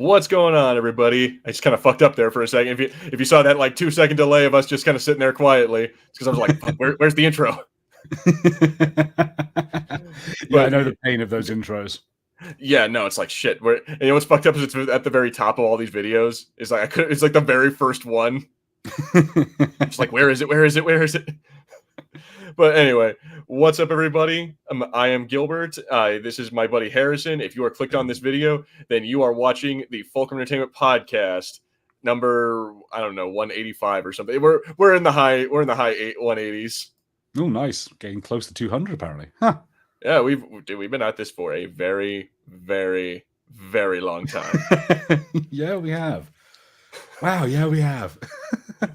What's going on, everybody? I just kind of fucked up there for a second. If you saw that like 2 second delay of us just kind of sitting there quietly, it's because I was like, where's the intro? Yeah, I know the pain of those intros. Yeah, no, it's like shit. And you know what's fucked up is it's at the very top of all these videos. It's like it's like the very first one. It's like, where is it? Where is it? Where is it? But anyway, what's up, everybody? I am Gilbert. This is my buddy Harrison. If you are clicked on this video, then you are watching the Fulcrum Entertainment podcast, number 185 or something. We're in the high 180s. Oh, nice, getting close to 200 apparently. Huh? Yeah, we've been at this for a very, very, very long time. Yeah, we have. Wow, yeah, we have.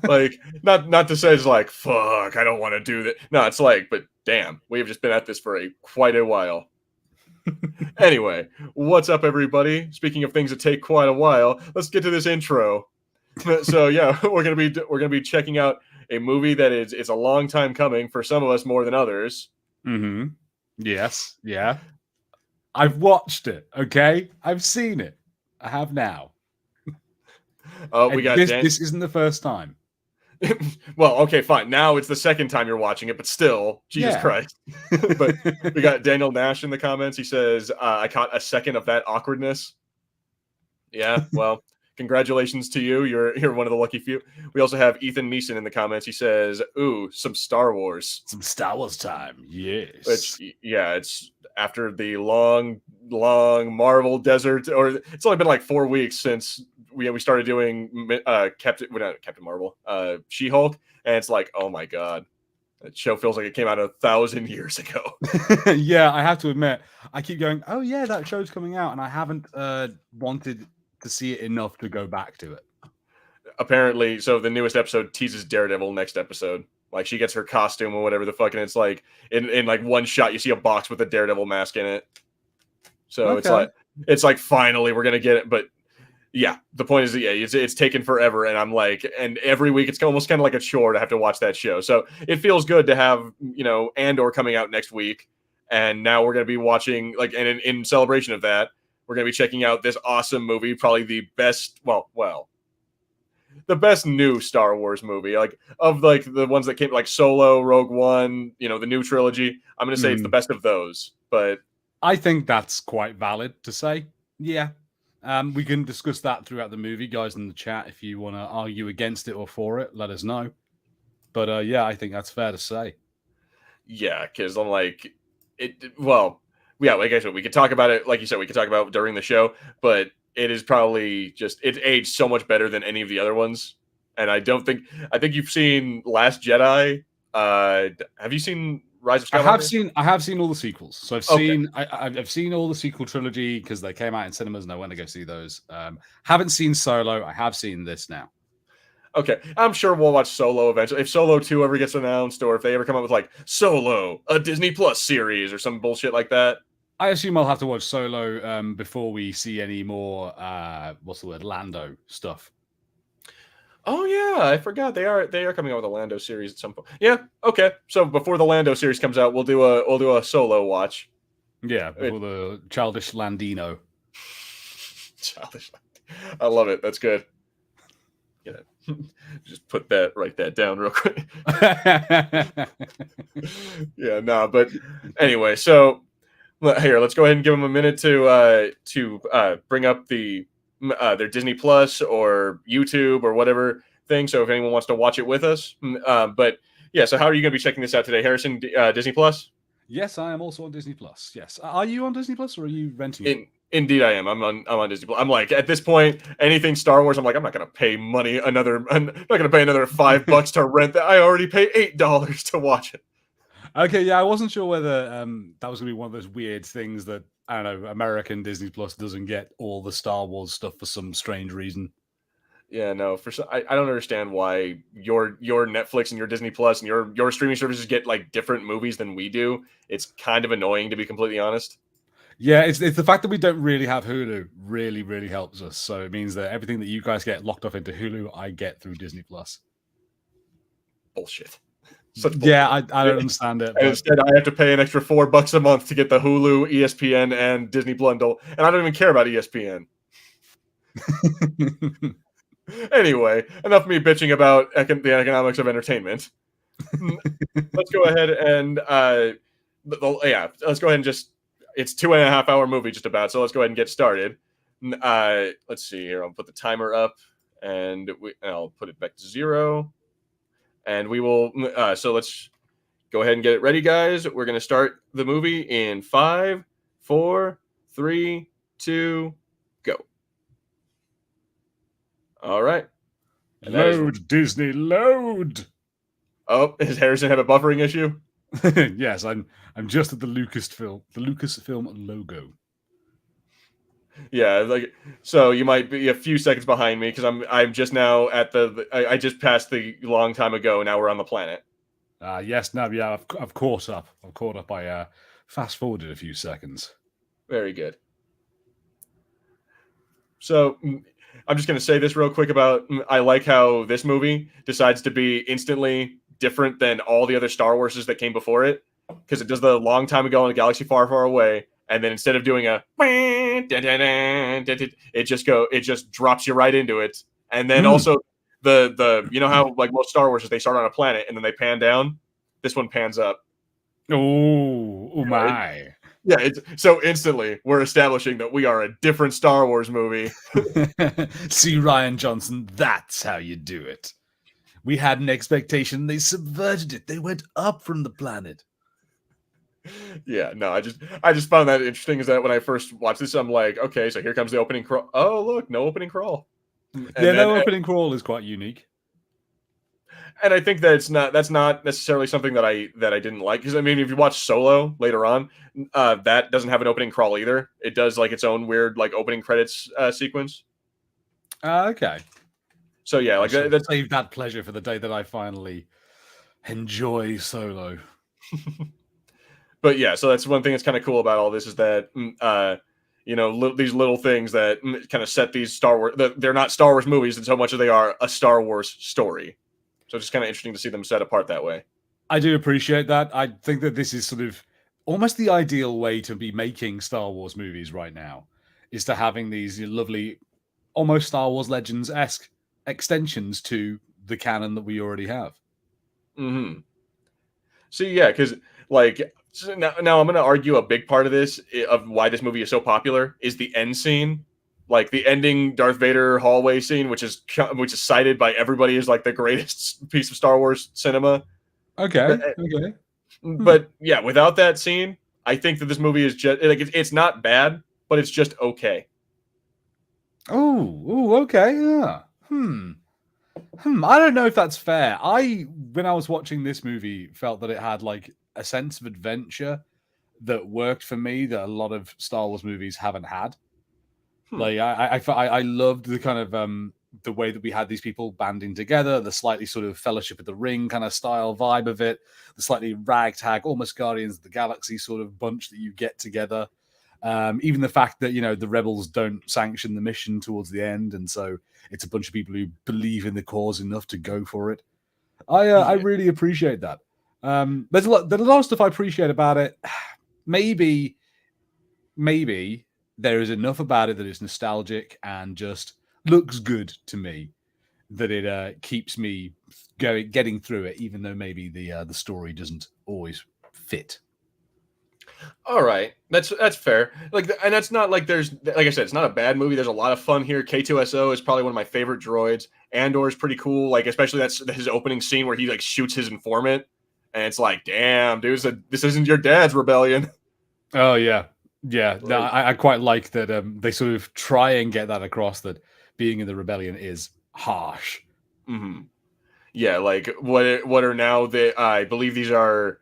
Like, not to say it's like, fuck, I don't want to do that. No, it's like, but damn, we have just been at this for quite a while. Anyway, what's up, everybody? Speaking of things that take quite a while, let's get to this intro. So yeah, we're gonna be checking out a movie that is a long time coming for some of us more than others. Mm-hmm. Yes, yeah. I've watched it. Okay, I've seen it. I have now. We got this isn't the first time. Well, okay, fine. Now it's the second time you're watching it, but still, Jesus Christ. But we got Daniel Nash in the comments. He says, I caught a second of that awkwardness. Yeah, well, congratulations to you. You're one of the lucky few. We also have Ethan Neeson in the comments. He says, ooh, some Star Wars. Some Star Wars time. Yes. Which, yeah, it's after the long Marvel desert, or it's only been like 4 weeks since we started doing Captain Marvel, She-Hulk, and it's like, oh my god, that show feels like it came out 1,000 years ago. Yeah, I have to admit, I keep going, oh yeah, that show's coming out, and I haven't wanted to see it enough to go back to it. Apparently, so the newest episode teases Daredevil next episode. Like, she gets her costume or whatever the fuck, and it's like in like one shot you see a box with a Daredevil mask in it. So okay. it's like finally we're gonna get it, but yeah, the point is that it's taken forever, and I'm like, and every week it's almost kind of like a chore to have to watch that show. So it feels good to have Andor coming out next week, and now we're gonna be watching and in celebration of that, we're gonna be checking out this awesome movie, probably the best, the best new Star Wars movie, of the ones that came, like Solo, Rogue One, the new trilogy. I'm gonna say it's the best of those, but I think that's quite valid to say. Yeah. We can discuss that throughout the movie, guys, in the chat. If you want to argue against it or for it, let us know. But yeah, I think that's fair to say. Yeah, because I'm like, like I said, we could talk about it, like you said, we could talk about it during the show, but it is probably just, it's aged so much better than any of the other ones. And I think you've seen Last Jedi. Have you seen Rise of Skywalker? I have seen all the sequels. So I've seen all the sequel trilogy because they came out in cinemas and I went to go see those. Haven't seen Solo. I have seen this now. Okay, I'm sure we'll watch Solo eventually. If Solo 2 ever gets announced, or if they ever come up with like Solo, a Disney Plus series or some bullshit like that. I assume I'll have to watch Solo before we see any more Lando stuff. Oh yeah, I forgot they are coming out with a Lando series at some point. Yeah, okay. So before the Lando series comes out, we'll do a Solo watch. Yeah, before the childish Landino. Childish. I love it. That's good. Yeah. Just write that down real quick. Yeah, no, but anyway, so here, let's go ahead and give them a minute to bring up their Disney Plus or YouTube or whatever thing. So if anyone wants to watch it with us, but yeah. So how are you going to be checking this out today, Harrison? Disney Plus? Yes, I am also on Disney Plus. Yes, are you on Disney Plus or are you renting it? Indeed, I am. I'm on Disney Plus. I'm like, at this point, anything Star Wars, I'm like, I'm not going to pay money. I'm not going to pay another $5 to rent that. I already pay $8 to watch it. Okay, yeah, I wasn't sure whether that was going to be one of those weird things that, I don't know, American Disney Plus doesn't get all the Star Wars stuff for some strange reason. Yeah, no, I don't understand why your Netflix and your Disney Plus and your streaming services get like different movies than we do. It's kind of annoying, to be completely honest. Yeah, it's the fact that we don't really have Hulu really, really helps us. So it means that everything that you guys get locked off into Hulu, I get through Disney Plus. Bullshit. Yeah, I don't understand it. And instead, I have to pay an extra $4 a month to get the Hulu, ESPN, and Disney bundle, and I don't even care about ESPN. Anyway, enough of me bitching about the economics of entertainment. Let's go ahead and let's go ahead and just. It's 2.5 hour movie just about, so let's go ahead and get started. Let's see here. I'll put the timer up, and I'll put it back to 0, and we will. So let's go ahead and get it ready, guys. We're gonna start the movie in 5, 4, 3, 2, go. All right. Load, Disney, load. Oh, does Harrison have a buffering issue? Yes, I'm just at the Lucasfilm logo. Yeah, like so you might be a few seconds behind me because I'm just now at I just passed the long time ago. Now we're on the planet. Yes, no, yeah, I've caught up. I've caught up. I fast forwarded a few seconds. Very good. So I'm just going to say this real quick about I like how this movie decides to be instantly different than all the other Star Warses that came before it, because it does the long time ago in a galaxy far, far away, and then instead of doing a it just drops you right into it, and then also the you know how like most Star Warses they start on a planet and then they pan down. This one pans up. Oh my. Yeah, so instantly we're establishing that we are a different Star Wars movie. See, Rian Johnson, that's how you do it. We had an expectation, they subverted it. They went up from the planet. Yeah, no, I just found that interesting. Is that when I first watched this, I'm like, okay, so here comes the opening crawl. Oh, look, no opening crawl. No opening crawl is quite unique. And I think that's not necessarily something that I didn't like, because I mean, if you watch Solo later on, that doesn't have an opening crawl either. It does like its own weird like opening credits sequence. Okay. So yeah, like that's save that pleasure for the day that I finally enjoy Solo. But yeah, so that's one thing that's kind of cool about all this is that these little things that kind of set these Star Wars. They're not Star Wars movies so much as they are a Star Wars story. So it's just kind of interesting to see them set apart that way. I do appreciate that. I think that this is sort of almost the ideal way to be making Star Wars movies right now, is to having these lovely, almost Star Wars Legends-esque extensions to the canon that we already have. Mm-hmm. See, yeah, because like now I'm going to argue a big part of this, of why this movie is so popular, is the end scene. Like the ending Darth Vader hallway scene, which is cited by everybody as like the greatest piece of Star Wars cinema. Okay. But yeah, without that scene, I think that this movie is just like it's not bad, but it's just okay. Oh, okay, yeah. I don't know if that's fair. When I was watching this movie, felt that it had like a sense of adventure that worked for me that a lot of Star Wars movies haven't had. Like I loved the kind of the way that we had these people banding together, the slightly sort of Fellowship of the Ring kind of style vibe of it, the slightly ragtag, almost Guardians of the Galaxy sort of bunch that you get together. Even the fact that the rebels don't sanction the mission towards the end, and so it's a bunch of people who believe in the cause enough to go for it. I really appreciate that. There's a lot of stuff I appreciate about it. Maybe there is enough about it that it's nostalgic and just looks good to me that it keeps me getting through it, even though maybe the story doesn't always fit. All right, that's fair. Like, and that's not like there's like I said, it's not a bad movie. There's a lot of fun here. K2SO is probably one of my favorite droids. Andor is pretty cool. Like, especially that's his opening scene where he like shoots his informant, and it's like, damn, dude, this isn't your dad's rebellion. Oh yeah. Yeah, no, I quite like that they sort of try and get that across, that being in the rebellion is harsh. Mm-hmm. Yeah, like what are now I believe these are,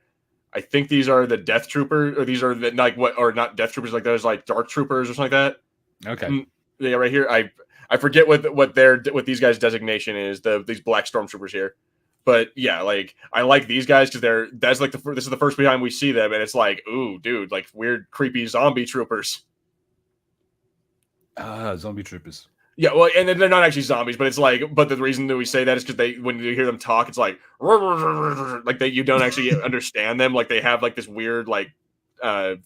I think these are the Death Troopers, or these are the not Death Troopers, like those like Dark Troopers or something like that. Okay. Yeah, right here. I forget what these guys' designation is. These Black Stormtroopers here. But yeah, like I like these guys because this is the first time we see them, and it's like, ooh, dude, like weird, creepy zombie troopers. Zombie troopers. Yeah, well, and they're not actually zombies, but it's like, but the reason that we say that is because when you hear them talk, it's like you don't actually understand them. Like they have like this weird like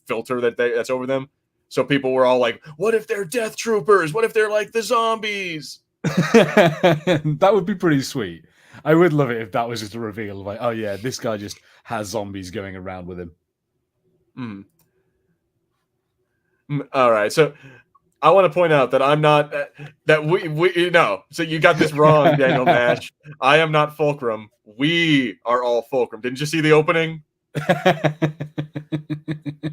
filter that's over them. So people were all like, what if they're death troopers? What if they're like the zombies? That would be pretty sweet. I would love it if that was just a reveal. Like, oh yeah, this guy just has zombies going around with him. All right. So I want to point out that I'm not that we no. So you got this wrong, Daniel Nash. I am not Fulcrum. We are all Fulcrum. Didn't you see the opening?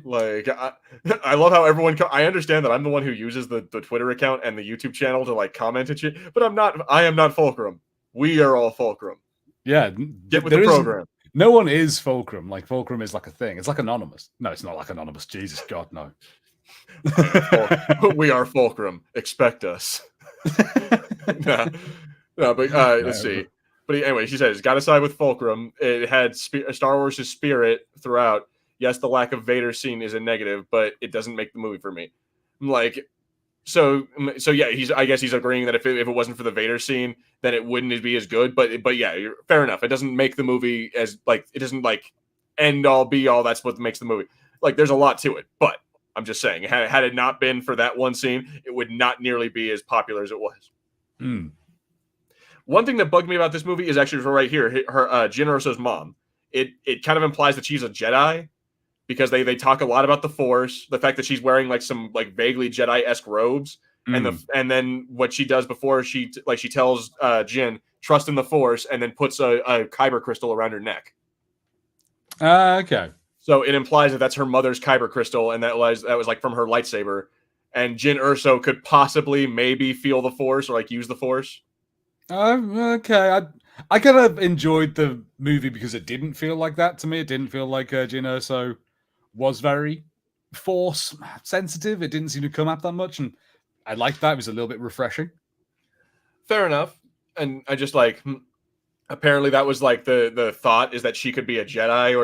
Like I love how everyone. I understand that I'm the one who uses the Twitter account and the YouTube channel to like comment and shit, but I'm not. I am not Fulcrum. We are all Fulcrum. Yeah, get with the program. No one is Fulcrum. Like Fulcrum is like a thing. It's like anonymous. No, it's not like anonymous. Jesus God, no. We are Fulcrum. Expect us. No, but let's see. But anyway, she says, got to side with Fulcrum. It had Star Wars' spirit throughout. Yes, the lack of Vader scene is a negative, but it doesn't make the movie for me. Like, so yeah, I guess he's agreeing that if it wasn't for the Vader scene, then it wouldn't be as good. But yeah, fair enough. It doesn't make the movie as like it doesn't like end all be all. That's what makes the movie. Like, there's a lot to it, but I'm just saying, had it not been for that one scene, it would not nearly be as popular as it was. One thing that bugged me about this movie is actually right here, her Jyn Erso's mom. It kind of implies that she's a Jedi because they talk a lot about the Force, the fact that she's wearing like some like vaguely Jedi-esque robes, and then what she does before she tells Jyn trust in the Force, and then puts a kyber crystal around her neck. Okay. So it implies that that's her mother's kyber crystal, and that was like from her lightsaber. And Jyn Erso could possibly maybe feel the Force or like use the Force. Okay. I kind of enjoyed the movie because it didn't feel like that to me. It didn't feel like Jyn Erso was very Force sensitive. It didn't seem to come up that much, and I liked that. It was a little bit refreshing. Fair enough. And I just like. Apparently that was like the thought is that she could be a Jedi,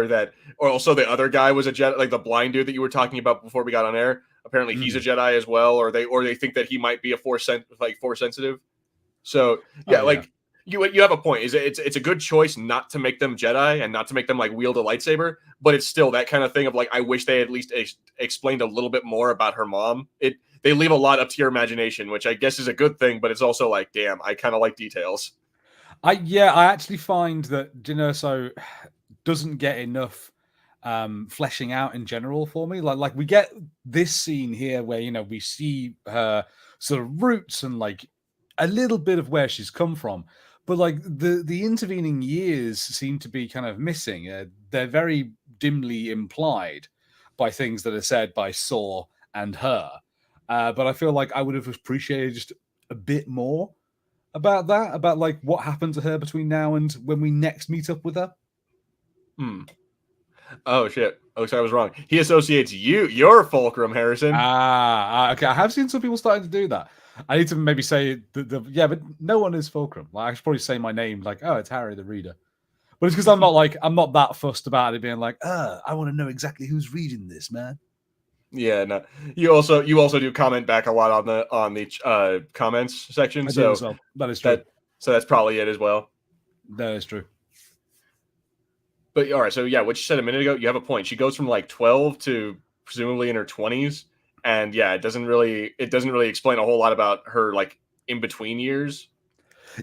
or also the other guy was a Jedi, like the blind dude that you were talking about before we got on air. Apparently he's a Jedi as well, or they think that he might be a Force sensitive. So yeah, like you have a point. It's a good choice not to make them Jedi and not to make them like wield a lightsaber, but it's still that kind of thing of like I wish they at least explained a little bit more about her mom. They leave a lot up to your imagination, which I guess is a good thing, but it's also like, damn, I kind of like details. I actually find that Jyn Erso doesn't get enough fleshing out in general for me. Like we get this scene here where we see her sort of roots and like a little bit of where she's come from, but like the intervening years seem to be kind of missing. They're very dimly implied by things that are said by Saw and her, but I feel like I would have appreciated just a bit more about that, about like what happened to her between now and when we next meet up with her. Oh shit! Oh, sorry, I was wrong. He associates your Fulcrum, Harrison. Okay. I have seen some people starting to do that. I need to maybe say but no one is Fulcrum. Like I should probably say my name, like, oh, it's Harry the Reader. But it's because I'm not that fussed about it being like, I want to know exactly who's reading this, man. Yeah, no. You also do comment back a lot on the comments section. So as well. That is true. So that's probably it as well. That is true. But all right, so yeah, what you said a minute ago, you have a point. She goes from like 12 to presumably in her 20s, and yeah, it doesn't really explain a whole lot about her like in between years.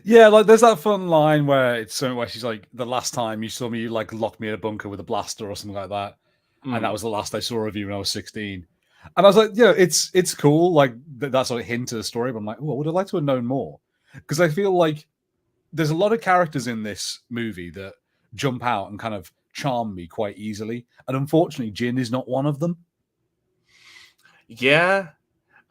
Yeah, like there's that fun line where it's something where she's like, the last time you saw me, you like locked me in a bunker with a blaster or something like that. And that was the last I saw of you when I was 16. And I was like, it's cool. Like that sort of hint to the story. But I'm like, I would have liked to have known more. Because I feel like there's a lot of characters in this movie that jump out and kind of charm me quite easily. And unfortunately, Jyn is not one of them. Yeah.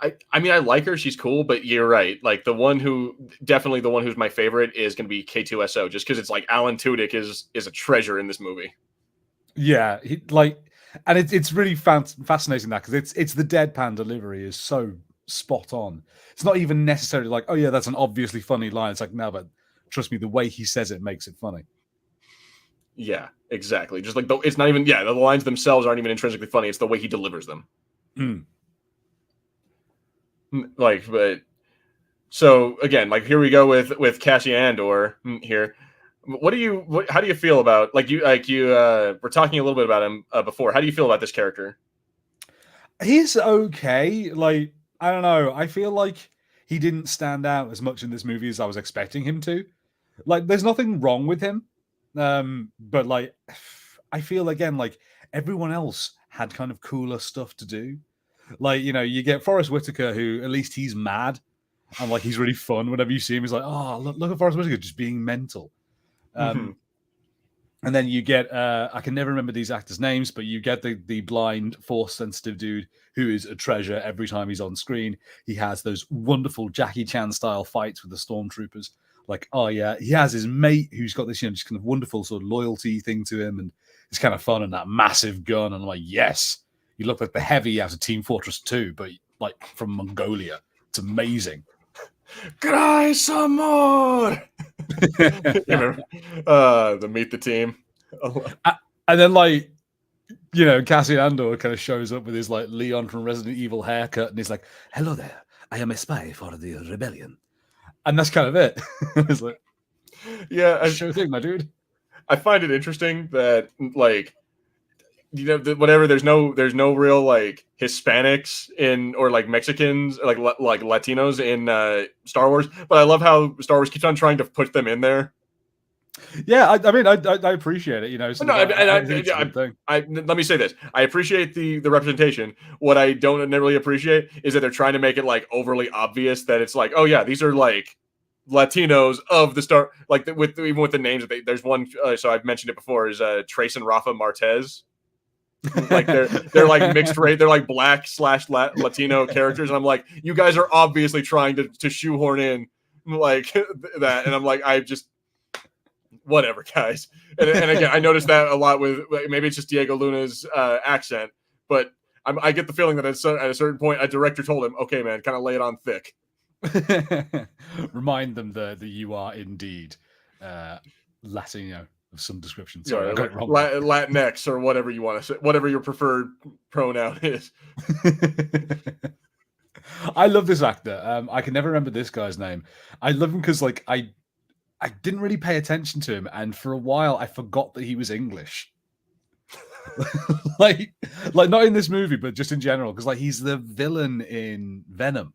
I mean, I like her. She's cool, but you're right. Like the one who's my favorite is going to be K2SO, just because it's like Alan Tudyk is a treasure in this movie. Yeah. And it's really fascinating that because it's the deadpan delivery is so spot on. It's not even necessarily like, oh yeah, that's an obviously funny line. It's like, no, but trust me, the way he says it makes it funny. Yeah, exactly. Just like it's not even the lines themselves aren't even intrinsically funny. It's the way he delivers them. Like, but so again, like here we go with Cassian Andor here. How do you feel about we're talking a little bit about him before. How do you feel about this character? He's okay. Like, I don't know. I feel like he didn't stand out as much in this movie as I was expecting him to. Like, there's nothing wrong with him. But like, I feel again like everyone else had kind of cooler stuff to do. Like, you know, you get Forrest Whitaker, who at least he's mad and like he's really fun. Whenever you see him, he's like, oh, look at Forrest Whitaker just being mental. And then you get I can never remember these actors' names, but you get the blind, force-sensitive dude who is a treasure every time he's on screen. He has those wonderful Jackie Chan style fights with the stormtroopers. Like, oh yeah, he has his mate who's got this, you know, just kind of wonderful sort of loyalty thing to him, and it's kind of fun, and that massive gun. And I'm like, yes, you look like the heavy out of Team Fortress 2, but like from Mongolia. It's amazing. Cry some more. The meet the team. And then like, you know, Cassian Andor kind of shows up with his like Leon from Resident Evil haircut, and he's like, hello there, I am a spy for the rebellion. And that's kind of it. It's like, yeah, sure thing, my dude. I find it interesting that like, you know, whatever, there's no real like Hispanics in, or like Mexicans, like Latinos in Star Wars, but I love how Star Wars keeps on trying to put them in there. Yeah, I mean, I appreciate it. You know, no, let me say this: I appreciate the representation. What I don't really appreciate is that they're trying to make it like overly obvious that it's like, oh yeah, these are like Latinos of the Star, like even with the names. There's one, so I've mentioned it before, is Trace and Rafa Martez. Like they're like mixed race, they're like black / Latino characters, and I'm like, you guys are obviously trying to shoehorn in like that, and I'm like, I just. Whatever, guys. And again, I noticed that a lot with, maybe it's just Diego Luna's accent, but I get the feeling that at a certain point, a director told him, okay, man, kind of lay it on thick. Remind them that you are indeed Latino of some description. Sorry, Latinx or whatever you want to say, whatever your preferred pronoun is. I love this actor. I can never remember this guy's name. I love him because like I didn't really pay attention to him, and for a while I forgot that he was English. like not in this movie, but just in general, because like he's the villain in Venom.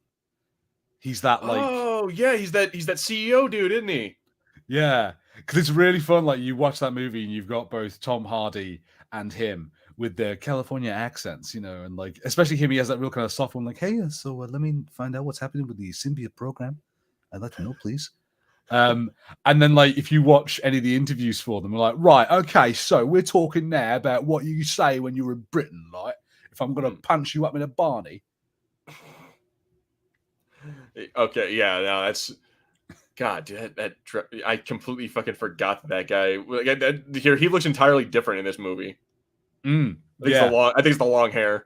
He's that like, oh yeah, he's that CEO dude, isn't he? Yeah, because it's really fun. Like you watch that movie and you've got both Tom Hardy and him with their California accents, you know, and like especially him, he has that real kind of soft one, like, hey, so let me find out what's happening with the symbiote program. I'd like to know, please. And then like if you watch any of the interviews for them, we're like, right, okay, so we're talking now about what you say when you were in Britain, like if I'm gonna punch you up in a Barney. Okay, yeah, no, that's God, dude, I completely fucking forgot that guy. Here, he looks entirely different in this movie. I think it's the long hair.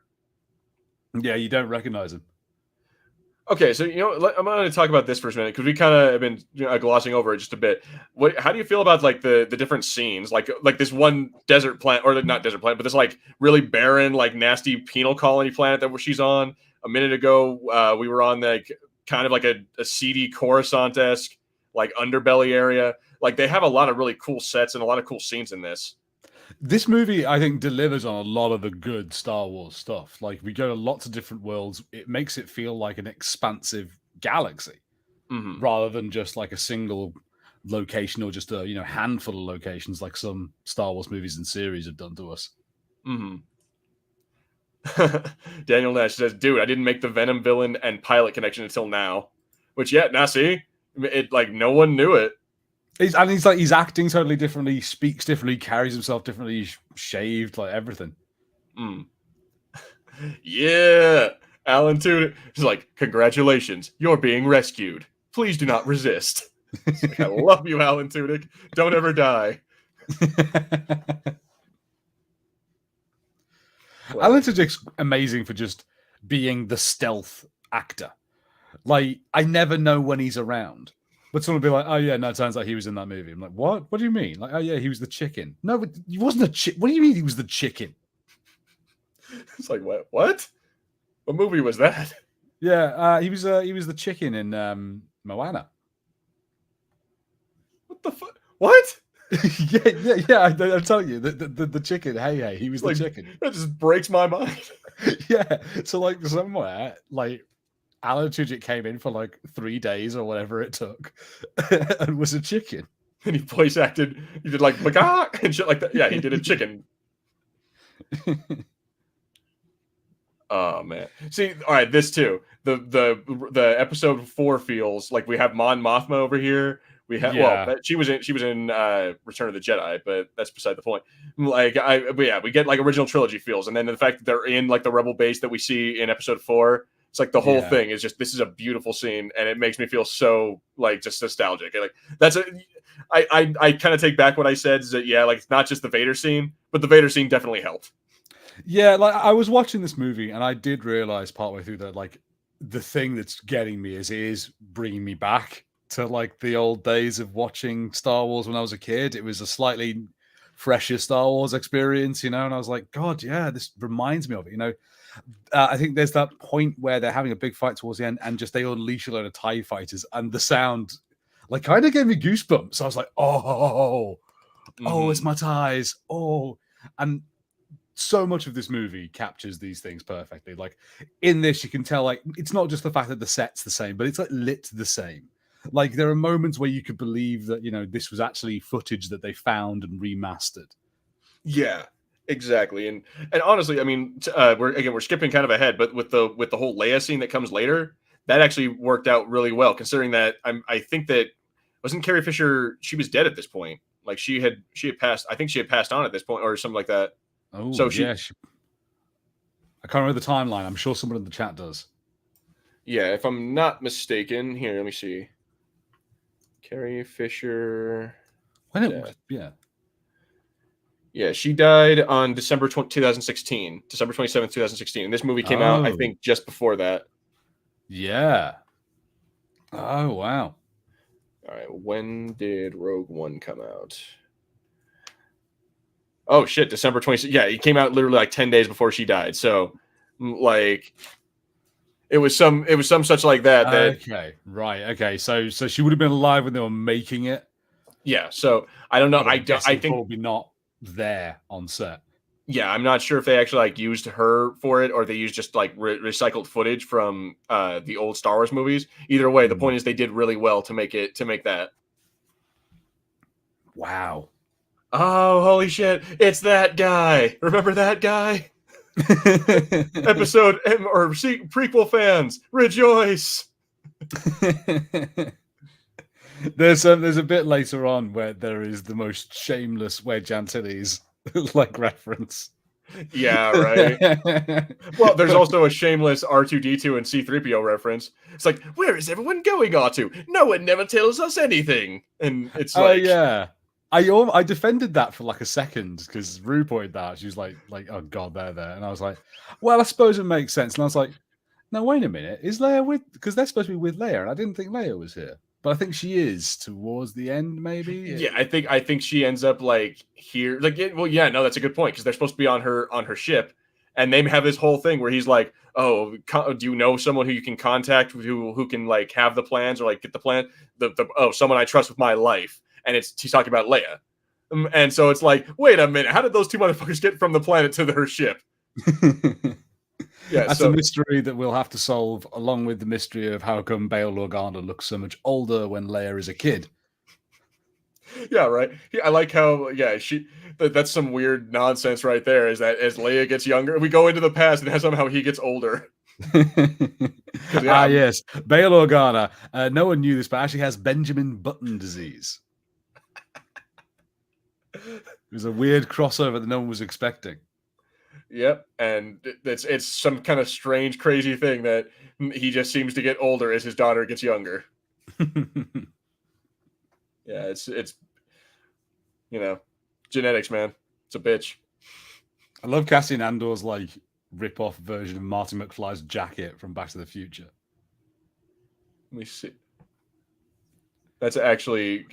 Yeah, you don't recognize him. Okay, so you know, I'm going to talk about this for a minute because we kind of have been glossing over it just a bit. How do you feel about like the different scenes, like this one desert planet, or not desert planet, but this like really barren, like nasty penal colony planet that she's on? A minute ago, we were on like kind of like a seedy Coruscant-esque like underbelly area. Like they have a lot of really cool sets and a lot of cool scenes in this. This movie, I think, delivers on a lot of the good Star Wars stuff. Like, we go to lots of different worlds. It makes it feel like an expansive galaxy rather than just like a single location or just a handful of locations like some Star Wars movies and series have done to us. Daniel Nash says, dude, I didn't make the Venom villain and pilot connection until now. Which, yeah, now see, it like no one knew it. He's acting totally differently, speaks differently, carries himself differently, he's shaved, like everything. Yeah. Alan Tudyk is like, congratulations, you're being rescued. Please do not resist. Like, I love you, Alan Tudyk. Don't ever die. Alan Tudyk's amazing for just being the stealth actor. Like, I never know when he's around. But someone will be like, oh, yeah, no, it turns out he was in that movie. I'm like, what? What do you mean? Like, oh, yeah, he was the chicken. No, but he wasn't a chicken. What do you mean he was the chicken? It's like, what? What movie was that? Yeah, he was the chicken in Moana. What the fuck? What? yeah. I'm telling you, the chicken. Hey, he was the Like, chicken. that just breaks my mind. Yeah. So like somewhere, like Alan Tudyk came in for like 3 days or whatever it took, and was a chicken. And he voice acted. He did like bagah and shit like that. Yeah, he did a chicken. Oh man. See, all right, this too. The episode 4 feels like we have Mon Mothma over here. We have Yeah. she was in Return of the Jedi, but that's beside the point. Like we get like original trilogy feels, and then the fact that they're in like the rebel base that we see in episode 4, it's like the whole thing is just, this is a beautiful scene, and it makes me feel so like just nostalgic. And, like, that's I kind of take back what I said, is that like it's not just the Vader scene, but the Vader scene definitely helped. Yeah, like I was watching this movie and I did realize partway through that like the thing that's getting me is it is bringing me back to like the old days of watching Star Wars when I was a kid. It was a slightly fresher Star Wars experience, and I was like, God, yeah, this reminds me of it. I think there's that point where they're having a big fight towards the end and just they unleash a load of TIE fighters and the sound like kind of gave me goosebumps. I was like, oh, it's my TIEs. Oh, and so much of this movie captures these things perfectly. Like in this, you can tell like it's not just the fact that the set's the same, but it's like lit the same. Like there are moments where you could believe that this was actually footage that they found and remastered. Yeah, exactly. And honestly, I mean, we're skipping kind of ahead, but with the whole Leia scene that comes later, that actually worked out really well, considering that I think that wasn't Carrie Fisher, she was dead at this point. Like she had passed. I think she had passed on at this point or something like that. Oh, so yeah. I can't remember the timeline. I'm sure someone in the chat does. Yeah, if I'm not mistaken. Here, let me see. Carrie Fisher. Yeah, she died on December 2016, December 27th, 2016. And this movie came out, I think, just before that. Yeah. Oh, wow. All right, when did Rogue One come out? Oh shit, December 26th. Yeah, it came out literally like 10 days before she died. So like it was some such like that. Okay, right. Okay, so she would have been alive when they were making it. Yeah, so I don't know. I think probably not there on set. Yeah, I'm not sure if they actually like used her for it or they used just like recycled footage from the old Star Wars movies. Either way, the point is they did really well to make that. Wow. Oh, holy shit. It's that guy. Remember that guy? Episode or prequel fans, rejoice. There's a bit later on where there is the most shameless Wedge Antilles like reference. Yeah, right. Well, there's also a shameless R2D2 and C3PO reference. It's like, where is everyone going, R2? No one never tells us anything. And it's like, yeah. I defended that for like a second because Rue pointed out. She was like, oh god, they're there, and I was like, well, I suppose it makes sense. And I was like, no, wait a minute, is Leia with? Because they're supposed to be with Leia, and I didn't think Leia was here, but I think she is towards the end, maybe. Yeah, I think she ends up like here. Like, well, yeah, no, that's a good point because they're supposed to be on her ship, and they have this whole thing where he's like, oh, do you know someone who you can contact who can like have the plans or like get the plan? Someone I trust with my life. And he's talking about Leia. And so it's like, wait a minute, how did those two motherfuckers get from the planet to her ship? Yeah, that's a mystery that we'll have to solve, along with the mystery of how come Bail Organa looks so much older when Leia is a kid. Yeah, right. I like how, that's some weird nonsense right there, is that as Leia gets younger, we go into the past and somehow he gets older. Yes. Bail Organa. No one knew this, but actually has Benjamin Button disease. It was a weird crossover that no one was expecting. Yep, and it's some kind of strange, crazy thing that he just seems to get older as his daughter gets younger. Yeah, it's genetics, man. It's a bitch. I love Cassian Andor's like rip-off version of Marty McFly's jacket from Back to the Future. Let me see. That's actually...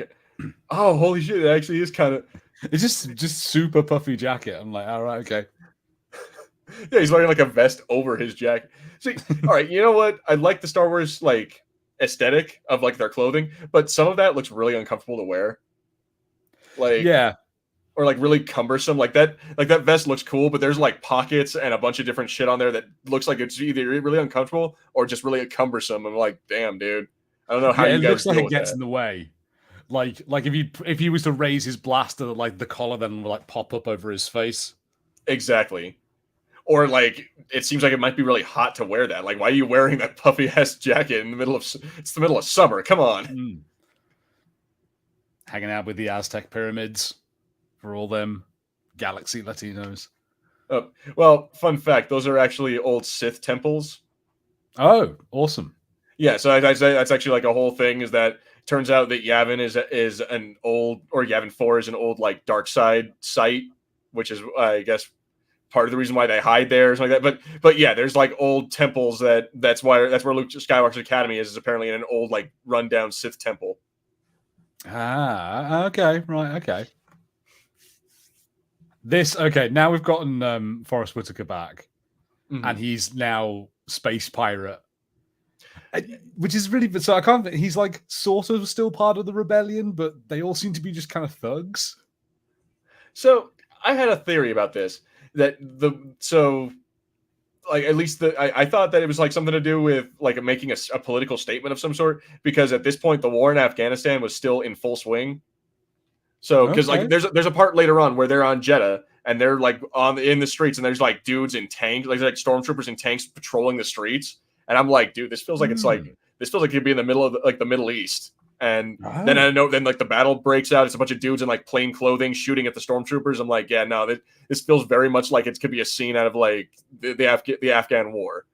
Oh, holy shit, it actually is kind of... It's just super puffy jacket. I'm like, all right, okay. Yeah, he's wearing like a vest over his jacket. See, all right, you know what? I like the Star Wars like aesthetic of like their clothing, but some of that looks really uncomfortable to wear. Like, Yeah, or like really cumbersome. Like that vest looks cool, but there's like pockets and a bunch of different shit on there that looks like it's either really uncomfortable or just really cumbersome. I'm like, damn, dude. I don't know how yeah, you it guys looks like deal it with gets that. in the way. Like if he was to raise his blaster, like the collar then will like pop up over his face. Exactly. Or like it seems like it might be really hot to wear that. Like, why are you wearing that puffy ass jacket in the middle of it's the middle of summer? Come on. Hanging out with the Aztec pyramids for all them galaxy Latinos. Well, fun fact: those are actually old Sith temples. Oh, awesome. Yeah, so that's actually like a whole thing. Is that turns out that Yavin is an old, or Yavin 4 is an old like dark side site, which is I guess part of the reason why they hide there or something like that. But yeah, there's like old temples that's where Luke Skywalker's Academy is apparently in an old like rundown Sith temple. Ah, okay, right, okay. Now we've gotten Forrest Whitaker back, and he's now space pirate, which is really so. I can't. He's like sort of still part of the rebellion, but they all seem to be just kind of thugs. So I had a theory about this that like at least I thought that it was like something to do with like making a political statement of some sort, because at this point the war in Afghanistan was still in full swing. So because like there's a part later on where they're on Jeddah and they're like in the streets and there's like dudes in tanks, like stormtroopers in tanks patrolling the streets, and I'm like, dude, this feels like it's like this feels like it'd be in the middle of the Middle East. And then I know, then like the battle breaks out. It's a bunch of dudes in like plain clothing shooting at the stormtroopers. I'm like, yeah, no, this feels very much like it could be a scene out of like the Afghan war.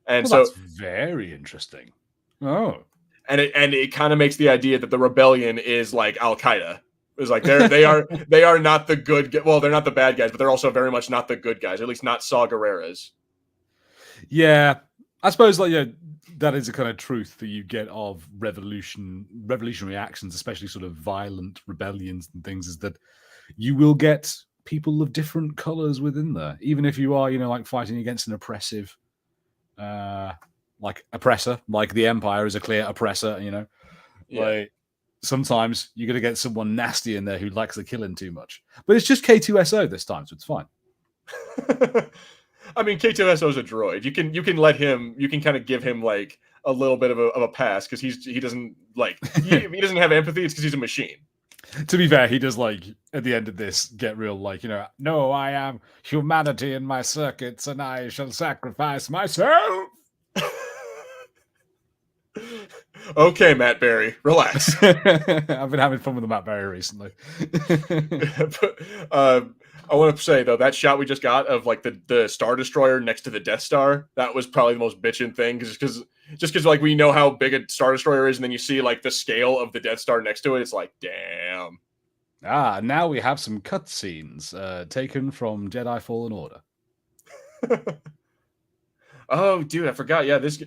And so that's very interesting. Oh, and it kind of makes the idea that the rebellion is like Al Qaeda. It's like they are not the good. Well, they're not the bad guys, but they're also very much not the good guys. At least not Saw Gerrera's. Yeah, I suppose like that is a kind of truth that you get of revolutionary actions, especially sort of violent rebellions and things, is that you will get people of different colors within there, even if you are, like fighting against an oppressive, like oppressor, like the Empire is a clear oppressor, like sometimes you're going to get someone nasty in there who likes the killing too much, but it's just K2SO this time, so it's fine. I mean, K2SO is a droid. You can let him. You can kind of give him like a little bit of a pass because he doesn't like he doesn't have empathy. It's because he's a machine. To be fair, he does like at the end of this get real like no, I am humanity in my circuits and I shall sacrifice myself. Okay, Matt Berry, relax. I've been having fun with the Matt Berry recently. I want to say though, that shot we just got of like the Star Destroyer next to the Death Star, that was probably the most bitchin' thing, because like we know how big a Star Destroyer is, and then you see like the scale of the Death Star next to it. It's like, damn. Now we have some cutscenes taken from Jedi Fallen Order. Oh, dude, I forgot. Yeah, this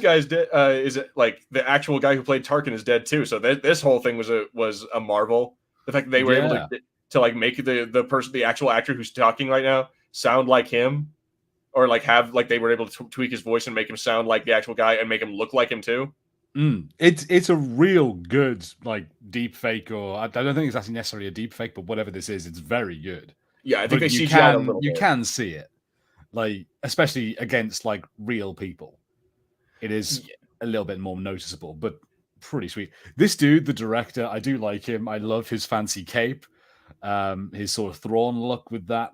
guy's dead. Is it like the actual guy who played Tarkin is dead too? So this whole thing was a marvel. The fact that they were able to like make the actual actor who's talking right now sound like him, or like have like they were able to tweak his voice and make him sound like the actual guy and make him look like him too. It's a real good like deep fake, or I don't think it's actually necessarily a deep fake, but whatever this is, it's very good. Yeah, I think they CGI'd a little bit. You can see it. Like, especially against like real people, it is a little bit more noticeable, but pretty sweet. This dude, the director, I do like him. I love his fancy cape, his sort of Thrawn look with that,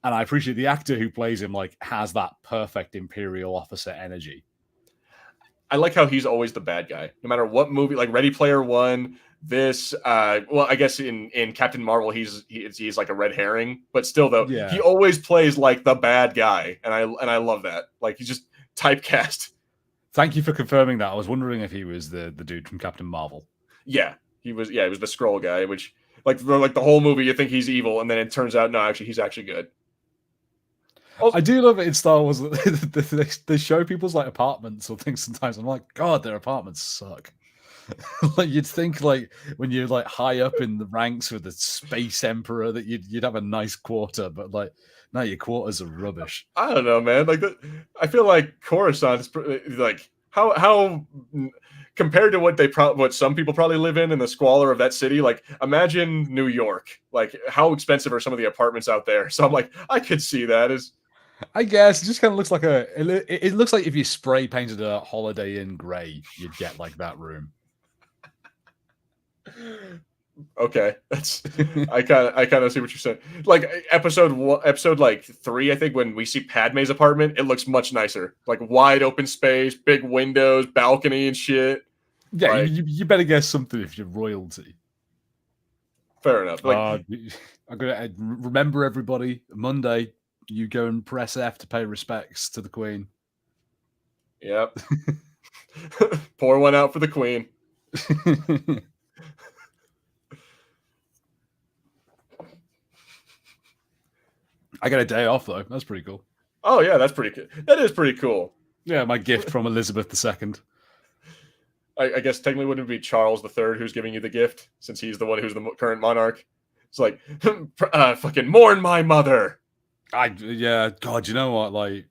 and I appreciate the actor who plays him. Like, has that perfect Imperial officer energy. I like how he's always the bad guy, no matter what movie. Like Ready Player One, this. Well, I guess in Captain Marvel, he's like a red herring, but still though, he always plays like the bad guy, and I love that. Like he's just typecast. Thank you for confirming that. I was wondering if he was the dude from Captain Marvel. Yeah, he was. Yeah, he was the Skrull guy, which like the whole movie you think he's evil, and then it turns out no, actually he's actually good. I do love it in Star Wars. They show people's like apartments or things sometimes. I'm like, God, their apartments suck. Like you'd think, like when you're like high up in the ranks with the space emperor, that you'd have a nice quarter, but like no, your quarters are rubbish. I don't know, man. Like I feel like Coruscant is like how compared to what what some people probably live in the squalor of that city, like imagine New York, like how expensive are some of the apartments out there? So I'm like, I could see that as. I guess it just kind of looks like it looks like if you spray painted a Holiday Inn gray, you'd get like that room. Okay, that's I kind of see what you're saying. Like episode like 3, I think, when we see Padme's apartment, it looks much nicer. Like wide open space, big windows, balcony and shit. Yeah, like, you better guess something if you're royalty. Fair enough. Like, I'm gonna remember everybody. Monday, you go and press F to pay respects to the Queen. Yep. Pour one out for the Queen. I got a day off though. That's pretty cool. Oh yeah, that's pretty cool. That is pretty cool. Yeah, my gift from Elizabeth II. I guess technically wouldn't it be Charles III who's giving you the gift, since he's the one who's the current monarch? It's like, fucking mourn my mother. Yeah, God, you know what? Like,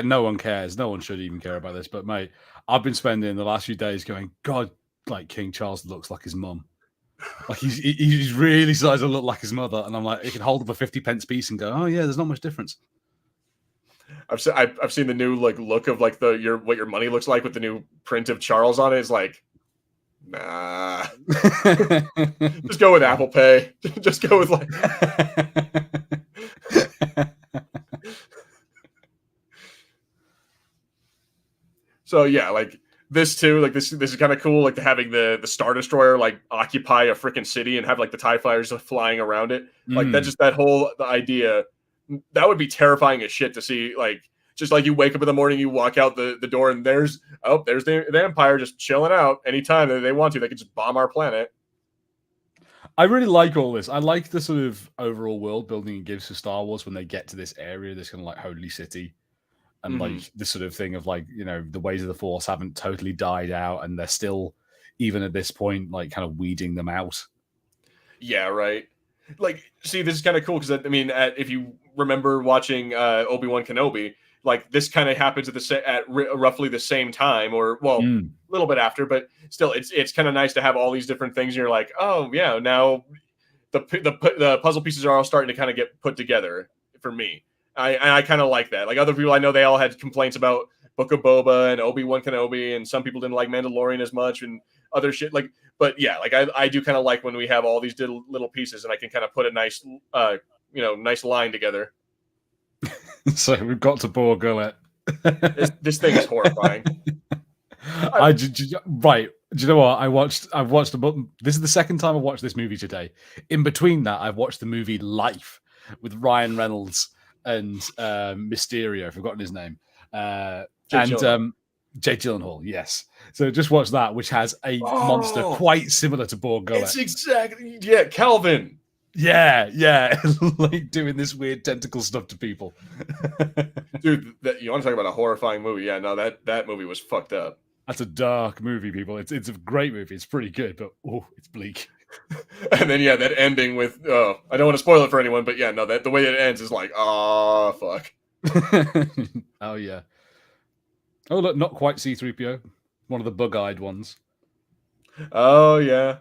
no one cares. No one should even care about this. But mate, I've been spending the last few days going, God, like King Charles looks like his mum. Like he's really starting to look like his mother, and I'm like, he can hold up a 50p piece and go, oh yeah, there's not much difference. I've seen the new like look of like what your money looks like with the new print of Charles on it. Is like, nah. Just go with Apple Pay. Just go with like. So yeah, like this too. Like this is kind of cool. Like having the Star Destroyer like occupy a freaking city and have like the TIE fighters flying around it. Like that whole idea. That would be terrifying as shit to see. Like just like you wake up in the morning, you walk out the door, and there's the Empire just chilling out anytime that they want to. They could just bomb our planet. I really like all this. I like the sort of overall world building it gives to Star Wars when they get to this area, this kind of like holy city, and like this sort of thing of like, you know, the ways of the Force haven't totally died out, and they're still, even at this point, like kind of weeding them out. Yeah, right. Like, see, this is kind of cool because I mean, if you remember watching Obi-Wan Kenobi, like this kind of happens at roughly the same time, or well, a little bit after, but still, it's kind of nice to have all these different things. And you're like, oh yeah, now the puzzle pieces are all starting to kind of get put together for me. I kind of like that. Like other people I know, they all had complaints about Book of Boba and Obi-Wan Kenobi, and some people didn't like Mandalorian as much and other shit. Like, but yeah, like I do kind of like when we have all these little pieces and I can kind of put a nice, nice line together. So we've got to Boar Gullet. This thing is horrifying. Right. Do you know what? I've watched this is the second time I've watched this movie today. In between that, I've watched the movie Life with Ryan Reynolds and Mysterio. I've forgotten his name. Jake Gyllenhaal, yes. So just watch that, which has a monster quite similar to Boar Gullet. It's exactly, Calvin. Yeah, like doing this weird tentacle stuff to people. Dude, you want to talk about a horrifying movie? Yeah, no, that movie was fucked up. That's a dark movie, people. It's a great movie. It's pretty good, but it's bleak. And then that ending with I don't want to spoil it for anyone, but yeah, no, the way it ends is like, oh fuck. Oh yeah. Oh look, not quite C-3PO. One of the bug-eyed ones. Oh yeah.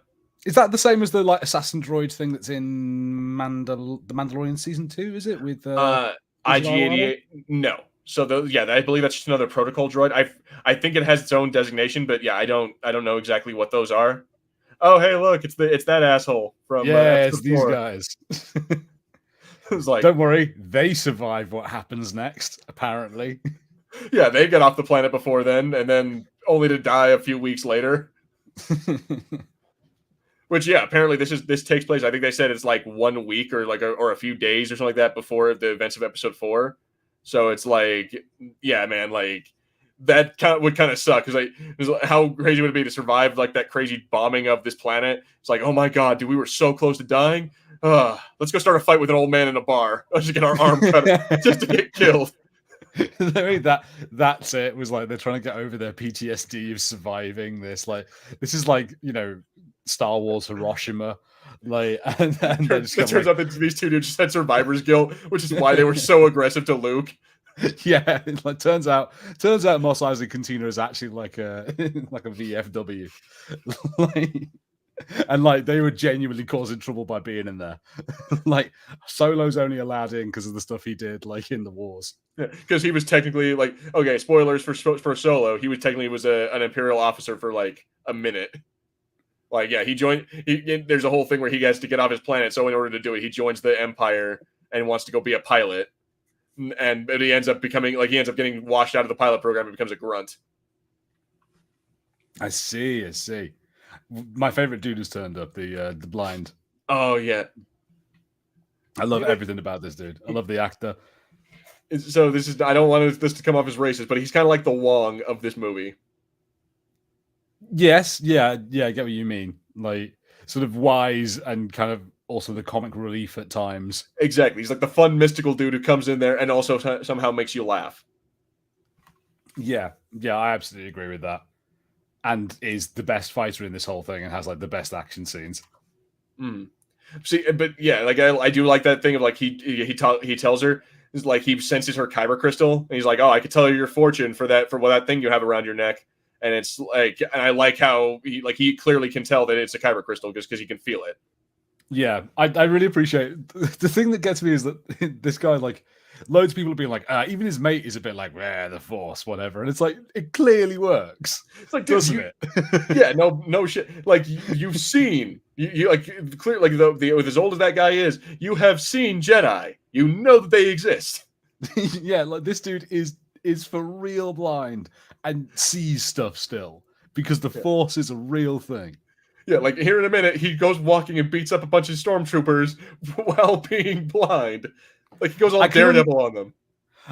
Is that the same as the like assassin droid thing that's in the Mandalorian season 2? Is it with IG-88? No. So I believe that's just another protocol droid. I think it has its own designation, but yeah, I don't know exactly what those are. Oh hey, look, it's that asshole from it's these 4. guys. It's like, don't worry, they survive what happens next. Apparently, yeah, they get off the planet before then, and then only to die a few weeks later. Which, yeah, apparently this takes place. I think they said it's like 1 week or or a few days or something like that before the events of episode 4. So it's like, yeah, man, like that would kind of suck because how crazy would it be to survive like that crazy bombing of this planet? It's like, oh my god, dude, we were so close to dying. Let's go start a fight with an old man in a bar. Let's just get our arm cut just to get killed. That's it. It was like they're trying to get over their PTSD of surviving this. Like this is like, Star Wars Hiroshima. Like, and it turns out that these two dudes just had survivor's guilt, which is why they were so aggressive to Luke. Yeah, like turns out Mos Eisley Cantina is actually like a like a VFW. Like, and like they were genuinely causing trouble by being in there. Like Solo's only allowed in because of the stuff he did like in the wars. Yeah, because he was technically like, okay, spoilers for Solo. He was technically an Imperial officer for like a minute. Like, yeah, he joined. There's a whole thing where he has to get off his planet. So in order to do it, he joins the Empire and wants to go be a pilot. But he ends up getting washed out of the pilot program and becomes a grunt. I see. My favorite dude has turned up, the blind. Oh yeah, I love everything about this dude. I love the actor. So I don't want this to come off as racist, but he's kind of like the Wong of this movie. Yes, yeah, I get what you mean. Like sort of wise and kind of also the comic relief at times. Exactly. He's like the fun mystical dude who comes in there and also somehow makes you laugh. Yeah, I absolutely agree with that. And is the best fighter in this whole thing and has like the best action scenes. See, but yeah, like I do like that thing of like he tells her, is like he senses her kyber crystal and he's like, oh, I could tell you your fortune for that thing you have around your neck. And it's like, and I like how he clearly can tell that it's a kyber crystal just because he can feel it. Yeah, I really appreciate the thing that gets me is that this guy, like, loads of people have been like, even his mate is a bit like, the Force, whatever. And it's like, it clearly works. It's like, doesn't it? Yeah, no shit. Like, you've seen, you like, clearly, like, as old as that guy is, you have seen Jedi. You know that they exist. Yeah, like, this dude is for real blind and sees stuff still because the Force is a real thing. Yeah, like here in a minute, he goes walking and beats up a bunch of stormtroopers while being blind. Like he goes all Daredevil on them.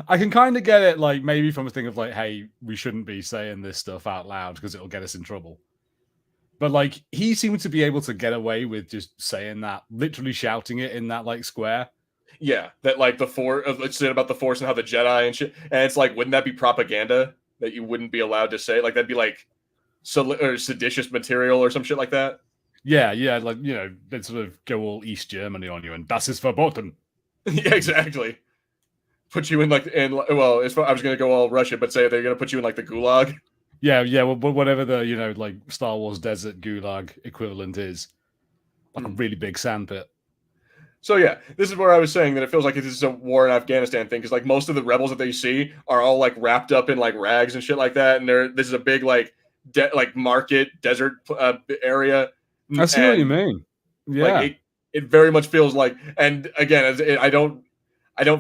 I can kind of get it, like maybe from a thing of like, hey, we shouldn't be saying this stuff out loud because it'll get us in trouble. But like he seemed to be able to get away with just saying that, literally shouting it in that like square. Yeah, that like the Force, let's say about the Force and how the Jedi and shit. And it's like, wouldn't that be propaganda that you wouldn't be allowed to say? Like that'd be like seditious material or some shit like that. Yeah, like, you know, they'd sort of go all East Germany on you and das ist verboten. Yeah, exactly. Put you in I was gonna go all Russia, but say they're gonna put you in like the gulag. Yeah, well, whatever the, you know, like Star Wars desert gulag equivalent is, like a really big sandpit. So yeah, this is where I was saying that it feels like this is a war in Afghanistan thing, because like most of the rebels that they see are all like wrapped up in like rags and shit like that, and this is a big like market desert area. I see what you mean. Yeah, like, it very much feels like, and again, I don't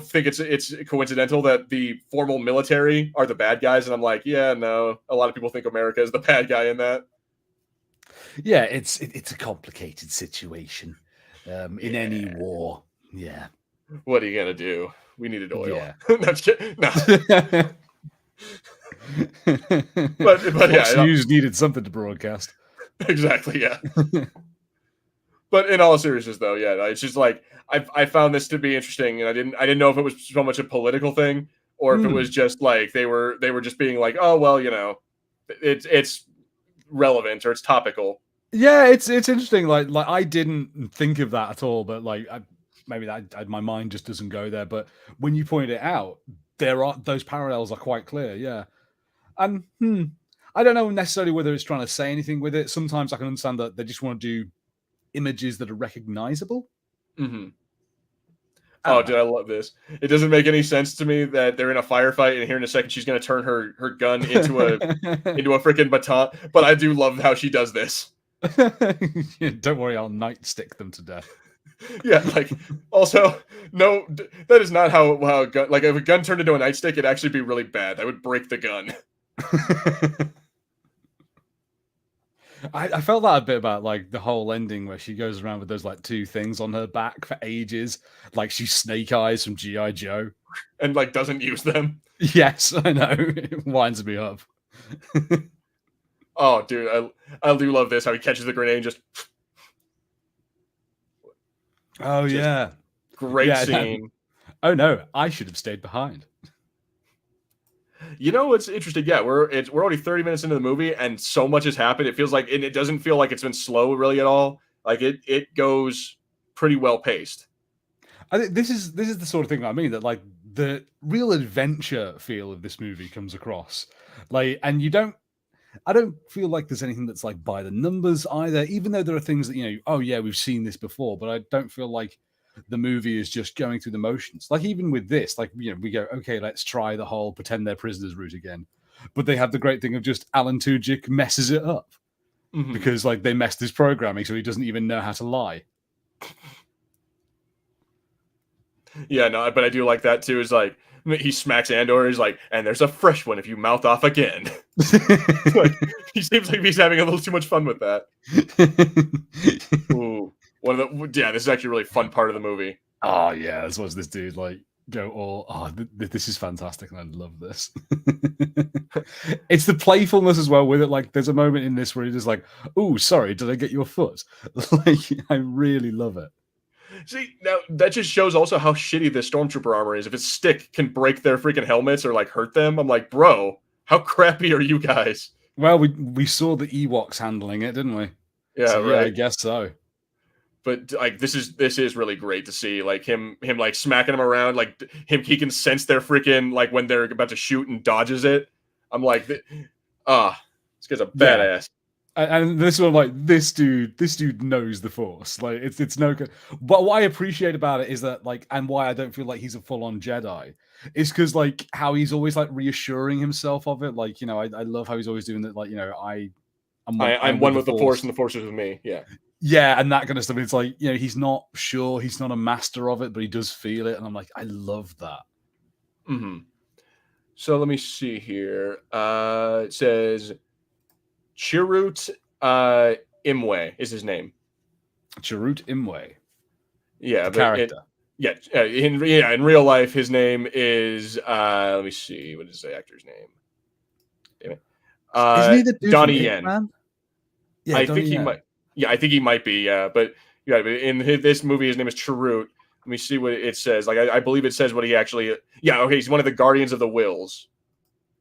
think it's coincidental that the formal military are the bad guys, and I'm like, yeah, no, a lot of people think America is the bad guy in that. Yeah, it's a complicated situation in any war. Yeah. What are you gonna do? We needed oil. Yeah. No. but yeah, News needed something to broadcast. Exactly, yeah. But in all seriousness, though, yeah, it's just like I found this to be interesting, and I didn't know if it was so much a political thing or if it was just like they were just being like, oh well, you know, it's relevant or it's topical. Yeah, it's interesting. Like I didn't think of that at all, but like maybe my mind just doesn't go there. But when you point it out, those parallels are quite clear. Yeah, and I don't know necessarily whether it's trying to say anything with it. Sometimes I can understand that they just want to do images that are recognizable. Mm-hmm. Oh, dude, I love this. It doesn't make any sense to me that they're in a firefight and here in a second she's going to turn her gun into a freaking baton. But I do love how she does this. Yeah, don't worry, I'll nightstick them to death. Yeah, like also, no, that is not how a gun, like if a gun turned into a nightstick, it'd actually be really bad. That would break the gun. I felt that a bit about like the whole ending where she goes around with those like two things on her back for ages, like she's Snake Eyes from G.I. Joe, and like doesn't use them. Yes, I know. It winds me up. Oh, dude, I do love this. How he catches the grenade and just. Oh yeah, great scene. Oh no, I should have stayed behind. You know what's interesting? Yeah, we're already 30 minutes into the movie, and so much has happened. It feels like, and it doesn't feel like it's been slow really at all. Like it goes pretty well paced. I think this is the sort of thing I mean, that like the real adventure feel of this movie comes across. Like, and I don't feel like there's anything that's like by the numbers either, even though there are things that, oh yeah, we've seen this before, but I don't feel like the movie is just going through the motions. Like even with this, like, we go, okay, let's try the whole pretend they're prisoners route again. But they have the great thing of just Alan Tudyk messes it up because like they messed his programming, so he doesn't even know how to lie. Yeah, no, but I do like that too. Is like he smacks Andor. He's like, and there's a fresh one if you mouth off again. Like, he seems like he's having a little too much fun with that. Ooh, this is actually a really fun part of the movie. Oh yeah, this was this dude like go all. Oh, this is fantastic, and I love this. It's the playfulness as well with it. Like, there's a moment in this where he's just like, "Oh, sorry, did I get your foot?" Like, I really love it. See, now that just shows also how shitty this stormtrooper armor is. If its stick can break their freaking helmets or like hurt them, I'm like, bro, how crappy are you guys? Well, we saw the Ewoks handling it, didn't we? Yeah, so, right. Yeah, I guess so. But like this is really great to see, like him like smacking them around, like he can sense their freaking like when they're about to shoot and dodges it. I'm like, this guy's a badass. And this one, like this dude knows the Force. Like it's no good. But what I appreciate about it is that like, and why I don't feel like he's a full on Jedi, is because like how he's always like reassuring himself of it. Like, I love how he's always doing that. Like, I'm one with the Force and the Force is with me. Yeah. Yeah, and that kind of stuff. It's like, he's not sure, he's not a master of it, but he does feel it, and I'm like, I love that. So let me see here. It says Chirrut Imwe is his name. Chirrut Imwe. Yeah, the character. In real life, his name is let me see, what is the actor's name? Damn it. Isn't he the dude Donnie Yen. Man? Yeah, I think he might. Yeah, I think he might be. Yeah, but in this movie, his name is Chirrut. Let me see what it says. Like, I believe it says what he actually. Yeah, okay. He's one of the Guardians of the Wills,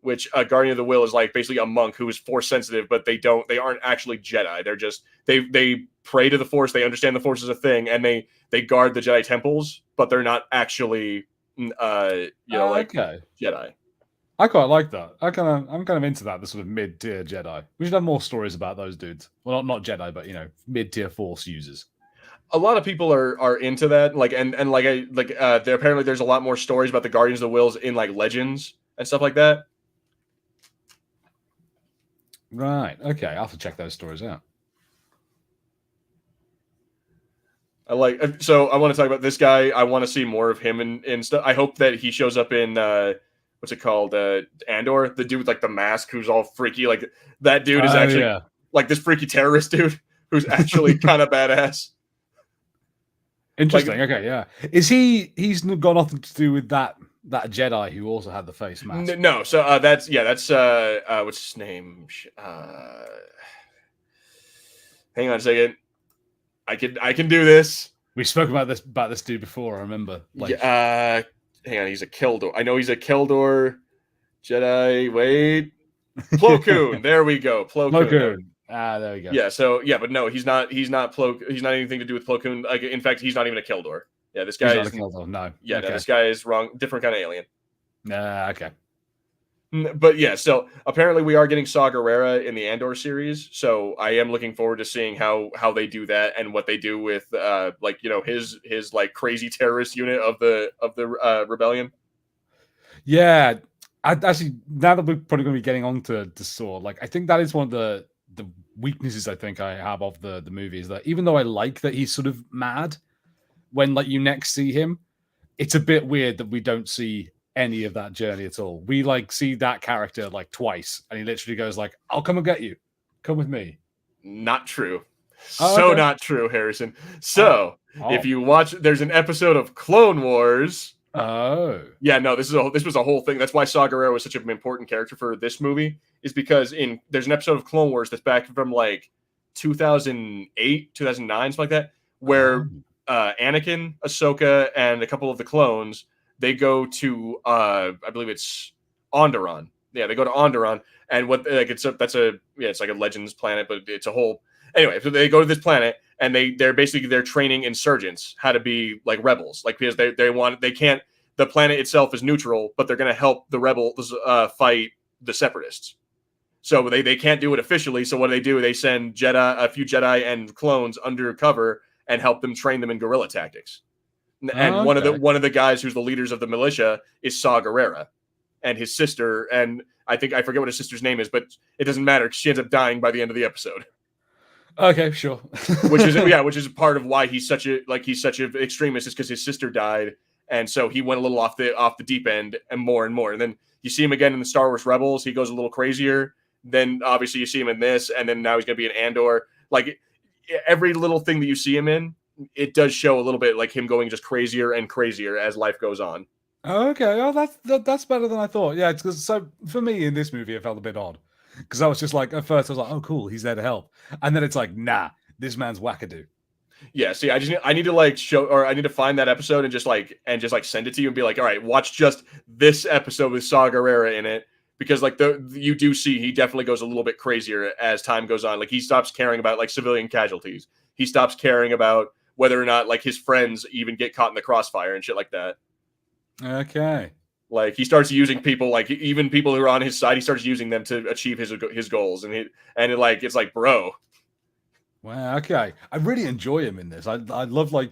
which a Guardian of the Will is like basically a monk who is Force sensitive, but they aren't actually Jedi. They're just they pray to the Force. They understand the Force is a thing, and they guard the Jedi temples, but they're not actually Jedi. I quite like that. I'm kind of into that. The sort of mid-tier Jedi. We should have more stories about those dudes. Well, not Jedi, but mid-tier Force users. A lot of people are into that. Like apparently there's a lot more stories about the Guardians of the Wills in like Legends and stuff like that. Right. Okay. I'll have to check those stories out. So I want to talk about this guy. I want to see more of him and stuff. I hope that he shows up in what's it called? Andor, the dude with like the mask who's all freaky. Like that dude is actually like this freaky terrorist dude who's actually kind of badass. Interesting. Okay, yeah. Is he's got nothing to do with that Jedi who also had the face mask? No. So that's what's his name? Hang on a second. I can do this. We spoke about this dude before. I remember. Hang on, he's a Keldor. I know he's a Keldor Jedi. Wait, Plo Koon. There we go. Plo Koon. There we go. Yeah. So but no, he's not Plo. He's not anything to do with Plo Koon. Like, in fact, he's not even a Keldor. Yeah, this guy is not a Keldor. No. Yeah, okay. No, this guy is wrong. Different kind of alien. Okay. But yeah, so apparently we are getting Saw Gerrera in the Andor series. So I am looking forward to seeing how they do that and what they do with his like crazy terrorist unit of the rebellion. Yeah, actually, now that we're probably going to be getting on to Saw, like I think that is one of the weaknesses I think I have of the movie is that even though I like that he's sort of mad when like you next see him, it's a bit weird that we don't see any of that journey at all. We like see that character like twice, and he literally goes like, "I'll come and get you. Come with me." Not true. Okay. Not true, Harrison. So if you watch, there's an episode of Clone Wars. Oh. Yeah, no, this was a whole thing. That's why Saw Gerrera was such an important character for this movie, is because there's an episode of Clone Wars that's back from like 2008, 2009, something like that, where Anakin, Ahsoka, and a couple of the clones, they go to I believe it's Onderon. Yeah, they go to Onderon, and it's like a Legends planet, but it's a whole. Anyway, so they go to this planet, and they're training insurgents how to be like rebels, like because they the planet itself is neutral, but they're going to help the rebels fight the separatists. So they can't do it officially. So what do? They send a few Jedi and clones undercover and help them train them in guerrilla tactics. And one of the guys who's the leaders of the militia is Saw Gerrera, and his sister, and I forget what his sister's name is, but it doesn't matter because she ends up dying by the end of the episode. Okay, sure. which is part of why he's such an extremist, is because his sister died, and so he went a little off the deep end and more. And then you see him again in the Star Wars Rebels. He goes a little crazier. Then obviously you see him in this, and then now he's going to be in Andor. Like every little thing that you see him in, it does show a little bit like him going just crazier and crazier as life goes on. Okay, that's better than I thought. Yeah, because so for me in this movie, it felt a bit odd because I was just like, at first I was like, oh cool, he's there to help, and then it's like, nah, this man's wackadoo. Yeah, see, I need to like show, or I need to find that episode and just send it to you and be like, all right, watch just this episode with Saw Gerrera in it, because like you do see he definitely goes a little bit crazier as time goes on. Like he stops caring about like civilian casualties. He stops caring about whether or not like his friends even get caught in the crossfire and shit like that. Okay. Like he starts using people, like even people who are on his side, he starts using them to achieve his goals, and it's like, bro. Wow. Okay. I really enjoy him in this. I love like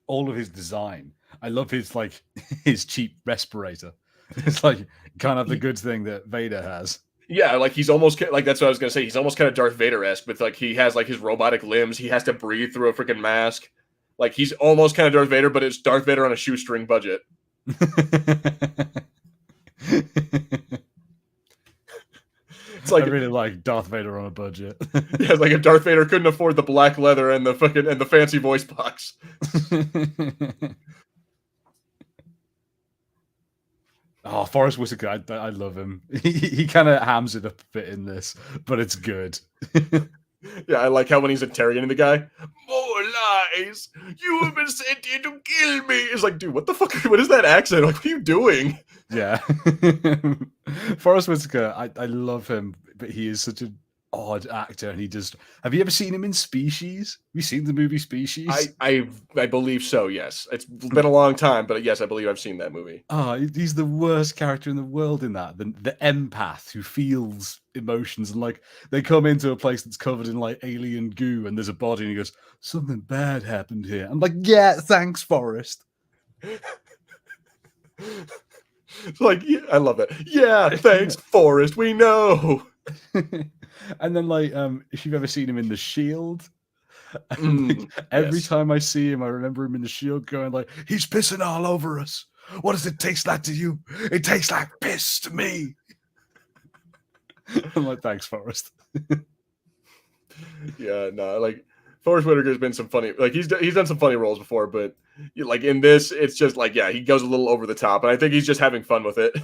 all of his design. I love his like his cheap respirator. It's like kind of the good thing that Vader has. Yeah, like he's almost like, that's what I was gonna say. He's almost kind of Darth Vader-esque, with like he has like his robotic limbs. He has to breathe through a freaking mask. Like he's almost kind of Darth Vader, but it's Darth Vader on a shoestring budget. It's like, I really like Darth Vader on a budget. Yeah, like if Darth Vader couldn't afford the black leather and the fancy voice box. Oh, Forrest Whitaker, I love him. He kind of hams it up a bit in this, but it's good. Yeah, I like how when he's interrogating the guy, more lies. You have been sent here to kill me. It's like, dude, what the fuck? What is that accent? Like, what are you doing? Yeah. Forrest Whitaker, I love him, but he is such an odd actor, and he just. Have you ever seen him in Species? Have you seen the movie Species? I believe so. Yes, it's been a long time, but yes, I believe I've seen that movie. Oh, he's the worst character in the world in that. The empath who feels emotions, and like they come into a place that's covered in like alien goo, and there's a body, and he goes, "Something bad happened here." I'm like, "Yeah, thanks, Forrest." It's like, yeah, I love it. Yeah, thanks, Forrest. We know. And then, like, if you've ever seen him in The Shield, every time I see him, I remember him in The Shield going like, "He's pissing all over us. What does it taste like to you? It tastes like piss to me." I'm like, "Thanks, Forrest." Yeah, no, like Forrest Whitaker's been some funny, like he's done some funny roles before, but like in this, it's just like, yeah, he goes a little over the top, and I think he's just having fun with it.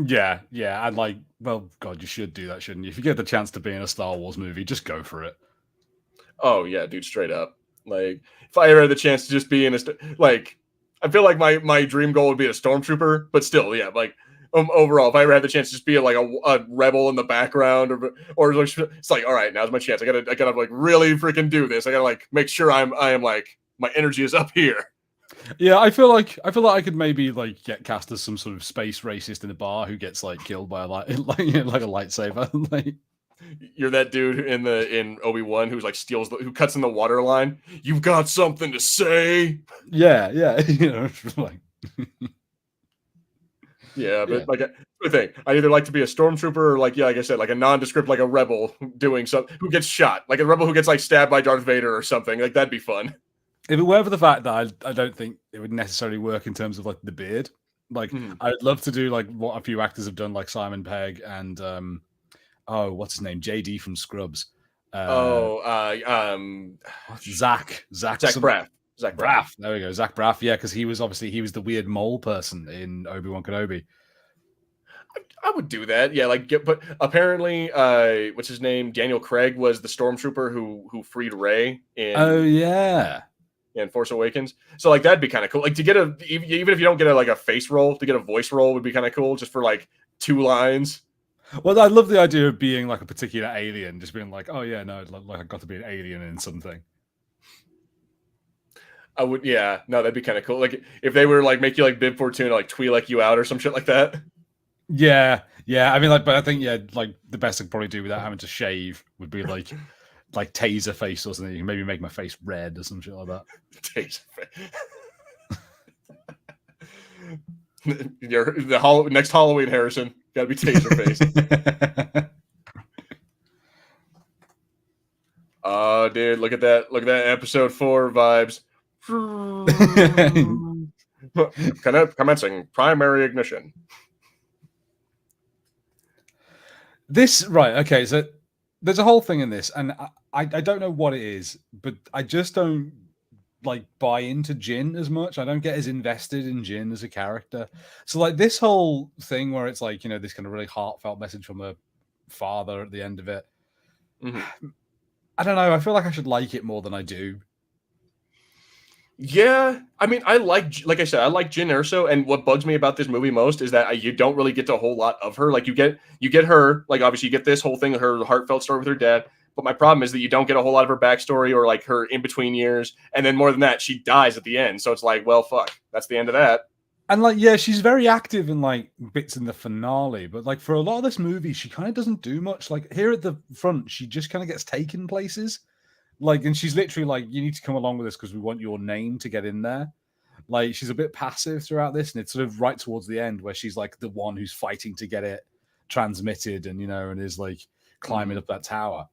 Yeah, and like, well, God, you should do that, shouldn't you? If you get the chance to be in a Star Wars movie, just go for it. Oh yeah, dude, straight up. Like, if I ever had the chance to just be in like, I feel like my dream goal would be a stormtrooper, but still, yeah, like overall, if I ever had the chance to just be like a rebel in the background, or it's like, all right, now's my chance. I gotta like really freaking do this. I gotta like make sure I am like my energy is up here. Yeah, I feel like I could maybe like get cast as some sort of space racist in a bar who gets like killed by a like a lightsaber. Like, you're that dude in Obi-Wan who's like who cuts in the water line. You've got something to say. Yeah, you know, like. Yeah, but like the thing, I either like to be a stormtrooper or like I said, like a nondescript, like a rebel doing something who gets shot, like a rebel who gets like stabbed by Darth Vader or something. Like that'd be fun. If it were for the fact that I don't think it would necessarily work in terms of like the beard, like I'd love to do like what a few actors have done, like Simon Pegg and what's his name, JD from Scrubs. Zach Braff. Zach Braff. There we go, Zach Braff. Yeah, because he was the weird mole person in Obi-Wan Kenobi. I would do that. Yeah, but apparently, what's his name? Daniel Craig was the stormtrooper who freed Rey in. Oh yeah. In Force Awakens. So like that'd be kind of cool. Like to get even if you don't get a face role, to get a voice role would be kind of cool, just for like 2 lines. Well, I love the idea of being like a particular alien, just being like, oh yeah, no, like I got to be an alien in something. I would, yeah, no, that'd be kind of cool. Like if they were like make you like Bib Fortuna, like Twi'lek you out or some shit like that. Yeah, yeah. I mean, like, but I think like the best I could probably do without having to shave would be like taser face or something. You can maybe make my face red or some shit like that. Taser face. Next Halloween, Harrison, gotta be taser face. Oh, dude, look at that! Look at that episode 4 vibes. Commencing primary ignition. This right, okay. So there's a whole thing in this, and I don't know what it is, but I just don't like buy into Jin as much. I don't get as invested in Jin as a character. So like this whole thing where it's like, you know, this kind of really heartfelt message from a father at the end of it. Mm-hmm. I don't know. I feel like I should like it more than I do. Yeah, I mean, I like I said, I like Jyn Erso, and what bugs me about this movie most is that you don't really get to a whole lot of her. Like you get her, like obviously you get this whole thing, her heartfelt story with her dad. But my problem is that you don't get a whole lot of her backstory or like her in between years, and then more than that, she dies at the end. So it's like, well, fuck, that's the end of that. And like, yeah, she's very active in like bits in the finale, but like for a lot of this movie, she kind of doesn't do much. Like here at the front, she just kind of gets taken places. Like, and she's literally like, you need to come along with us because we want your name to get in there. Like, she's a bit passive throughout this, and it's sort of right towards the end where she's like the one who's fighting to get it transmitted, and you know, and is like climbing up that tower.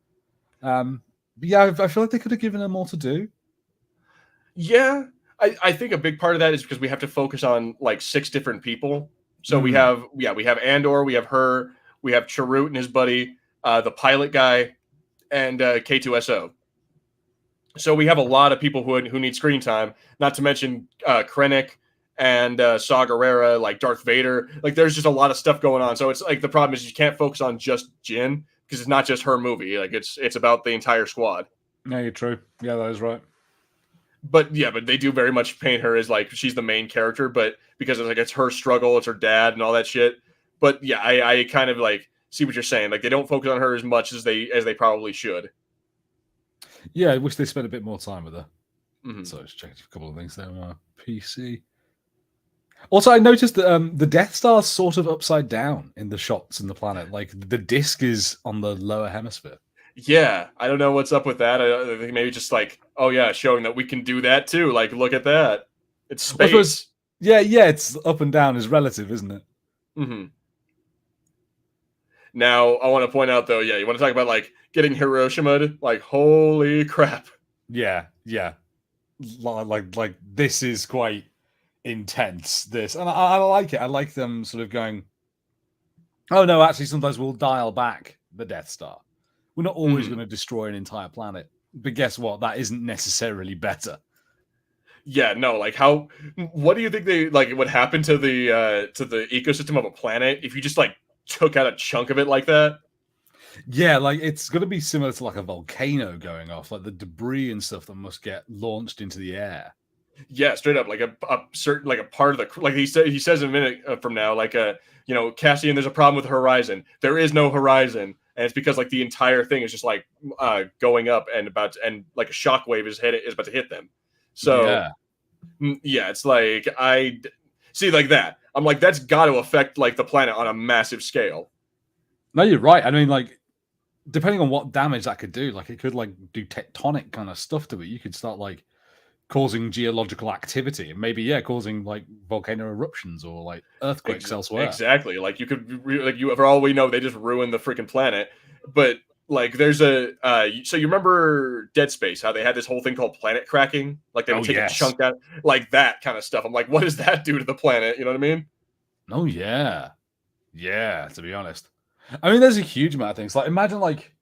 But yeah, I feel like they could have given her more to do. Yeah, I think a big part of that is because we have to focus on like 6 different people. So we have Andor, we have her, we have Chirrut and his buddy, the pilot guy, and K2SO. So we have a lot of people who need screen time, not to mention Krennic and Saw Gerrera, like Darth Vader. Like there's just a lot of stuff going on. So it's like the problem is you can't focus on just Jyn because it's not just her movie. Like it's about the entire squad. Yeah, you're true. Yeah, that is right. But yeah, but they do very much paint her as like she's the main character, but because it's like it's her struggle, it's her dad and all that shit. But yeah, I kind of like see what you're saying. Like they don't focus on her as much as they probably should. Yeah, I wish they spent a bit more time with her. Mm-hmm. So let's check a couple of things there on our PC. Also, I noticed that the Death Star's sort of upside down in the shots in the planet. Like the disc is on the lower hemisphere. Yeah, I don't know what's up with that. I think maybe just like, oh yeah, showing that we can do that too. Like, look at that. It's space. Yeah, it's up and down is relative, isn't it? Mm-hmm. Now, I want to point out though, yeah, you want to talk about like getting Hiroshima, like holy crap. Yeah. Like this is quite intense. This, and I like it. I like them sort of going, oh no, actually, sometimes we'll dial back the Death Star. We're not always going to destroy an entire planet, but guess what? That isn't necessarily better. Yeah, no, like what do you think they like would happen to the ecosystem of a planet if you just like took out a chunk of it like that? Yeah, like it's going to be similar to like a volcano going off, like the debris and stuff that must get launched into the air. Yeah, straight up, like a certain like a part of the like he says a minute from now, like you know, Cassian, there's a problem with the horizon. There is no horizon, and it's because like the entire thing is just like going up and like a shockwave is about to hit them. So yeah, it's like I see like that. I'm like that's got to affect like the planet on a massive scale. No, you're right. I mean, like depending on what damage that could do, like it could like do tectonic kind of stuff to it. You could start like causing geological activity and maybe causing like volcano eruptions or like earthquakes elsewhere. Exactly. Like you could for all we know, they just ruined the freaking planet. But like there's a so you remember Dead Space, how they had this whole thing called planet cracking? Like they would take a chunk out, like that kind of stuff. I'm like, what does that do to the planet? You know what I mean? Oh yeah. Yeah, to be honest. I mean, there's a huge amount of things. Like imagine like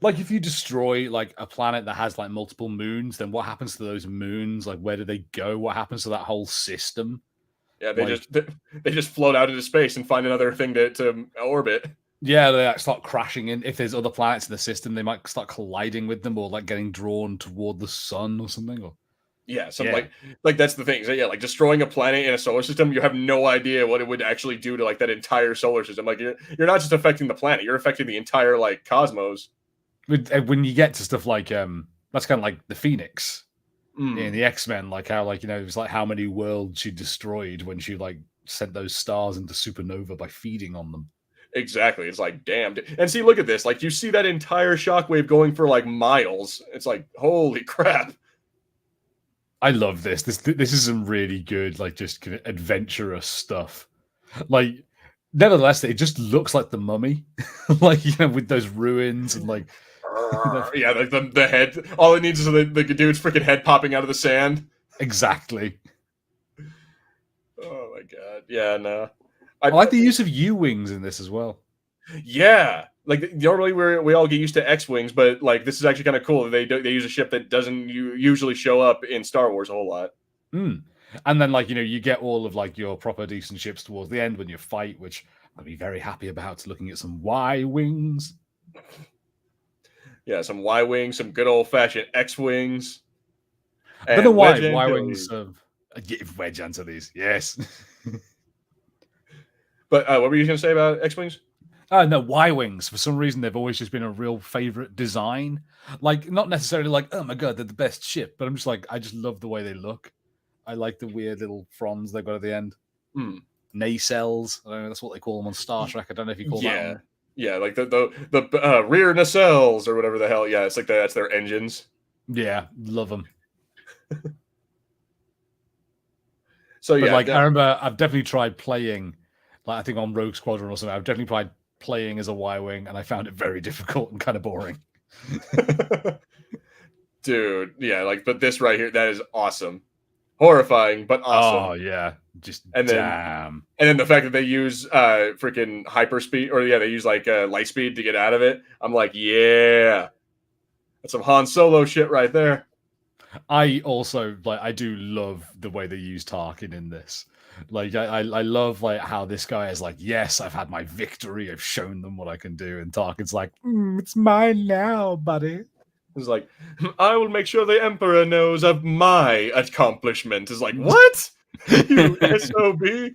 if you destroy like a planet that has like multiple moons, then what happens to those moons? Like where do they go? What happens to that whole system? Yeah, they just float out into space and find another thing to orbit. Yeah, they like start crashing in. If there's other planets in the system, they might start colliding with them or like getting drawn toward the sun or something. Or yeah, so like that's the thing. So yeah, like destroying a planet in a solar system, you have no idea what it would actually do to like that entire solar system. Like you're not just affecting the planet, you're affecting the entire like cosmos. When you get to stuff like that's kind of like the Phoenix, in the X-Men, like how, like, it was like how many worlds she destroyed when she like sent those stars into supernova by feeding on them. Exactly. It's like, damn. And see, look at this. Like, you see that entire shockwave going for like miles. It's like, holy crap. I love this. This is some really good, like, just kind of adventurous stuff. Like, nevertheless, it just looks like the Mummy, like, with those ruins and like, yeah, like the head. All it needs is the dude's freaking head popping out of the sand. Exactly. Oh my god. Yeah, no. I like the use of U-wings in this as well. Yeah, like normally we all get used to X-wings, but like this is actually kind of cool. They use a ship that doesn't usually show up in Star Wars a whole lot. And then, like, you get all of like your proper decent ships towards the end when you fight, which I'll be very happy about. Looking at some Y-wings. Yeah, some Y-wings, some good old fashioned X-wings. I don't know why Y-wings. Wedge Antilles, yes. But what were you going to say about X-wings? No, Y-wings. For some reason, they've always just been a real favorite design. Like, not necessarily like, oh my god, they're the best ship, but I'm just like, I just love the way they look. I like the weird little fronds they've got at the end. Nacelles. I don't know, that's what they call them on Star Trek. I don't know if you call that one. Yeah, like the rear nacelles or whatever the hell. Yeah, it's like that's their engines. Yeah, love them. So yeah, like, I remember I've definitely tried playing, like, I think on Rogue Squadron or something. I've definitely tried playing as a Y-wing, and I found it very difficult and kind of boring. Dude, yeah, like, but this right here, that is awesome. Horrifying, but awesome. Oh yeah, just and damn. Then the fact that they use freaking hyperspeed, or they use like light speed to get out of it. I'm like, yeah, that's some Han Solo shit right there. I also I do love the way they use Tarkin in this. Like, I love like how this guy is like, yes, I've had my victory. I've shown them what I can do, and Tarkin's like, it's mine now, buddy. It's like, I will make sure the Emperor knows of my accomplishment. It's like, what? You SOB?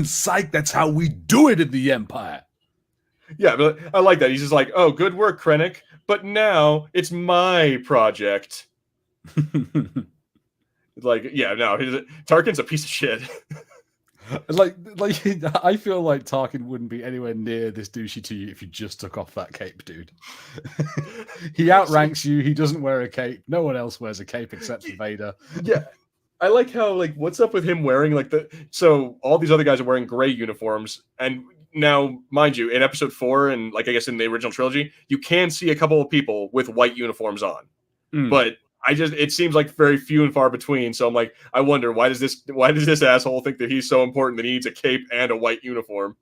Psych, that's how we do it in the Empire. Yeah, but I like that. He's just like, oh, good work, Krennic. But now it's my project. Like, yeah, no, Tarkin's a piece of shit. like I feel like Tarkin wouldn't be anywhere near this douchey to you if you just took off that cape, dude. He outranks you. He doesn't wear a cape. No one else wears a cape except for Vader. Yeah, I like how, like, what's up with him wearing like so all these other guys are wearing gray uniforms, and now, mind you, in episode 4 and like I guess in the original trilogy, you can see a couple of people with white uniforms on, but it seems like very few and far between. So I'm like, I wonder, why does this asshole think that he's so important that he needs a cape and a white uniform?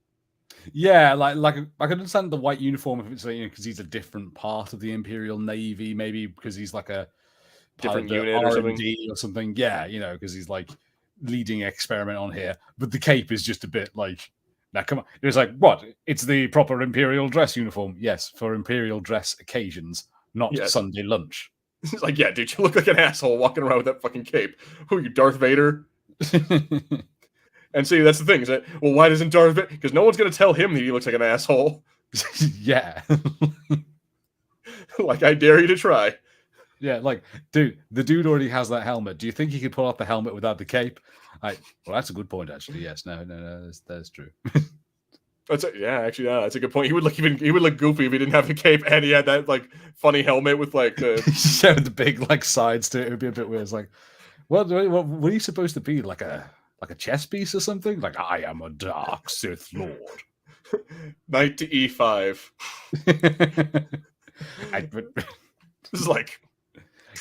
Yeah, like I can understand the white uniform if it's because he's a different part of the Imperial Navy, maybe because he's like a different unit or something. Yeah, because he's like leading experiment on here. But the cape is just a bit like, now come on. It's like, what? It's the proper Imperial dress uniform. Yes, for Imperial dress occasions, not Sunday lunch. It's like, yeah, dude, you look like an asshole walking around with that fucking cape. Who are you, Darth Vader? And see, that's the thing. Is that, well, why doesn't Darth Vader? Because no one's going to tell him that he looks like an asshole. Yeah. Like, I dare you to try. Yeah, like, dude, the dude already has that helmet. Do you think he could pull off the helmet without the cape? Well, that's a good point, actually. Yes, no, that's true. That's a good point. He would look goofy if he didn't have the cape and he had that like funny helmet with like the big like sides to it. It would be a bit weird. It's like, what are you supposed to be? Like a chess piece or something? Like, I am a dark Sith Lord. Knight to E5. This is like,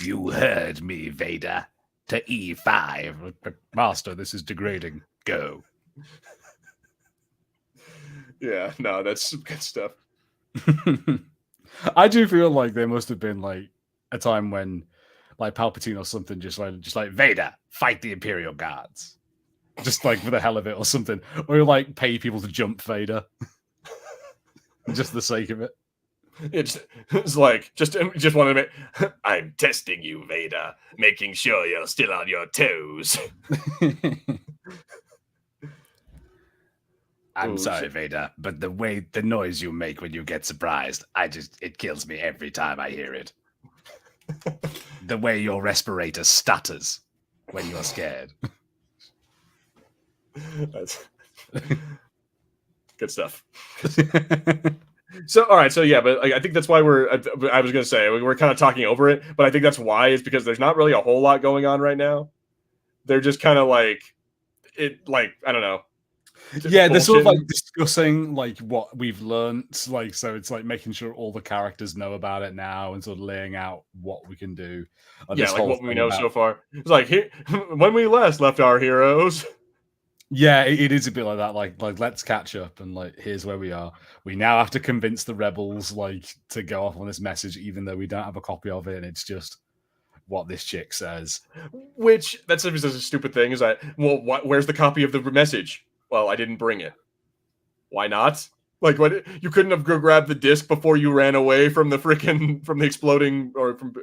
you heard me, Vader. To E5. Master, this is degrading. Go. Yeah, no, that's some good stuff. I do feel like there must have been like a time when like Palpatine or something just like Vader, fight the Imperial Guards. Just like for the hell of it or something. Or like pay people to jump Vader. Just the sake of it. It's like just want to make, I'm testing you, Vader, making sure you're still on your toes. I'm sorry, Vader, but the noise you make when you get surprised, it kills me every time I hear it. The way your respirator stutters when you're scared. That's good stuff. So, all right. So, yeah, but I think that's why I was going to say, we're kind of talking over it, but I think that's why is because there's not really a whole lot going on right now. They're just kind of like, I don't know. Yeah, they're sort of like discussing like what we've learned. Like, so it's like making sure all the characters know about it now and sort of laying out what we can do. Yeah, like what we know so far. It's like, here, when we last left our heroes. Yeah, it is a bit like that. Like let's catch up and like here's where we are. We now have to convince the rebels like to go off on this message, even though we don't have a copy of it, and it's just what this chick says. Which that's a stupid thing. Is that where's the copy of the message? Well, I didn't bring it. Why not? Like, what? You couldn't have grabbed the disc before you ran away from the exploding or from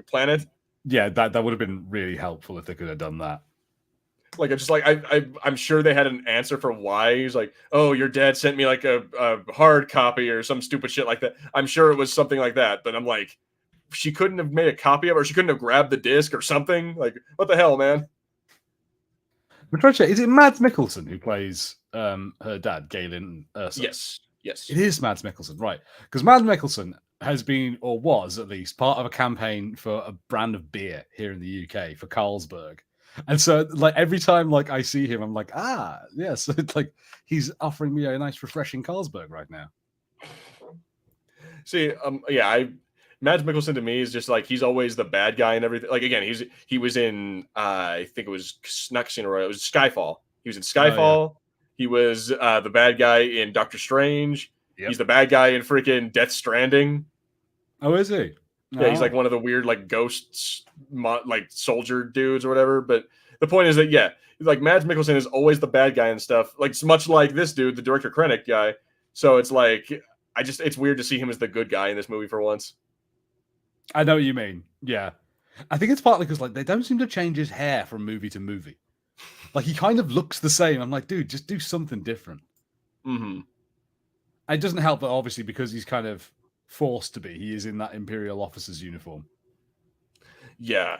planet. Yeah, that would have been really helpful if they could have done that. Like, it's just like I'm sure they had an answer for why. He's like, oh, your dad sent me like a hard copy or some stupid shit like that. I'm sure it was something like that. But I'm like, she couldn't have made a copy of it, or she couldn't have grabbed the disc or something. Like, what the hell, man? We're trying to check. Is it Mads Mikkelsen who plays her dad, Galen Ursa? Yes. It is Mads Mikkelsen, right? Because Mads Mikkelsen has been, or was at least, part of a campaign for a brand of beer here in the UK for Carlsberg. And so, like, every time like I see him, I'm like, yes, it's like he's offering me a nice, refreshing Carlsberg right now. See, Mads Mikkelsen to me is just like he's always the bad guy and everything. Like again, he was in I think it was not Casino Royale, it was Skyfall. He was in Skyfall. Oh, yeah. He was the bad guy in Doctor Strange. Yep. He's the bad guy in freaking Death Stranding. Oh, is he? Yeah, he's like one of the weird like ghosts, like soldier dudes or whatever. But the point is that like Mads Mikkelsen is always the bad guy and stuff. Like it's much like this dude, the director Krennic guy. So it's like it's weird to see him as the good guy in this movie for once. I know what you mean. Yeah, I think it's partly because like they don't seem to change his hair from movie to movie. Like he kind of looks the same. I'm like, dude, just do something different. Mm-hmm. It doesn't help that obviously because he's kind of forced to be. He is in that Imperial officer's uniform. Yeah.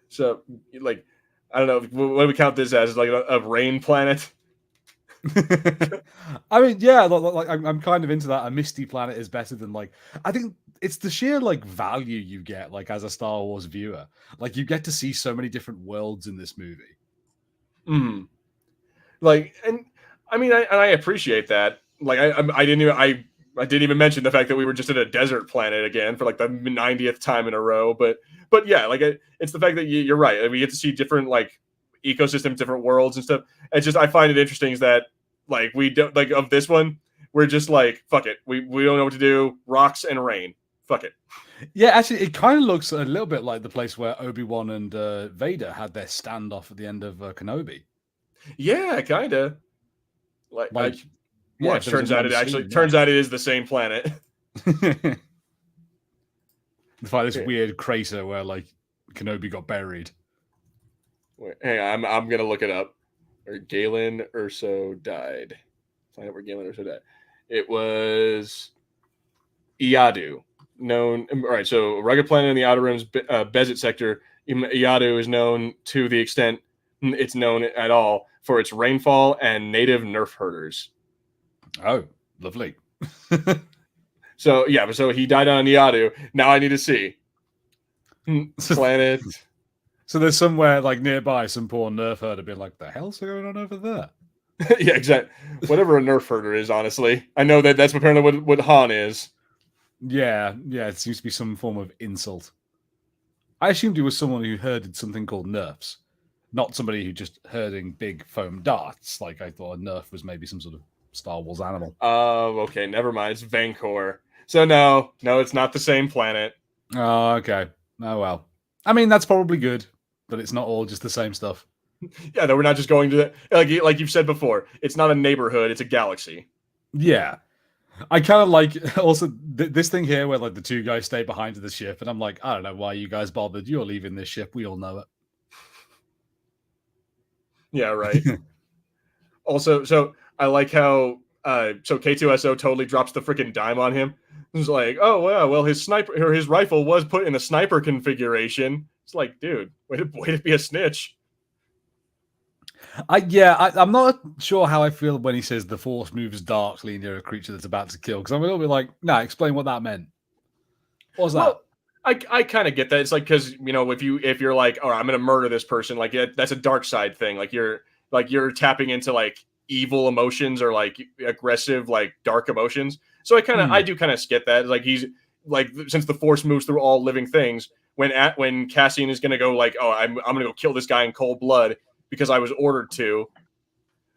So, like, I don't know. What do we count this as? Like a rain planet? I mean, yeah, like I'm kind of into that. A misty planet is better than like. I think it's the sheer like value you get like as a Star Wars viewer. Like you get to see so many different worlds in this movie. Hmm. Like, and I mean, I appreciate that. Like, I didn't even mention the fact that we were just in a desert planet again for like the 90th time in a row. But yeah, like it's the fact that you're right. Like, we get to see different like ecosystems, different worlds and stuff. It's just I find it interesting is that like we don't like of this one. We're just like fuck it. We don't know what to do. Rocks and rain. Fuck it. Yeah, actually, it kind of looks a little bit like the place where Obi-Wan and Vader had their standoff at the end of Kenobi. Yeah, kind of. Like yeah, turns out it is the same planet. It's like this weird crater where like Kenobi got buried. Wait, hang on, I'm gonna look it up. Where Galen Erso died. Find out where Galen Erso died. It was Iadu. Known, all right. So, rugged planet in the Outer Rim's Bezit sector. Iadu is known to the extent it's known at all for its rainfall and native nerf herders. Oh, lovely. So he died on Iadu. Now I need to see planet. So there's somewhere like nearby some poor nerf herder being like, the hell's going on over there? Yeah, exactly. Whatever a nerf herder is, honestly. I know that's apparently what Han is. Yeah, it seems to be some form of insult. I assumed he was someone who herded something called nerfs, not somebody who just herding big foam darts. Like I thought a nerf was maybe some sort of Star Wars animal. Oh, okay, never mind. It's Vancouver. So no, it's not the same planet. Oh, okay. Oh well. I mean, that's probably good, but it's not all just the same stuff. Yeah, no, we're not just going to like you've said before. It's not a neighborhood; it's a galaxy. Yeah. I kind of like also this thing here where like the two guys stay behind the ship, and I'm like, I don't know why you guys bothered. You're leaving this ship. We all know it. Yeah, right. Also, so I like how so K2SO totally drops the freaking dime on him. It's like, oh well, his sniper or his rifle was put in a sniper configuration. It's like, dude, way to be a snitch. I'm not sure how I feel when he says the force moves darkly near a creature that's about to kill, because I'm a little bit like, nah, explain what that meant. What was that? I kind of get that. It's like, because if you're like, oh, I'm gonna murder this person, like that's a dark side thing. Like you're tapping into like evil emotions or like aggressive, like dark emotions. So I do kind of get that. Like he's like, since the force moves through all living things, when Cassian is gonna go like, oh, I'm gonna go kill this guy in cold blood because I was ordered to.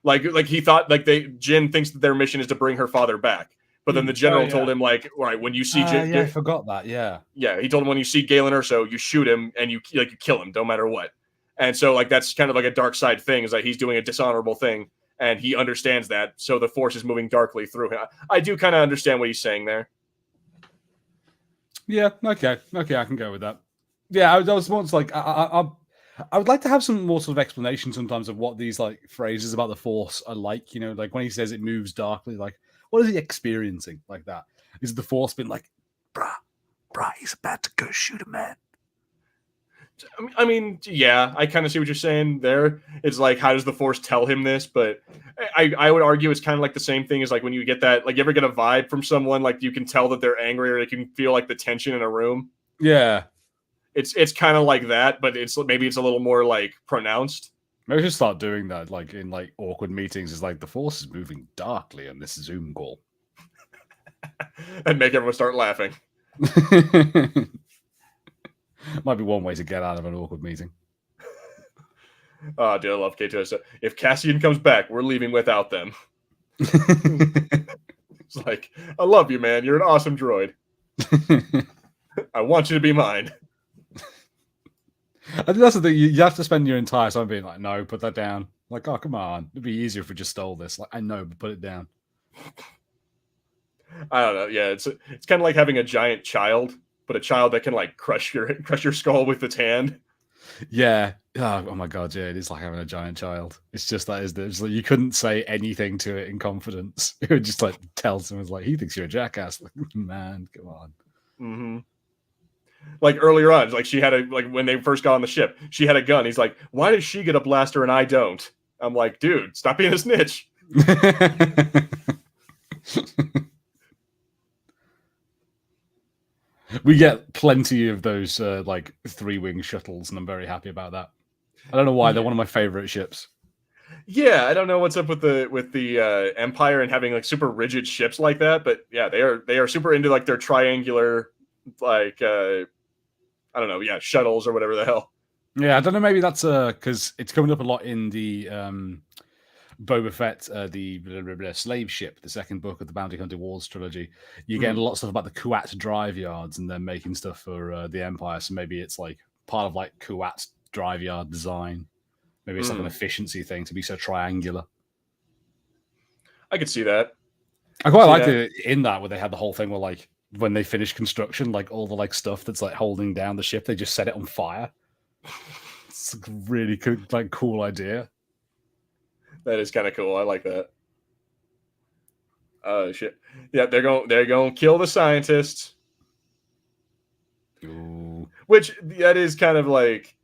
Like he thought like Jin thinks that their mission is to bring her father back. But then the general told him, like, all right, when you see I forgot that. Yeah. Yeah, he told him when you see Galen Urso, you shoot him and you kill him, no matter what. And so like that's kind of like a dark side thing, is like he's doing a dishonorable thing and he understands that. So the force is moving darkly through him. I do kind of understand what he's saying there. Yeah. Okay. I can go with that. Yeah. I was once like, I would like to have some more sort of explanation sometimes of what these like phrases about the force are like. Like when he says it moves darkly, like, what is he experiencing like that? Is the force been like, bruh, he's about to go shoot a man? I mean, yeah, I kind of see what you're saying there. It's like, how does the force tell him this? But I would argue it's kind of like the same thing as like when you get that, like you ever get a vibe from someone, like you can tell that they're angry or you can feel like the tension in a room. Yeah. It's kind of like that, but maybe it's a little more like pronounced. Maybe we should start doing that, like in like awkward meetings. Is like the force is moving darkly on this Zoom call, and make everyone start laughing. Might be one way to get out of an awkward meeting. Oh, dude, I love K2. So if Cassian comes back, we're leaving without them. It's like, I love you, man. You're an awesome droid. I want you to be mine. I think that's the thing. You have to spend your entire time being like, no, put that down. Like, oh, come on. It'd be easier if we just stole this. Like, I know, but put it down. I don't know. Yeah, it's kind of like having a giant child, but a child that can like crush your skull with its hand. Yeah. Oh my god. Yeah, it is like having a giant child. It's just that, isn't it? It's like you couldn't say anything to it in confidence. It would just like tell someone like, he thinks you're a jackass. Like, man, come on. Mm-hmm. Like earlier on, like she had when they first got on the ship, she had a gun. He's like, why does she get a blaster and I don't? I'm like, dude, stop being a snitch. We get plenty of those like 3-wing shuttles, and I'm very happy about that. I don't know why, they're one of my favorite ships. Yeah, I don't know what's up with the Empire and having like super rigid ships like that, but yeah, they are super into like their triangular, like I don't know, yeah, shuttles or whatever the hell. Yeah, I don't know, maybe that's because it's coming up a lot in the Boba Fett, the slave ship, the second book of the Bounty Hunter Wars trilogy. You're getting a lot of stuff about the Kuat drive yards and then making stuff for the Empire. So maybe it's like part of like Kuat's drive yard design. Maybe it's like an efficiency thing to be so triangular. I could see that. I quite like it in that where they had the whole thing where like when they finish construction, like all the like stuff that's like holding down the ship, they just set it on fire. It's a really cool idea. That is kind of cool. I like that. Oh shit! Yeah, they're going to kill the scientists. Ooh. Which that is kind of like,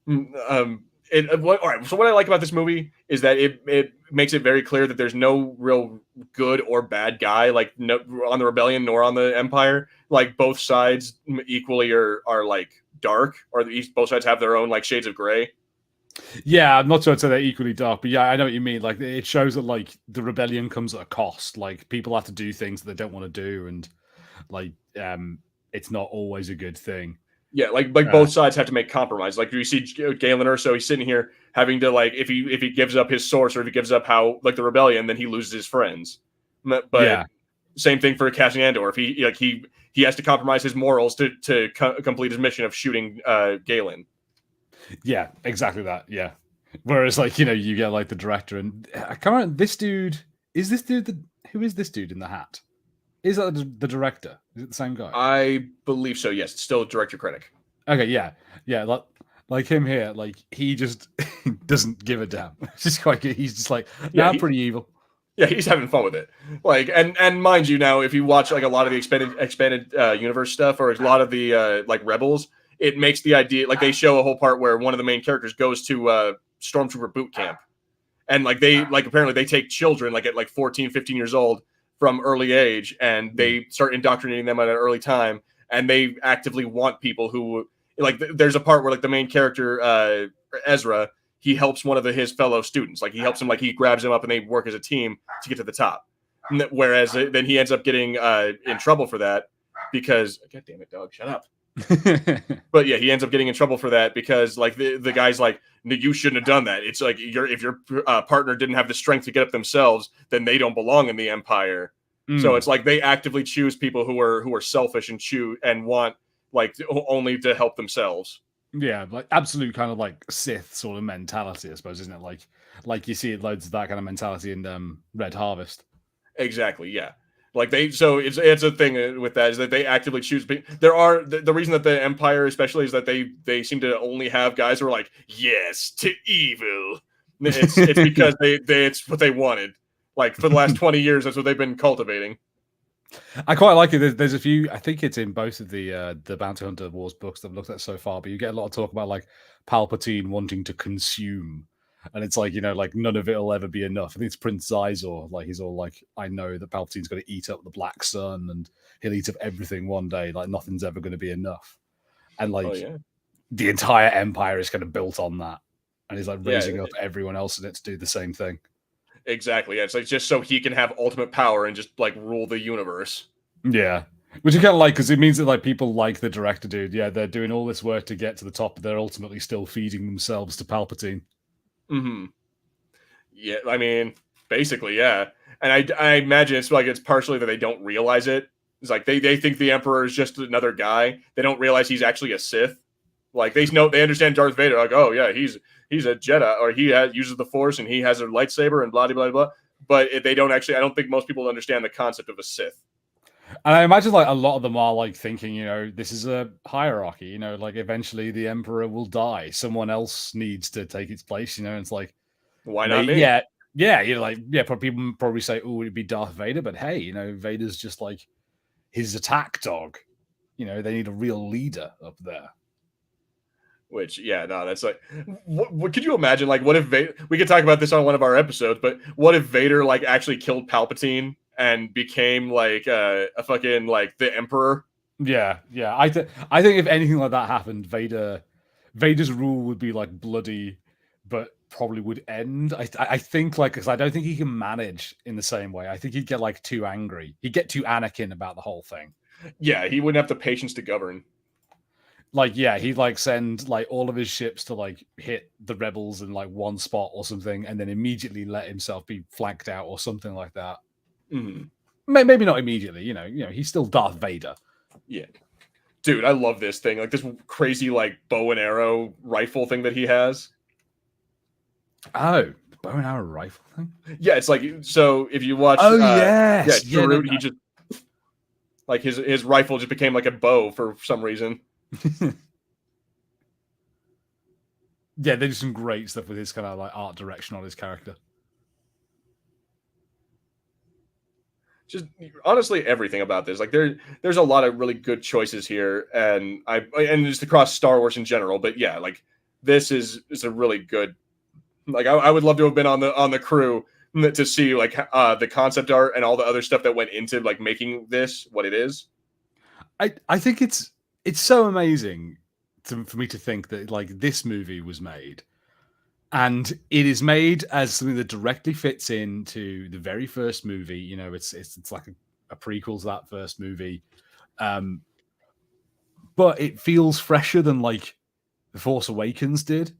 all right. So what I like about this movie is that it makes it very clear that there's no real good or bad guy, like no, on the rebellion nor on the Empire. Like both sides equally are like dark, or both sides have their own like shades of gray. Yeah, I'm not sure I'd say they're equally dark, but yeah, I know what you mean. Like it shows that like the rebellion comes at a cost. Like people have to do things that they don't want to do, and like it's not always a good thing. Yeah, like both sides have to make compromise. Like you see Galen Urso, he's sitting here having to like if he gives up his source or if he gives up how like the rebellion, then he loses his friends. But yeah. Same thing for Cassian Andor. If he has to compromise his morals to complete his mission of shooting Galen. Yeah, exactly that. Yeah. Whereas like you get like the director and I can't remember this dude. Is this dude who is this dude in the hat? Is that the director? Is it the same guy? I believe so. Yes, it's still director critic. Okay, yeah. Like him here. Like he just doesn't give a damn. He's just like, nah, I'm pretty evil. Yeah, he's having fun with it. Like, and mind you, now if you watch like a lot of the expanded universe stuff or a lot of the like Rebels, it makes the idea like they show a whole part where one of the main characters goes to Stormtrooper boot camp, and like they like apparently they take children like at like 14, 15 years old from early age, and they start indoctrinating them at an early time, and they actively want people who like. There's a part where like the main character Ezra, he helps one of his fellow students. Like he helps him, like he grabs him up and they work as a team to get to the top. Whereas then he ends up getting in trouble for that because, God damn it, dog, shut up. But yeah, he ends up getting in trouble for that because like the guy's like, no, you shouldn't have done that. It's like if your partner didn't have the strength to get up themselves, then they don't belong in the Empire. So it's like they actively choose people who are selfish and want like only to help themselves. Yeah, like absolute kind of like Sith sort of mentality, I suppose, isn't it? Like you see loads of that kind of mentality in Red Harvest. Exactly, yeah. Like it's a thing with that is that they actively choose. There are the reason that the Empire, especially, is that they seem to only have guys who are like yes to evil. It's because they it's what they wanted. Like for the last 20 years, that's what they've been cultivating. I quite like it. There's a few. I think it's in both of the Bounty Hunter Wars books that I've looked at so far. But you get a lot of talk about like Palpatine wanting to consume, and it's like like none of it'll ever be enough. I think it's Prince Zizor. Like he's all like, I know that Palpatine's going to eat up the Black Sun, and he'll eat up everything one day. Like nothing's ever going to be enough, and like the entire Empire is kind of built on that, and he's like raising up everyone else in it to do the same thing. Exactly. Yeah, it's like just so he can have ultimate power and just like rule the universe. Yeah, which you kind of like because it means that like people like the director dude. Yeah, they're doing all this work to get to the top, but they're ultimately still feeding themselves to Palpatine. Mm-hmm. Yeah, I mean, basically, yeah. And I imagine it's like it's partially that they don't realize it. It's like they think the Emperor is just another guy. They don't realize he's actually a Sith. Like they understand Darth Vader. Like, oh yeah, he's a Jedi, or he uses the Force and he has a lightsaber and blah blah blah. But they don't actually. I don't think most people understand the concept of a Sith. And I imagine like a lot of them are like thinking, this is a hierarchy. Like eventually the Emperor will die. Someone else needs to take its place. And it's like, why not me? Yeah. People probably say, oh, it'd be Darth Vader, but hey, Vader's just like his attack dog. They need a real leader up there. Which, yeah, no, that's like, what could you imagine? Like, what if Vader? We could talk about this on one of our episodes, but what if Vader like actually killed Palpatine and became like a fucking like the Emperor? Yeah. I think if anything like that happened, Vader's rule would be like bloody, but probably would end. I think like because I don't think he can manage in the same way. I think he'd get like too angry. He'd get too Anakin about the whole thing. Yeah, he wouldn't have the patience to govern. Like, yeah, he'd like send like all of his ships to like hit the rebels in like one spot or something, and then immediately let himself be flanked out or something like that. Mm-hmm. Maybe not immediately. He's still Darth Vader. Yeah, dude, I love this thing. Like this crazy like bow and arrow rifle thing that he has. Oh, the bow and arrow rifle thing. Yeah, it's like so. If you watch, yes, Jarut, he just like his rifle just became like a bow for some reason. Yeah, they do some great stuff with his kind of like art direction on his character. Just honestly, everything about this, like there's a lot of really good choices here, and just across Star Wars in general. But yeah, like this is a really good. Like I would love to have been on the crew to see like the concept art and all the other stuff that went into like making this what it is. I think it's so amazing for me to think that like this movie was made, and it is made as something that directly fits into the very first movie. It's like a prequel to that first movie, but it feels fresher than like The Force Awakens did.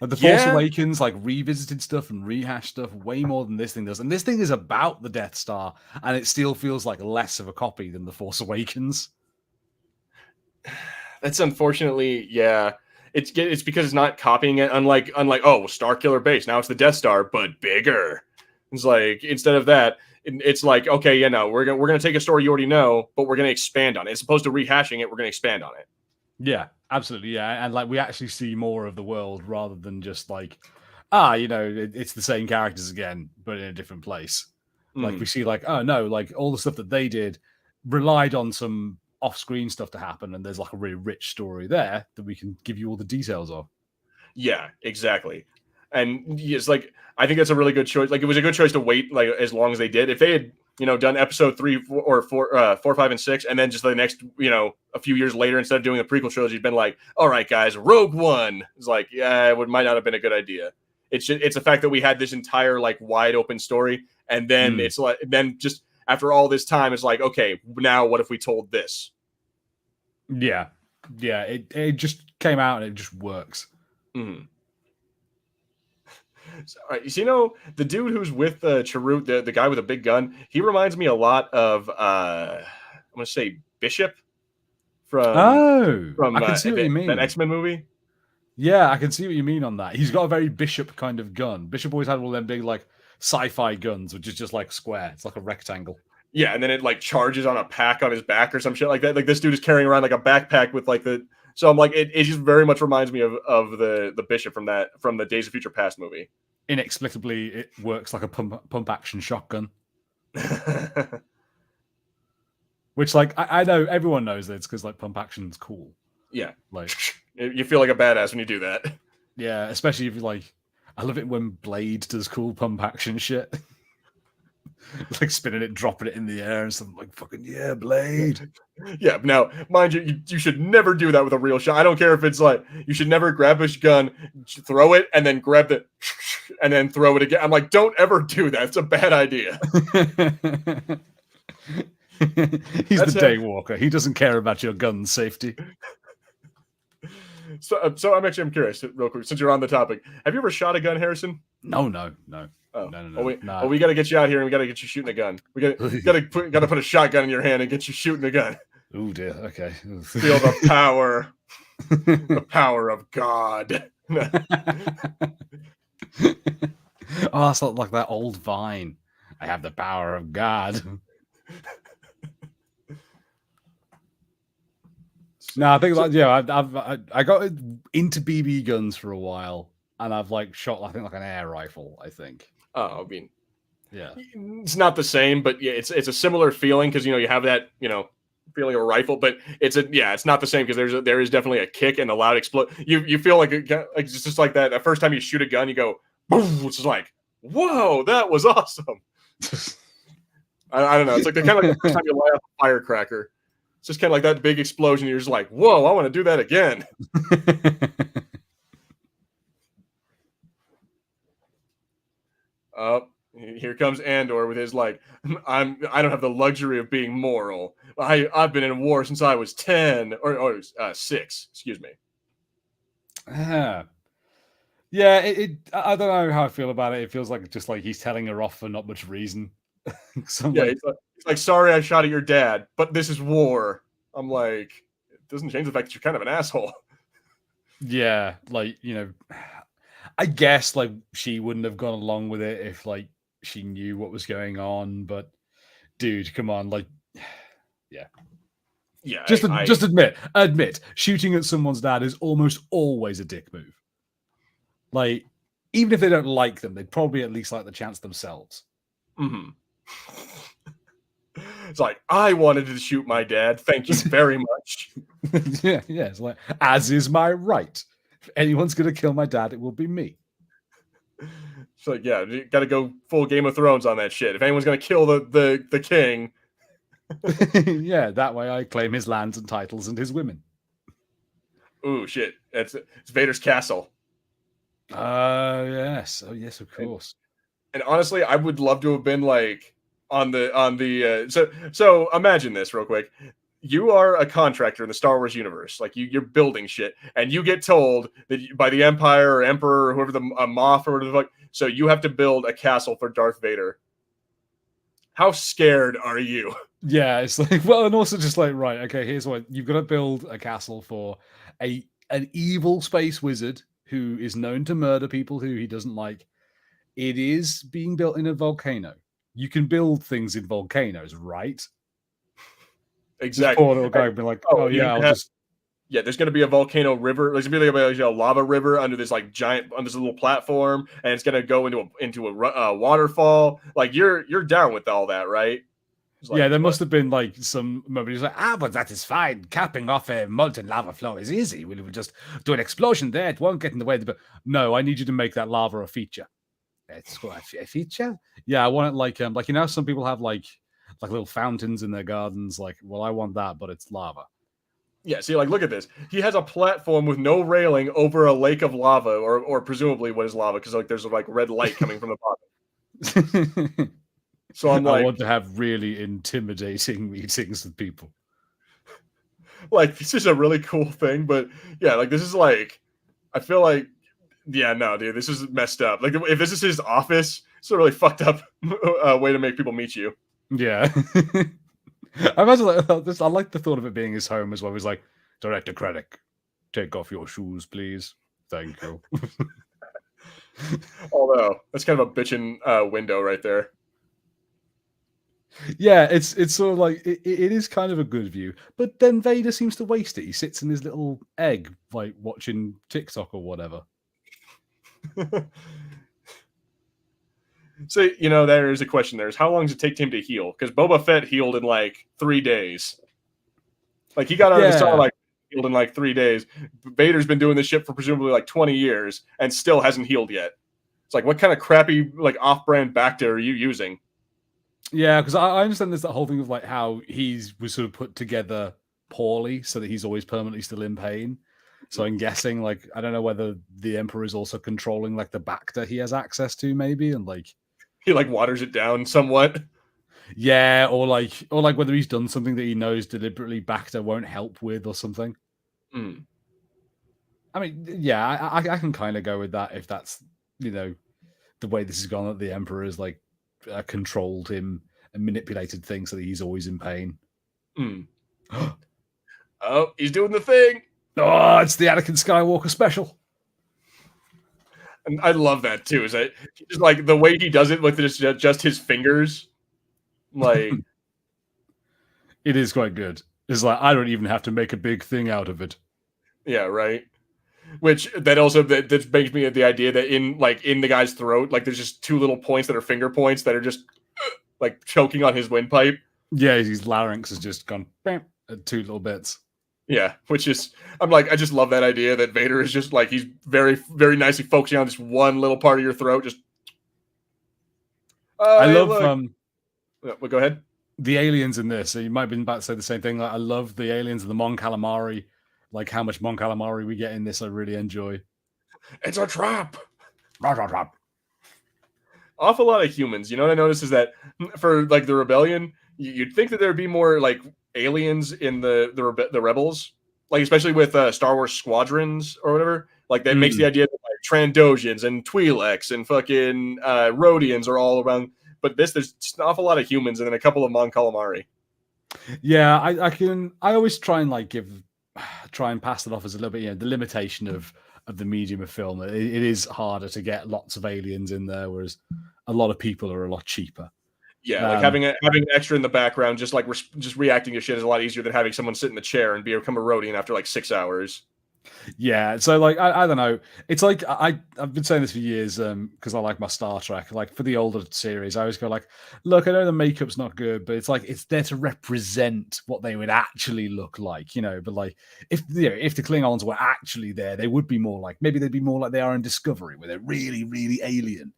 Like The Force Awakens like revisited stuff and rehashed stuff way more than this thing does, and this thing is about the Death Star, and it still feels like less of a copy than The Force Awakens. That's unfortunately, yeah. It's because it's not copying it. Unlike Starkiller Base, now it's the Death Star, but bigger. It's like instead of that, it's like okay, yeah, no, we're gonna take a story you already know, but we're gonna expand on it. As opposed to rehashing it, we're gonna expand on it. Yeah, absolutely, yeah, and like we actually see more of the world rather than just like it's the same characters again, but in a different place. Like we see, like, oh no, like all the stuff that they did relied on some off-screen stuff to happen, and there's like a really rich story there that we can give you all the details of. Yeah, exactly. And it's like, I think that's a really good choice. Like, it was a good choice to wait like as long as they did. If they had, done episode 3 or 4, 5, and 6, and then just the next, a few years later, instead of doing the prequel trilogy, been like, all right, guys, Rogue One. It's like, yeah, it might not have been a good idea. It's the fact that we had this entire like wide open story, and then it's like, then just after all this time, it's like, okay, now what if we told this? Yeah, it just came out and it just works. Mm-hmm. So, all right, the dude who's with Chirrut, the guy with a big gun, he reminds me a lot of I'm gonna say Bishop from I can see what you mean. That X-Men movie. Yeah, I can see what you mean on that. He's got a very Bishop kind of gun. Bishop always had one of them big like sci-fi guns, which is just like square. It's like a rectangle. Yeah, and then it like charges on a pack on his back or some shit like that. Like this dude is carrying around like a backpack with like the. So I'm like, it just very much reminds me of the Bishop from the Days of Future Past movie. Inexplicably, it works like a pump action shotgun. Which, like, I know everyone knows that it's because like pump action's cool. Yeah, like you feel like a badass when you do that. Yeah, especially if you like. I love it when Blade does cool pump action shit. Like spinning it, dropping it in the air, and something like fucking yeah, Blade. Yeah, now mind you should never do that with a real shot. I don't care if it's like you should never grab a gun, throw it, and then grab the and then throw it again. I'm like, don't ever do that. It's a bad idea. He's the daywalker. He doesn't care about your gun safety. So I'm curious, real quick, since you're on the topic. Have you ever shot a gun, Harrison? No. Oh. No. We got to get you out here, and we got to get you shooting a gun. We got to put a shotgun in your hand and get you shooting a gun. Oh dear. Okay. Feel the power of God. Oh, that's like that old Vine. I have the power of God. No, I think I got into BB guns for a while, and I've like shot like an air rifle. I think. Oh, I mean, yeah, it's not the same, but yeah, it's a similar feeling because you have that feeling of a rifle, but it's not the same because there is definitely a kick and a loud explode. You feel like it's just like that. The first time you shoot a gun, you go, boom, it's just like, whoa, that was awesome. I don't know. It's like the kind of like the first time you light up a firecracker. It's just kind of like that big explosion. You're just like, whoa, I want to do that again. Here comes Andor with his like, I don't have the luxury of being moral. I've been in war since I was 10 or 6. Excuse me. Yeah, I don't know how I feel about it. It feels like just like he's telling her off for not much reason. He's like, sorry, I shot at your dad, but this is war. I'm like, it doesn't change the fact that you're kind of an asshole. Yeah, like I guess like she wouldn't have gone along with it if like she knew what was going on. But dude, come on, like, yeah. Just admit, shooting at someone's dad is almost always a dick move. Like, even if they don't like them, they'd probably at least like the chance themselves. Mm-hmm. It's like, I wanted to shoot my dad. Thank you very much. Yeah. It's like, as is my right. If anyone's going to kill my dad, it will be me. It's like, yeah, you got to go full Game of Thrones on that shit. If anyone's going to kill the king. Yeah, that way I claim his lands and titles and his women. Ooh, shit. It's Vader's castle. Yes. Oh, yes, of course. And honestly, I would love to have been like on the so imagine this real quick. You are a contractor in the Star Wars universe. Like you're building shit, and you get told that by the Empire or Emperor or whoever, the Moff or whatever the fuck, so you have to build a castle for Darth Vader. How scared are you? Yeah, it's like, well, and also just like, right, okay, here's what you've got to build a castle for an evil space wizard who is known to murder people who he doesn't like. It is being built in a volcano. You can build things in volcanoes, right? Exactly. Poor little guy would be like, oh yeah, Yeah, there's gonna be a volcano river. There's gonna be like a lava river under this like giant, on this little platform, and it's gonna go into a waterfall. Like you're down with all that, right? It's Yeah, like there what? must have been like some moment. He's like, but that is fine. Capping off a molten lava flow is easy. We'll just do an explosion there. It won't get in the way. But no, I need you to make that lava a feature. It's a feature. Yeah, I want it like you know, some people have like little fountains in their gardens. Like, well, I want that, but it's lava. Yeah, see, like look at this. He has a platform with no railing over a lake of lava, or presumably what is lava, because like there's like red light coming from the bottom. So I'm I like, want to have really intimidating meetings with people. like this is a really cool thing, but yeah, like this is like, I feel like, yeah, no, dude, this is messed up. Like if this is his office, it's a really fucked up way to make people meet you. Yeah. I imagine I like the thought of it being his home as well. He's like, Director Krennic, take off your shoes, please. Thank you. Although that's kind of a bitchin' window right there. Yeah, it's sort of like it is kind of a good view, but then Vader seems to waste it. He sits in his little egg, like watching TikTok or whatever. So there is a question. There's how long does it take him to heal? Because Boba Fett healed in like 3 days. Like he got out of the Sarlacc healed in like 3 days. Vader's been doing this shit for presumably like 20 years and still hasn't healed yet. It's like, what kind of crappy like off-brand Bacta are you using? Yeah, because I understand there's that whole thing of like how was sort of put together poorly so that he's always permanently still in pain. So I'm guessing, like, I don't know whether the Emperor is also controlling like the Bacta he has access to, maybe, and like he like waters it down somewhat. Yeah, or like whether he's done something that he knows deliberately Bacta won't help with or something. Mm. I mean, yeah, I can kind of go with that if that's the way this has gone. That the Emperor has like controlled him and manipulated things so that he's always in pain. Mm. Oh, he's doing the thing. Oh, it's the Anakin Skywalker special. And I love that too. Is that just like the way he does it with just his fingers? Like, it is quite good. It's like I don't even have to make a big thing out of it. Yeah, right. Which that also that makes me the idea that in the guy's throat, like there's just 2 little points that are finger points that are just like choking on his windpipe. Yeah, his larynx has just gone bam, at 2 little bits. Yeah, which is, I'm like, I just love that idea that Vader is just like, he's very, very nicely focusing on this one little part of your throat. Just, I love well, go ahead. The aliens in this. So you might have been about to say the same thing. Like, I love the aliens and the Mon Calamari. Like how much Mon Calamari we get in this, I really enjoy. It's a trap. Awful lot of humans. You know what I noticed is that for like the rebellion, you'd think that there'd be more like aliens in the rebels, like especially with Star Wars squadrons or whatever. Like that makes the idea that like Trandoshians and Twi'leks and fucking Rhodians are all around. But there's just an awful lot of humans and then a couple of Mon Calamari. Yeah, I always try and like try and pass it off as a little bit, the limitation of the medium of film. It is harder to get lots of aliens in there, whereas a lot of people are a lot cheaper. Yeah, like having an extra in the background, just like just reacting to shit is a lot easier than having someone sit in the chair and become a Rhodian after like 6 hours. Yeah, so like I don't know. It's like I've been saying this for years because I like my Star Trek. Like for the older series, I always go like, look, I know the makeup's not good, but it's like it's there to represent what they would actually look like, But like if the Klingons were actually there, they would be more like maybe they'd be more like they are in Discovery, where they're really, really alien,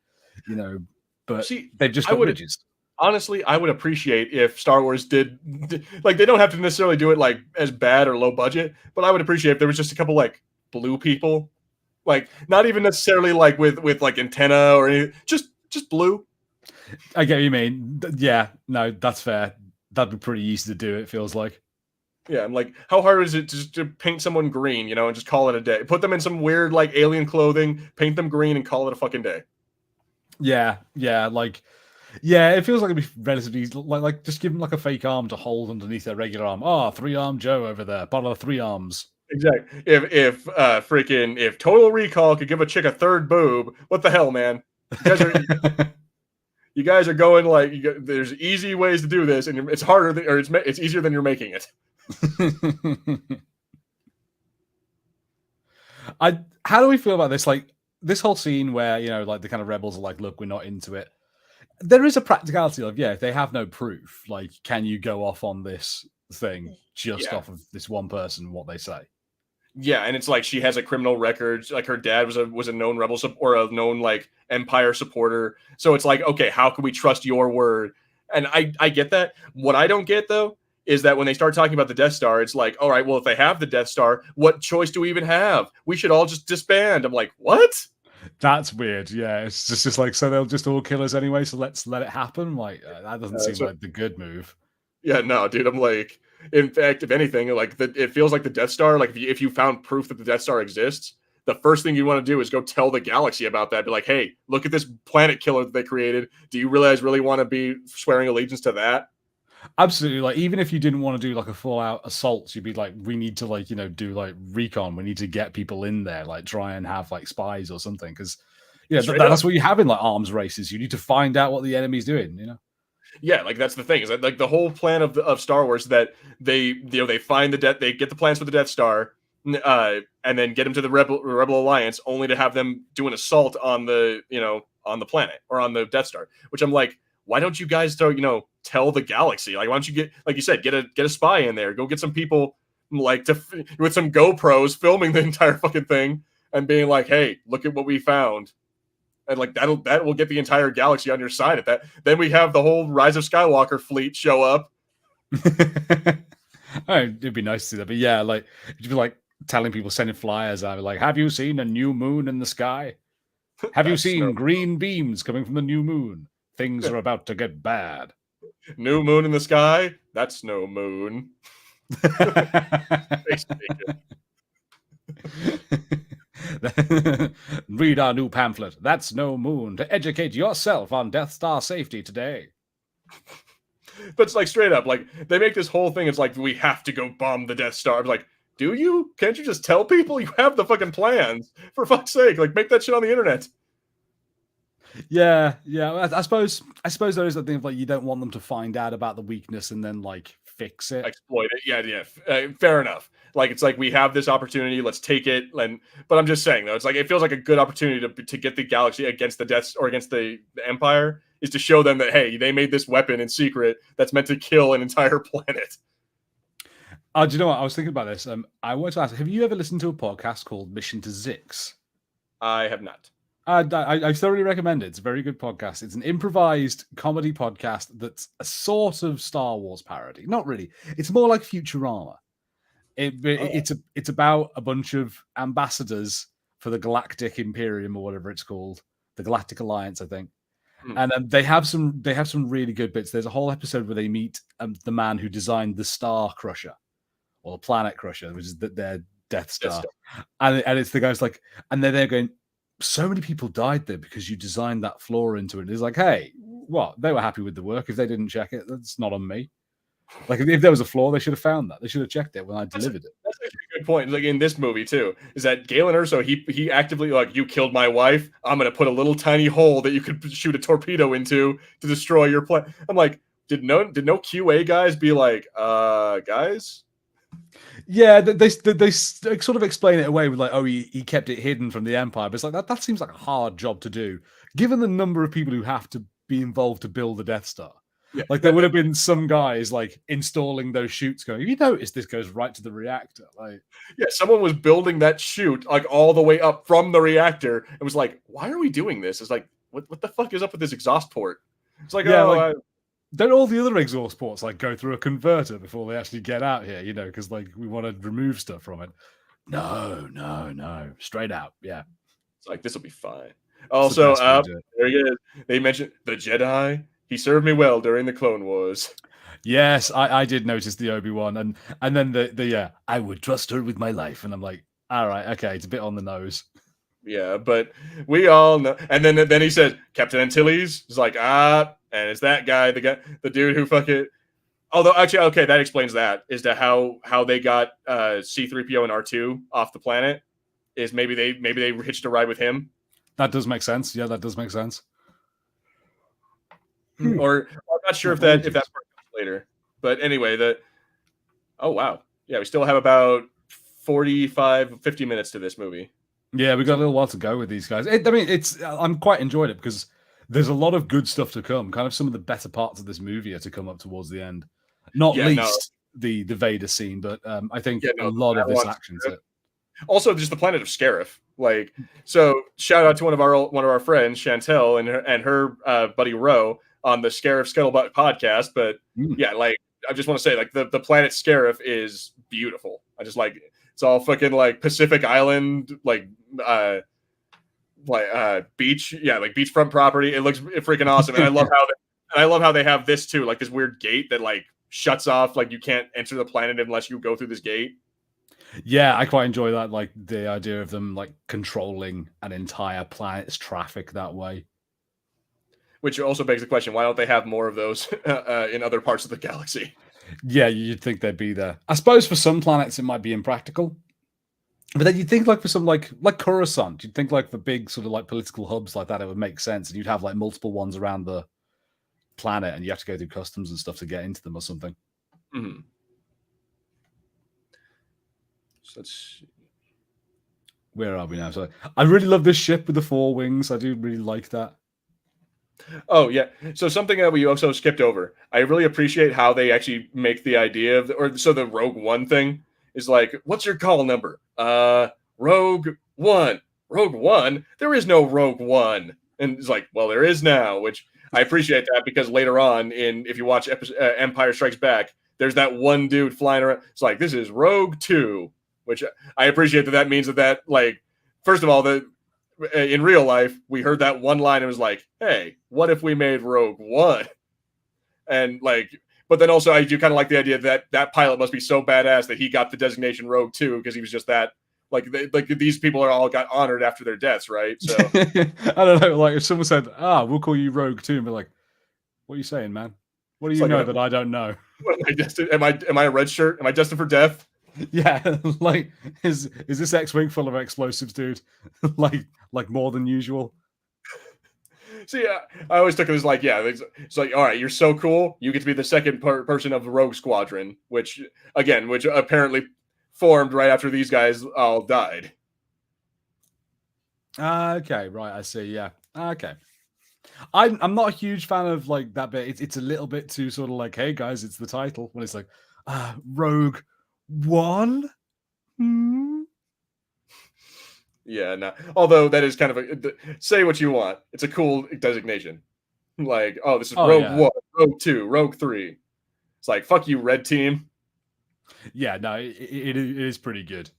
But they've just got ridges. Honestly, I would appreciate if Star Wars did like, they don't have to necessarily do it like as bad or low budget, but I would appreciate if there was just a couple like blue people, like not even necessarily like with like antenna or anything, just blue. I get what you mean. Yeah, no, that's fair. That'd be pretty easy to do. It feels like. Yeah, I'm like, how hard is it to paint someone green, and just call it a day? Put them in some weird like alien clothing, paint them green, and call it a fucking day. Yeah, yeah, it feels like it'd be relatively like just give them like a fake arm to hold underneath their regular arm. Oh, 3-arm Joe over there, bottle of 3 arms. Exactly. If Total Recall could give a chick a third boob, what the hell, man? You guys are going like there's easy ways to do this, and it's harder it's easier than you're making it. How do we feel about this? Like this whole scene where like the kind of rebels are like, look, we're not into it. There is a practicality of if they have no proof, like, can you go off on this thing just off of this one person, what they say? Yeah, and it's like she has a criminal record. Like her dad was a known rebel or a known like Empire supporter. So it's like, okay, how can we trust your word? And I get that. What I don't get though is that when they start talking about the Death Star, it's like, all right, well, if they have the Death Star, what choice do we even have? We should all just disband. I'm like, what? That's weird. Yeah, it's just like, so they'll just all kill us anyway. So let's let it happen. Like that doesn't seem like the good move. Yeah, no, dude. I'm like, in fact, if anything, like it feels like the Death Star. Like if you found proof that the Death Star exists, the first thing you want to do is go tell the galaxy about that. Be like, hey, look at this planet killer that they created. Do you really want to be swearing allegiance to that? Absolutely. Like, even if you didn't want to do like a full out assault, you'd be like, we need to like, do like recon. We need to get people in there, like try and have like spies or something. Because that's what you have in like arms races. You need to find out what the enemy's doing. Yeah, like that's the thing, is that like the whole plan of Star Wars, that they find they get the plans for the Death Star, and then get them to the Rebel Alliance, only to have them do an assault on the on the planet or on the Death Star. Which I'm like, why don't you guys tell the galaxy? Like, why don't you get, like you said, get a spy in there, go get some people like with some GoPros filming the entire fucking thing and being like, hey, look at what we found. And like that will get the entire galaxy on your side at that. Then we have the whole Rise of Skywalker fleet show up. It'd be nice to see that. But yeah, like you'd be like telling people, sending flyers out like, have you seen a new moon in the sky? Have you seen green beams coming from the new moon? Things are about to get bad. New moon in the sky? That's no moon. Read our new pamphlet. That's no moon. To educate yourself on Death Star safety today. But it's like straight up, like they make this whole thing. It's like, we have to go bomb the Death Star. I'm like, do you? Can't you just tell people you have the fucking plans? For fuck's sake, like make that shit on the internet. Yeah. I suppose there is that thing of like, you don't want them to find out about the weakness and then like fix it, exploit it. Yeah. Fair enough. Like it's like, we have this opportunity, let's take it. But I'm just saying though, it's like it feels like a good opportunity to get the galaxy against the Death or against the Empire, is to show them that, hey, they made this weapon in secret that's meant to kill an entire planet. Do you know what? I was thinking about this. I wanted to ask, have you ever listened to a podcast called Mission to Zix? I have not. I thoroughly recommend it. It's a very good podcast. It's an improvised comedy podcast that's a sort of Star Wars parody. Not really. It's more like Futurama. It's about a bunch of ambassadors for the Galactic Imperium or whatever it's called, the Galactic Alliance, I think. And they have some really good bits. There's a whole episode where they meet the man who designed the Star Crusher or the Planet Crusher, which is their Death Star. And it's the guys like, and they're going, so many people died there because you designed that flaw into it. It's like, hey, what? They were happy with the work. If they didn't check it, that's not on me. Like, if there was a flaw, they should have found that. They should have checked it when I delivered it. That's actually a good point. Like in this movie too, is that Galen Erso, he actively, like, you killed my wife, I'm gonna put a little tiny hole that you could shoot a torpedo into to destroy your plan. I'm like, did no QA guys be like, guys? Yeah, they sort of explain it away with like, oh, he kept it hidden from the Empire. But it's like that seems like a hard job to do, given the number of people who have to be involved to build the Death Star. Yeah, like there would have been some guys like installing those chutes going, you notice this goes right to the reactor. Like, yeah, someone was building that chute like all the way up from the reactor and was like, why are we doing this? It's like, what the fuck is up with this exhaust port? It's like, yeah, don't all the other exhaust ports like go through a converter before they actually get out here, because like we want to remove stuff from it. No, straight out. Yeah, it's like, this will be fine. Also, there he is. They mentioned the Jedi. He served me well during the Clone Wars. Yes, I did notice the Obi-Wan, and then the I would trust her with my life, and I'm like, all right, okay, it's a bit on the nose. Yeah, but we all know. And then he said Captain Antilles. He's like, and it's that guy, the dude who fucking. Although actually, okay, that explains that, is to how they got C-3PO and R2 off the planet. Is maybe they hitched a ride with him. That does make sense. Yeah, that does make sense. Or I'm not sure if that part comes later. But anyway, oh wow, yeah, we still have about 45, 50 minutes to this movie. Yeah, we got a little while to go with these guys. I'm quite enjoying it because there's a lot of good stuff to come. Kind of some of the better parts of this movie are to come up towards the end. Not least the Vader scene, but I think a lot of this action's it. Also, just the planet of Scarif. Like, so shout out to one of our friends, Chantel, and her buddy Ro on the Scarif Scuttlebutt podcast. But yeah, like I just want to say, like the planet Scarif is beautiful. I just like it's all fucking like Pacific Island, like beach, like beachfront property. It looks freaking awesome, and I love how they have this too, like this weird gate that like shuts off, like you can't enter the planet unless you go through this gate. Yeah, I quite enjoy that, like the idea of them like controlling an entire planet's traffic that way. Which also begs the question: why don't they have more of those in other parts of the galaxy? Yeah, you'd think they'd be there. I suppose for some planets it might be impractical, but then you'd think like for some like Coruscant, you'd think like for big sort of like political hubs like that, it would make sense, and you'd have like multiple ones around the planet, and you have to go through customs and stuff to get into them or something. Mm-hmm. So let's see. Where are we now? So I really love this ship with the 4 wings. I do really like that. Oh yeah. So something that we also skipped over. I really appreciate how they actually make the idea of, the Rogue One thing is like, what's your call number? Rogue One. Rogue One? There is no Rogue One. And it's like, well, there is now, which I appreciate that because later on if you watch Empire Strikes Back, there's that one dude flying around. It's like, this is Rogue 2, which I appreciate that means that like, first of all, in real life, we heard that one line and it was like, hey, what if we made Rogue One? And like, but then also I do kind of like the idea that pilot must be so badass that he got the designation Rogue 2 because he was just that, like these people are all got honored after their deaths, right? So I don't know, like if someone said, we'll call you Rogue 2, and be like, what are you saying, man? What do you know that I don't know? Am I a red shirt? Am I destined for death? Yeah, like is this X-wing full of explosives, dude? like more than usual. See, I always took it as like, it's like, all right, you're so cool, you get to be the second person of the Rogue Squadron, which apparently formed right after these guys all died. Okay, right, I see. Yeah, okay. I'm not a huge fan of like that bit. It's a little bit too sort of like, hey guys, it's the title when it's like, Rogue One. Yeah, no. Although that is kind of say what you want. It's a cool designation. Like, oh, this is Rogue 1, Rogue 2, Rogue 3. It's like, fuck you, Red Team. Yeah, no, it is pretty good.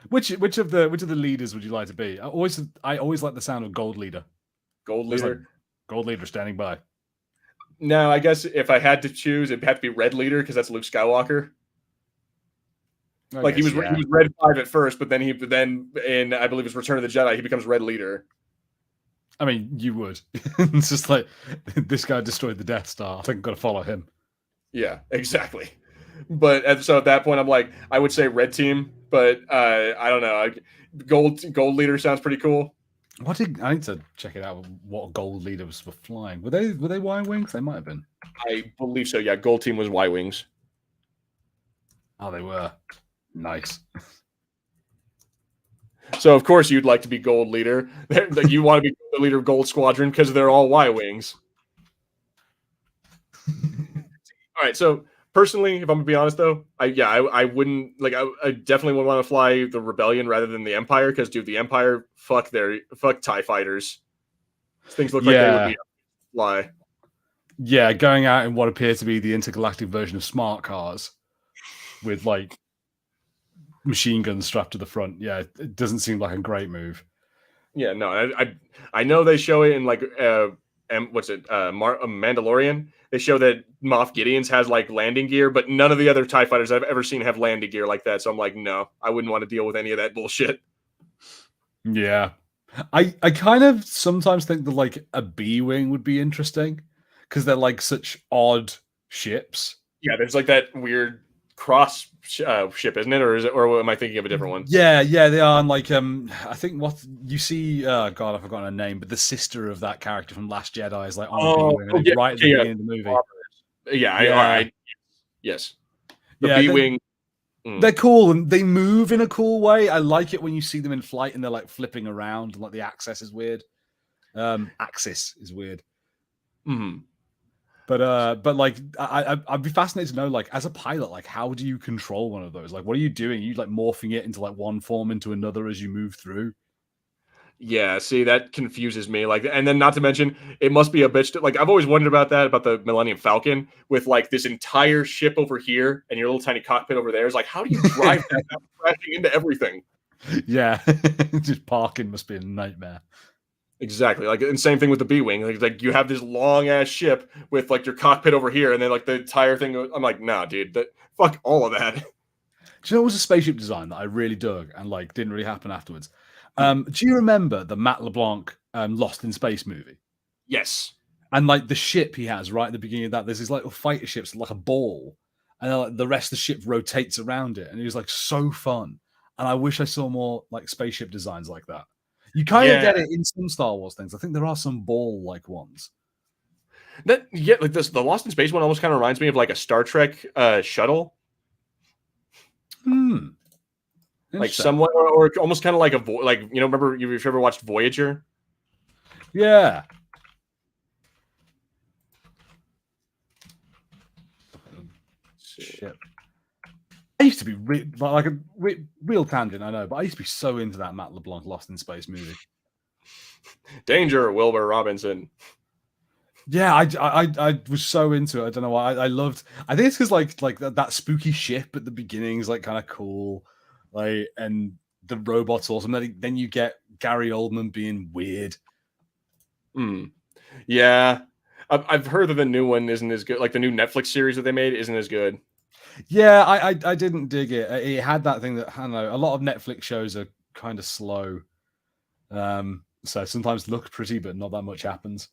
Which of the leaders would you like to be? I always like the sound of Gold Leader. Gold Leader? Like Gold Leader standing by. No, I guess if I had to choose, it'd have to be Red Leader because that's Luke Skywalker. He was Red 5 at first, but then in I believe it's Return of the Jedi, he becomes Red Leader. I mean, you would. It's just like this guy destroyed the Death Star. I think I've got to follow him. Yeah, exactly. But so at that point, I'm like, I would say Red Team, but I don't know. Gold Leader sounds pretty cool. I need to check it out. What Gold Leaders were flying? Were they Y-wings? They might have been. I believe so. Yeah, Gold Team was Y-wings. Oh, they were. Nice. So of course you'd like to be Gold Leader. You want to be the leader of Gold Squadron because they're all Y-wings. All right. So personally, if I'm gonna be honest though, I wouldn't like. I definitely would want to fly the Rebellion rather than the Empire because, dude, the Empire, fuck TIE fighters. Things look like they would be fly. Yeah, going out in what appear to be the intergalactic version of smart cars with like machine guns strapped to the front. Yeah, it doesn't seem like a great move. Yeah, no, I know they show it in like Mandalorian. They show that Moff Gideon's has like landing gear, but none of the other TIE fighters I've ever seen have landing gear like that. So I'm like, no, I wouldn't want to deal with any of that bullshit. Yeah. I kind of sometimes think that like a B-wing would be interesting because they're like such odd ships. Yeah, there's like that weird cross ship, isn't it? Or am I thinking of a different one? Yeah, they are. And like, I think what you see, God, I've forgotten her name, but the sister of that character from Last Jedi is like on a B-wing right at the beginning of the movie. Yeah, yes. The B-wing. They're cool and they move in a cool way. I like it when you see them in flight and they're like flipping around and like the axis is weird. Axis is weird. But like I'd be fascinated to know, like, as a pilot, like, how do you control one of those? Like, what are you doing? Are you like morphing it into like one form into another as you move through? Yeah, see, that confuses me. Like, and then not to mention, it must be a bitch. Like, I've always wondered about that, about the Millennium Falcon, with like this entire ship over here and your little tiny cockpit over there. It's like, how do you drive that without crashing into everything? Yeah, just parking must be a nightmare. Exactly. Like, and same thing with the B-wing. Like you have this long ass ship with like your cockpit over here, and then like the entire thing. I'm like, nah, dude, fuck all of that. Do you know what was a spaceship design that I really dug and like didn't really happen afterwards? Do you remember the Matt LeBlanc Lost in Space movie? Yes. And like the ship he has right at the beginning of that, there's these like fighter ships like a ball, and then, like, the rest of the ship rotates around it, and it was like so fun. And I wish I saw more like spaceship designs like that. You kind of get it in some Star Wars things. I think there are some ball like ones. Like this, the Lost in Space one almost kind of reminds me of like a Star Trek shuttle. Like somewhat, or almost kind of like remember you've ever watched Voyager? Yeah. Shit. I used to be like a real tangent, I know, but I used to be so into that Matt LeBlanc Lost in Space movie. Danger, Wilbur Robinson. Yeah, I was so into it. I don't know why. I loved. I think it's because like that spooky ship at the beginning is like kind of cool, like, and the robot's awesome. Then you get Gary Oldman being weird. Yeah, I've heard that the new one isn't as good. Like the new Netflix series that they made isn't as good. Yeah, I didn't dig it. It had that thing that, I don't know, a lot of Netflix shows are kind of slow. So sometimes look pretty, but not that much happens.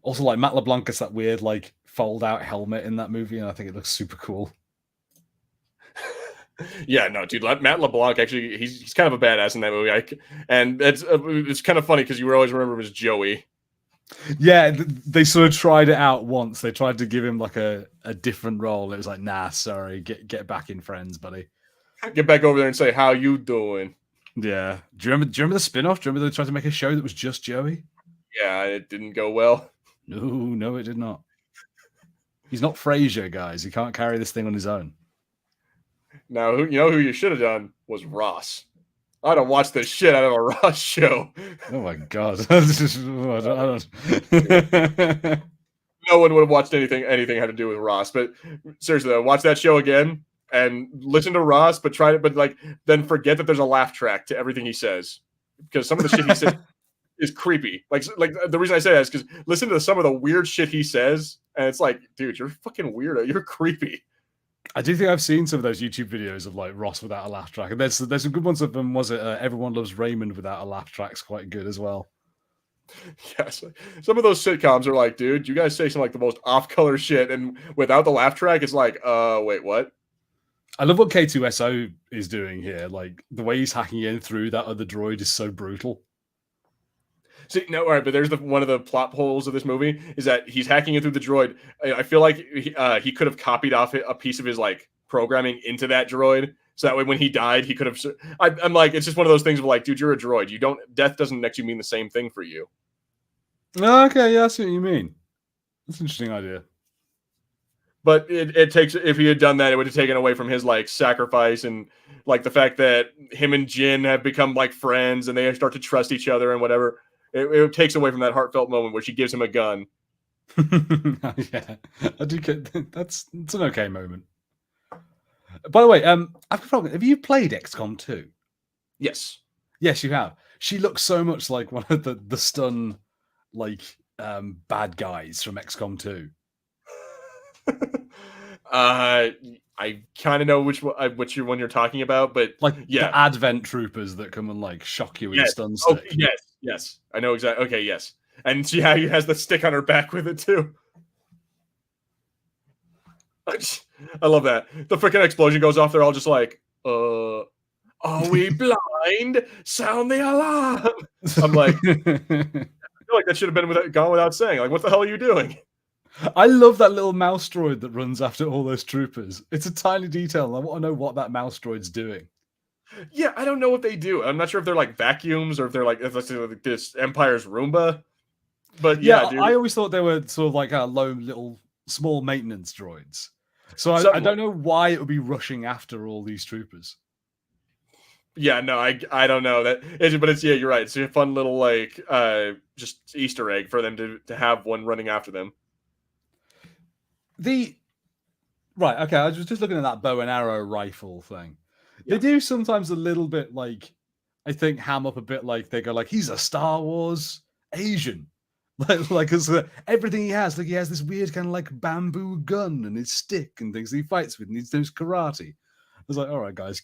Also, like Matt LeBlanc gets that weird like fold out helmet in that movie, and I think it looks super cool. Yeah, no, dude, Matt LeBlanc actually he's kind of a badass in that movie. And it's kind of funny because you always remember him as Joey. Yeah, they sort of tried it out once. They tried to give him like a different role. It was like, nah, sorry, get back in Friends, buddy. Get back over there and say, how you doing? Yeah. Do you remember the spin-off? Do you remember they tried to make a show that was just Joey? Yeah, it didn't go well. No, it did not. He's not Frasier, guys. He can't carry this thing on his own. Now, who you should have done was Ross. I'd have watched the shit out of a Ross show. Oh my god! No one would have watched anything had to do with Ross. But seriously, though, watch that show again and listen to Ross, but then forget that there's a laugh track to everything he says, because some of the shit he says is creepy. Like the reason I say that is because listen to some of the weird shit he says, and it's like, dude, you're fucking weirdo. You're creepy. I do think I've seen some of those YouTube videos of like Ross without a laugh track, and there's some good ones of them. Was it Everyone Loves Raymond without a laugh track's quite good as well. Yes, some of those sitcoms are like, dude, you guys say some like the most off-color shit, and without the laugh track, it's like, wait, what? I love what K2SO is doing here. Like the way he's hacking in through that other droid is so brutal. See, no, all right, but there's one of the plot holes of this movie is that he's hacking in through the droid. I feel like he could have copied off a piece of his like programming into that droid, so that way when he died, he could have. I'm like, it's just one of those things of like, dude, you're a droid. Death doesn't actually mean the same thing for you. Okay, yeah, I see what you mean. That's an interesting idea. But it takes, if he had done that, it would have taken away from his like sacrifice and like the fact that him and Jin have become like friends and they start to trust each other and whatever. It takes away from that heartfelt moment where she gives him a gun. Yeah, I do get it's an okay moment. By the way, I've forgotten. Have you played XCOM 2? Yes. Yes, you have. She looks so much like one of the stun like bad guys from XCOM 2. I kind of know which one you're talking about, but like yeah, the Advent troopers that come and like shock you with a stun stick. Oh, yes, I know exactly. Okay, yes, and she has the stick on her back with it too. I love that. The freaking explosion goes off. They're all just like, are we blind? Sound the alarm. I'm like, I feel like that should have been gone without saying. Like, what the hell are you doing? I love that little mouse droid that runs after all those troopers. It's a tiny detail, and I want to know what that mouse droid's doing. Yeah, I don't know what they do. I'm not sure if they're like vacuums or if they're like this Empire's Roomba. But Yeah, yeah, dude. I always thought they were sort of like low little small maintenance droids. So I don't know why it would be rushing after all these troopers. Yeah, no, I don't know that, but it's yeah, you're right. It's a fun little like just Easter egg for them to have one running after them. Right, okay, I was just looking at that bow and arrow rifle thing. Yeah. They do sometimes a little bit like, I think, ham up a bit like they go like, he's a Star Wars Asian. Like everything he has, like he has this weird kind of like bamboo gun and his stick and things that he fights with, and he does karate. I was like, all right, guys,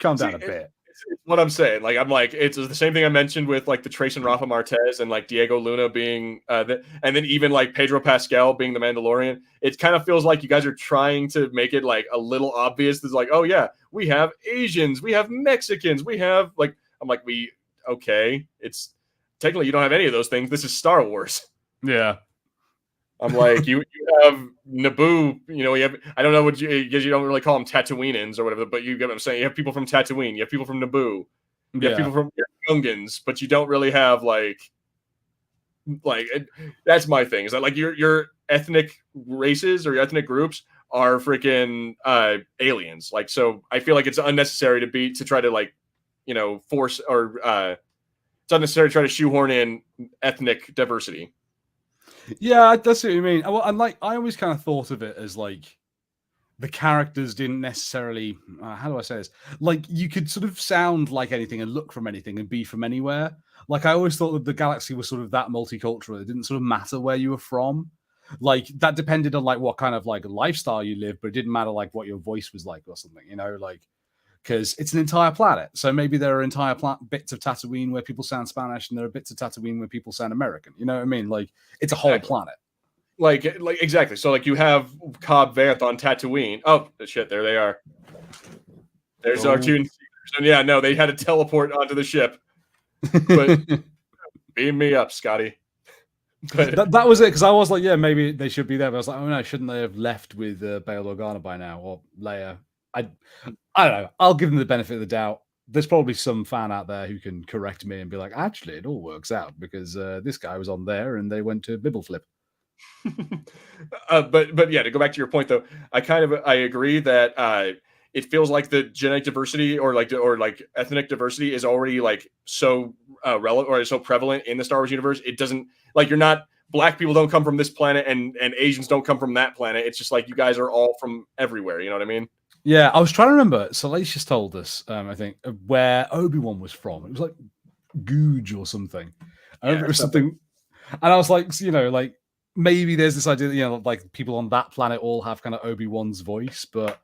calm down a bit. It's what I'm saying. Like, I'm like, it's the same thing I mentioned with like the Trace and Rafa Martez and like Diego Luna being, and then even like Pedro Pascal being the Mandalorian. It kind of feels like you guys are trying to make it like a little obvious. It's like, oh yeah, we have Asians, we have Mexicans, we have like, I'm like, okay, it's technically you don't have any of those things. This is Star Wars. Yeah. I'm like, you have Naboo, you have, I don't know what you don't really call them Tatooineans or whatever, but you get what I'm saying. You have people from Tatooine, you have people from Naboo, you have people from Gungans, but you don't really have like that's my thing. Is that like your ethnic races or your ethnic groups are freaking aliens. Like, so I feel like it's unnecessary to try to like, force or it's unnecessary to try to shoehorn in ethnic diversity. Yeah, that's what you mean. And like, I always kind of thought of it as like the characters didn't necessarily. How do I say this? Like, you could sort of sound like anything and look from anything and be from anywhere. Like, I always thought that the galaxy was sort of that multicultural. It didn't sort of matter where you were from. Like, that depended on like what kind of like lifestyle you lived, but it didn't matter like what your voice was like or something. Like. Because it's an entire planet. So maybe there are entire bits of Tatooine where people sound Spanish, and there are bits of Tatooine where people sound American. You know what I mean? Like, it's a whole planet. Like exactly. So like you have Cobb Vanth on Tatooine. Oh shit, there they are. There's R2 and yeah, no, they had to teleport onto the ship. But beam me up, Scotty. But that was it, because I was like, yeah, maybe they should be there. But I was like, oh no, shouldn't they have left with Bail Organa by now, or Leia? I don't know. I'll give them the benefit of the doubt. There's probably some fan out there who can correct me and be like, actually, it all works out because this guy was on there and they went to Bibbleflip. But yeah, to go back to your point though, I agree that it feels like the genetic diversity or ethnic diversity is already like so relevant or so prevalent in the Star Wars universe. It doesn't like you're not. Black people don't come from this planet and Asians don't come from that planet. It's just like you guys are all from everywhere. You know what I mean? Yeah, I was trying to remember. Salacious told us, I think, where Obi-Wan was from. It was like Googe or something. I remember it was something. And I was like, like maybe there's this idea that, like people on that planet all have kind of Obi-Wan's voice. But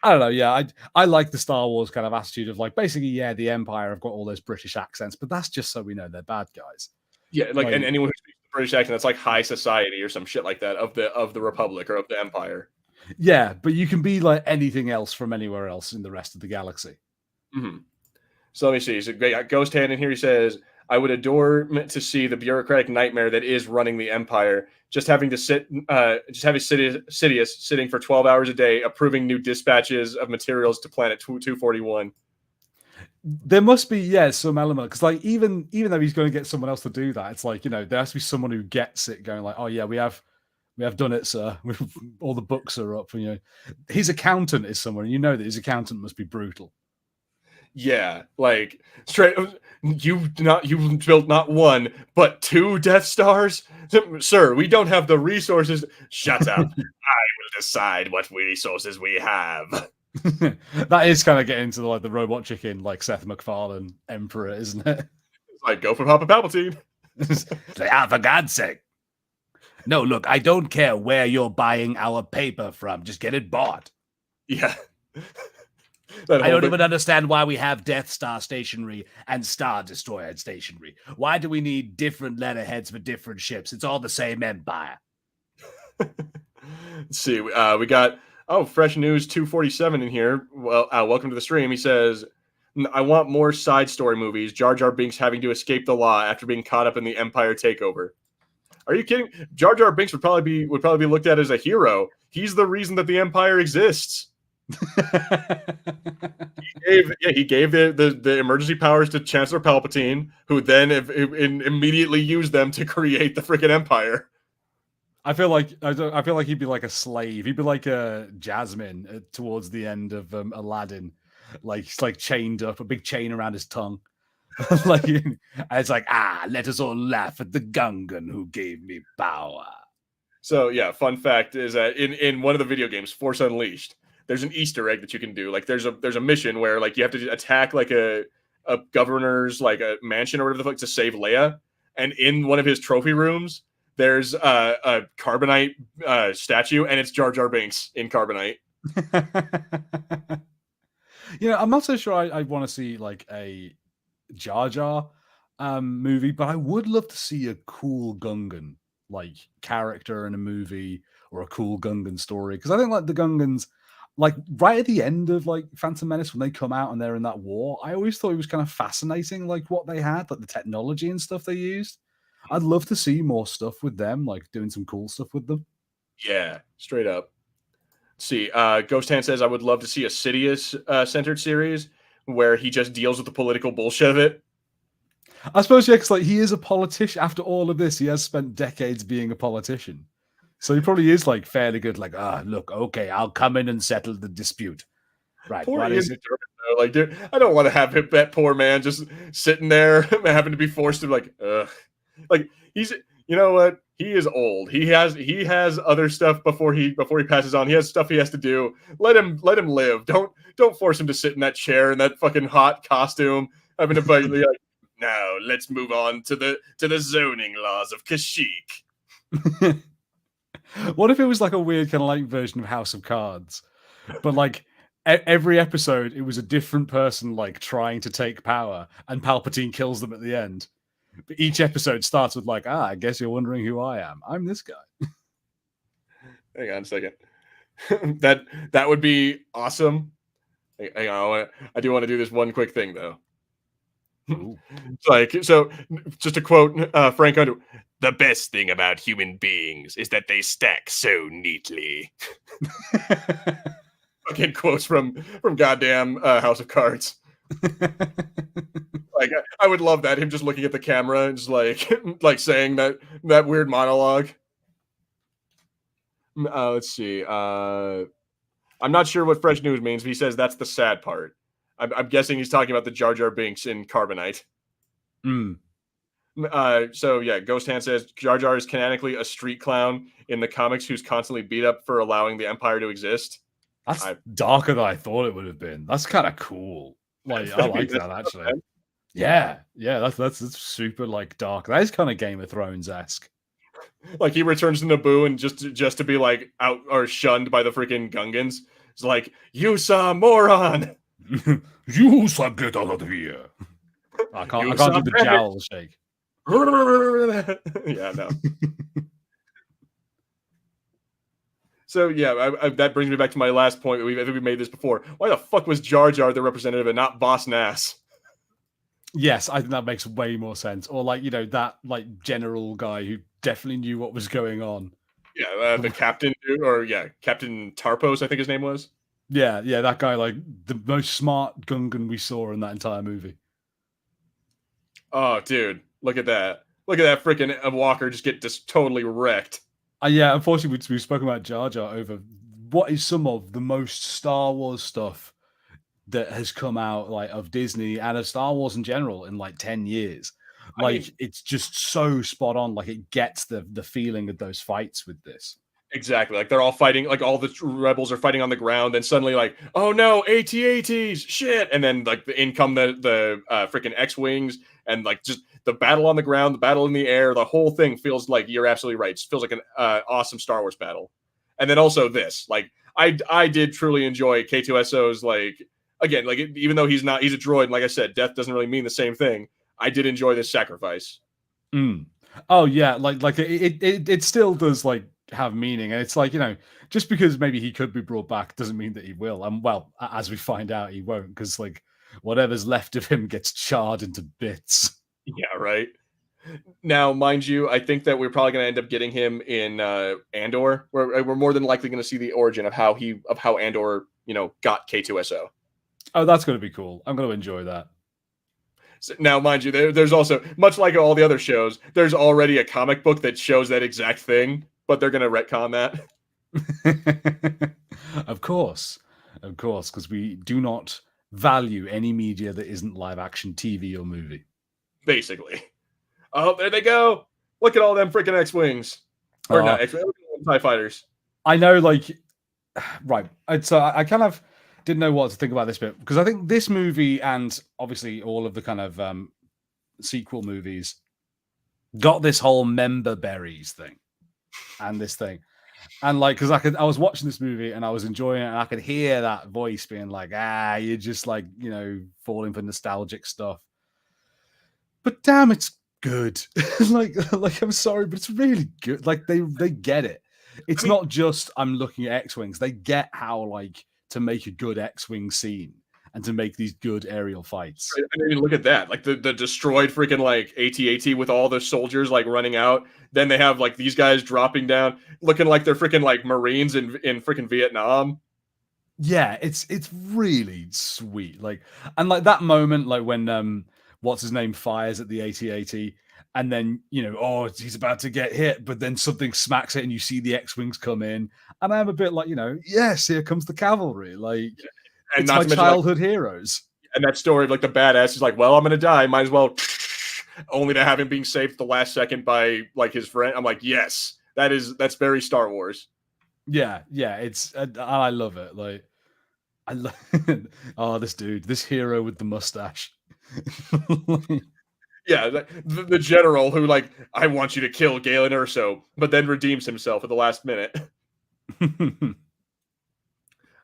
I don't know. Yeah, I like the Star Wars kind of attitude of like, basically, yeah, the Empire have got all those British accents, but that's just so we know they're bad guys. Yeah, like and anyone who speaks the British accent, that's like high society or some shit like that of the Republic or of the Empire. Yeah, but you can be like anything else from anywhere else in the rest of the galaxy. Mm-hmm. So let me see. So Ghost Hand in here. He says, "I would adore to see the bureaucratic nightmare that is running the Empire. Just having to Sidious sitting for 12 hours a day approving new dispatches of materials to Planet 241." There must be some element, because like even though he's going to get someone else to do that, it's like there has to be someone who gets it, going like, oh yeah, we have done it, sir. All the books are up. His accountant is someone, and that his accountant must be brutal. Yeah, like straight. You've built not one but 2 Death Stars, sir. We don't have the resources. Shut up. I will decide what resources we have. That is kind of getting into the robot chicken, like Seth MacFarlane Emperor, isn't it? It's like, go for Papa Palpatine. For God's sake. No, look, I don't care where you're buying our paper from. Just get it bought. Yeah. I don't even understand why we have Death Star stationery and Star Destroyer stationery. Why do we need different letterheads for different ships? It's all the same empire. Let's see. We got, fresh news 247 in here. Well, welcome to the stream. He says, I want more side story movies. Jar Jar Binks having to escape the law after being caught up in the Empire takeover. Are you kidding? Jar Jar Binks would probably be looked at as a hero. He's the reason that the Empire exists. He gave the emergency powers to Chancellor Palpatine, who then immediately used them to create the freaking Empire. I feel like he'd be like a slave. He'd be like a Jasmine towards the end of Aladdin, like he's like chained up, a big chain around his tongue. Like it's like, let us all laugh at the Gungan who gave me power. So yeah, fun fact is that in one of the video games, Force Unleashed, there's an Easter egg that you can do. Like there's a mission where like you have to attack like a governor's like a mansion or whatever the fuck to save Leia, and in one of his trophy rooms there's a carbonite statue, and it's Jar Jar Binks in carbonite. I'm not so sure I want to see like a Jar Jar movie, but I would love to see a cool Gungan like character in a movie, or a cool Gungan story, because I think like the Gungans, like right at the end of like Phantom Menace when they come out and they're in that war, I always thought it was kind of fascinating, like what they had, like the technology and stuff they used. I'd love to see more stuff with them, like doing some cool stuff with them. Yeah, straight up. Let's see, Ghost Hand says I would love to see a Sidious centered series where he just deals with the political bullshit of it. I suppose, yeah, because like he is a politician. After all of this, he has spent decades being a politician, so he probably is like fairly good. Like, look, okay, I'll come in and settle the dispute. Right? Poor What is it? Like, dude, I don't want to have that poor man just sitting there having to be forced to like, like he's, you know what? He is old. He has other stuff before he passes on. He has stuff he has to do. Let him live. Don't force him to sit in that chair in that fucking hot costume having to fight. Like, now let's move on to the zoning laws of Kashyyyk. What if it was like a weird kind of like version of House of Cards, but like every episode it was a different person like trying to take power, and Palpatine kills them at the end. But each episode starts with like, I guess you're wondering who I am. I'm this guy. Hang on a second. that would be awesome. Hang on, I do want to do this one quick thing though. Like, so just to quote Frank Underwood, the best thing about human beings is that they stack so neatly. Fucking quotes from goddamn House of Cards. Like, I would love that, him just looking at the camera and just like saying that weird monologue. Let's see. I'm not sure what fresh news means, but he says that's the sad part. I'm guessing he's talking about the Jar Jar Binks in Carbonite. So yeah, Ghost Hand says Jar Jar is canonically a street clown in the comics who's constantly beat up for allowing the Empire to exist. That's darker than I thought it would have been. That's kind of cool. Like, I like that actually. Yeah, that's super like dark. That is kind of Game of Thrones-esque. Like he returns to Naboo and just to be like out or shunned by the freaking Gungans. It's like, you saw moron. You shall get out of here. I can't do the jowl shake. Yeah, no. So yeah, that brings me back to my last point. I think we made this before. Why the fuck was Jar Jar the representative and not Boss Nass? Yes, I think that makes way more sense. Or like, that like general guy who definitely knew what was going on. Yeah, the captain dude, or yeah, Captain Tarpos, I think his name was. Yeah, that guy, like the most smart Gungan we saw in that entire movie. Oh, dude, look at that! Look at that freaking Walker just get just totally wrecked. Yeah, unfortunately, we've spoken about Jar Jar over what is some of the most Star Wars stuff that has come out like of Disney and of Star Wars in general in like 10 years. Like, it's just so spot on. Like, it gets the feeling of those fights with this. Exactly. Like, they're all fighting, like all the rebels are fighting on the ground, and suddenly like, oh no, AT-ATs, shit. And then like in come the freaking X-Wings, and like just the battle on the ground, the battle in the air, the whole thing feels like, you're absolutely right. It feels like an awesome Star Wars battle. And then also this, like, I did truly enjoy K2SO's, like, again, like, even though he's a droid, and like I said, death doesn't really mean the same thing. I did enjoy this sacrifice. Oh yeah, like it still does like have meaning, and it's like, just because maybe he could be brought back doesn't mean that he will. And well, as we find out, he won't, because like whatever's left of him gets charred into bits. Yeah, right. Now, mind you, I think that we're probably going to end up getting him in Andor. We're more than likely going to see the origin of how Andor, got K2SO. Oh, that's going to be cool. I'm going to enjoy that. So, now, mind you, there's also, much like all the other shows, there's already a comic book that shows that exact thing, but they're going to retcon that. Of course, because we do not value any media that isn't live action TV or movie. Basically. Oh, there they go. Look at all them freaking X-Wings. Or not X-Wings, TIE fighters. I know, right. So I kind of didn't know what to think about this bit, because I think this movie and obviously all of the kind of sequel movies got this whole member berries thing and this thing. And because I was watching this movie and I was enjoying it, and I could hear that voice being like, you're just falling for nostalgic stuff. But damn, it's good. I'm sorry, but it's really good. They get it. It's not just I'm looking at X-Wings. They get how to make a good X-Wing scene and to make these good aerial fights. I mean, look at that. The destroyed freaking AT-AT with all the soldiers running out. Then they have these guys dropping down, looking like they're freaking Marines in freaking Vietnam. Yeah, it's really sweet. And that moment, when what's his name fires at the AT-AT, and then he's about to get hit, but then something smacks it, and you see the X-Wings come in, and I'm a bit yes, here comes the cavalry. And it's my childhood heroes. And that story of the badass is well, I'm gonna die, might as well, only to have him being saved at the last second by his friend. I'm yes, that's very Star Wars. Yeah, it's I love it. I love this hero with the mustache. Yeah, the general who I want you to kill Galen Erso, but then redeems himself at the last minute.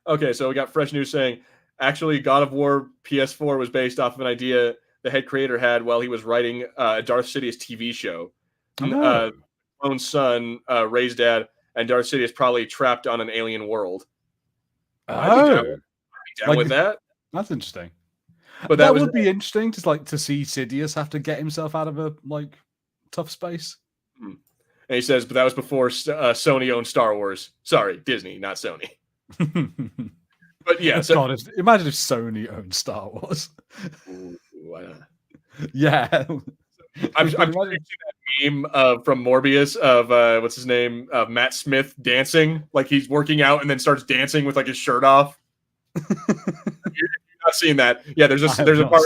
Okay, so we got fresh news saying, actually, God of War PS4 was based off of an idea the head creator had while he was writing Darth Sidious TV show. Clone son, Rey's dad, and Darth Sidious probably trapped on an alien world. I'd be down with that. That's interesting. But that would be interesting to see Sidious have to get himself out of a tough space. And he says, but that was before Sony owned Star Wars. Sorry, Disney, not Sony. But yeah, God, imagine if Sony owned Star Wars. Ooh, yeah, I'm sure you've seen that meme from Morbius of what's his name, Matt Smith dancing he's working out and then starts dancing with his shirt off. You're not seeing that? Yeah, there's a part.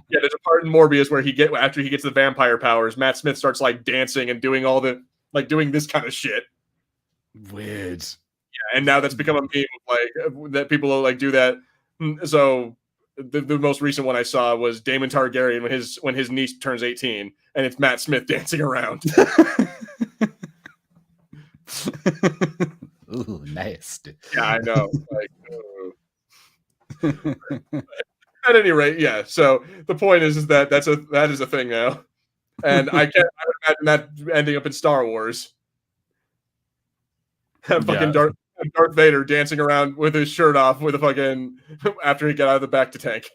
Yeah, there's a part in Morbius where after he gets the vampire powers, Matt Smith starts dancing and doing all the doing this kind of shit. Weird. Yeah, and now that's become a meme that people do that. So the most recent one I saw was Daemon Targaryen when his niece turns 18, and it's Matt Smith dancing around. Ooh, nasty. Yeah, I know. At any rate, yeah. So the point is that that is a thing now, and I can't imagine that ending up in Star Wars. Fucking Darth Vader dancing around with his shirt off with a fucking after he got out of the back to tank.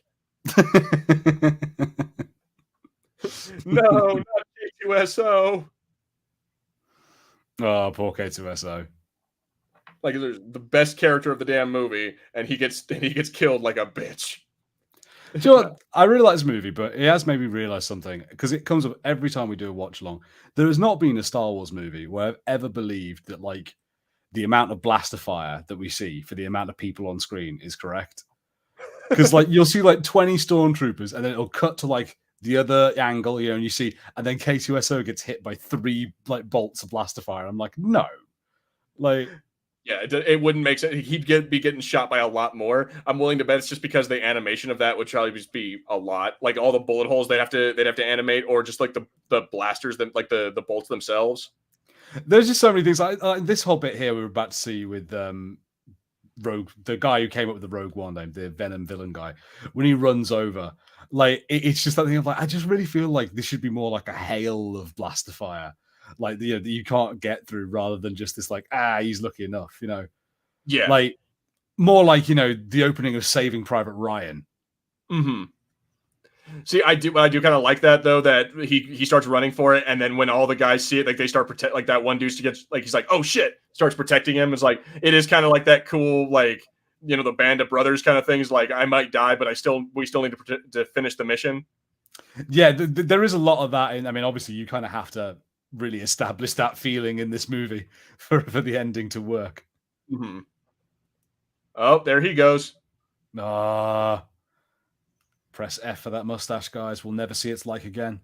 No, not K2SO. Oh, poor K2SO. There's the best character of the damn movie, and he gets killed like a bitch. Do you know what? I really like this movie, but it has made me realize something, because it comes up every time we do a watch along. There has not been a Star Wars movie where I've ever believed that the amount of blaster fire that we see for the amount of people on screen is correct. Because you'll see 20 stormtroopers, and then it'll cut to the other angle, and you see, and then K2SO gets hit by 3 bolts of blaster fire. I'm no, yeah, it wouldn't make sense. He'd be getting shot by a lot more. I'm willing to bet it's just because the animation of that would probably just be a lot. All the bullet holes they'd have to animate, or just the blasters, the bolts themselves. There's just so many things. This whole bit here we're about to see with Rogue, the guy who came up with the Rogue One name, the Venom villain guy, when he runs over, it's just that thing of I just really feel this should be more like a hail of blaster fire. That you can't get through, rather than just this he's lucky enough, Yeah. More the opening of Saving Private Ryan. Mm-hmm. See, I do kind of like that though, that he starts running for it, and then when all the guys see it, like they start protect, like that one dude gets like he's like, oh shit, starts protecting him. It's like it is kind of like that cool, like, you know, the band of brothers kind of things. Like I might die, but we still need to finish the mission. Yeah, there is a lot of that. I mean, obviously, you kind of have to really establish that feeling in this movie for the ending to work. Mm-hmm. Oh, there he goes. Ah. Press F for that mustache, guys. We'll never see its like again.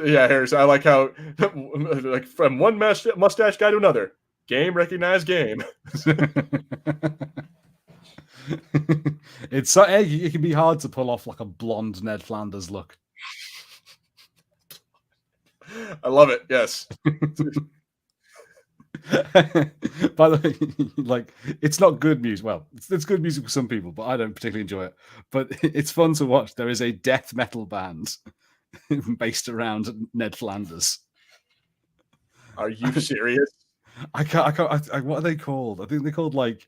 Yeah, Harrison. I like how, like, from one mustache guy to another, game recognized game. It can be hard to pull off like a blonde Ned Flanders look. I love it. Yes. By the way, like, it's not good music. Well, it's good music for some people, but I don't particularly enjoy it. But it's fun to watch. There is a death metal band based around Ned Flanders. Are you serious? I can't. What are they called? I think they're called like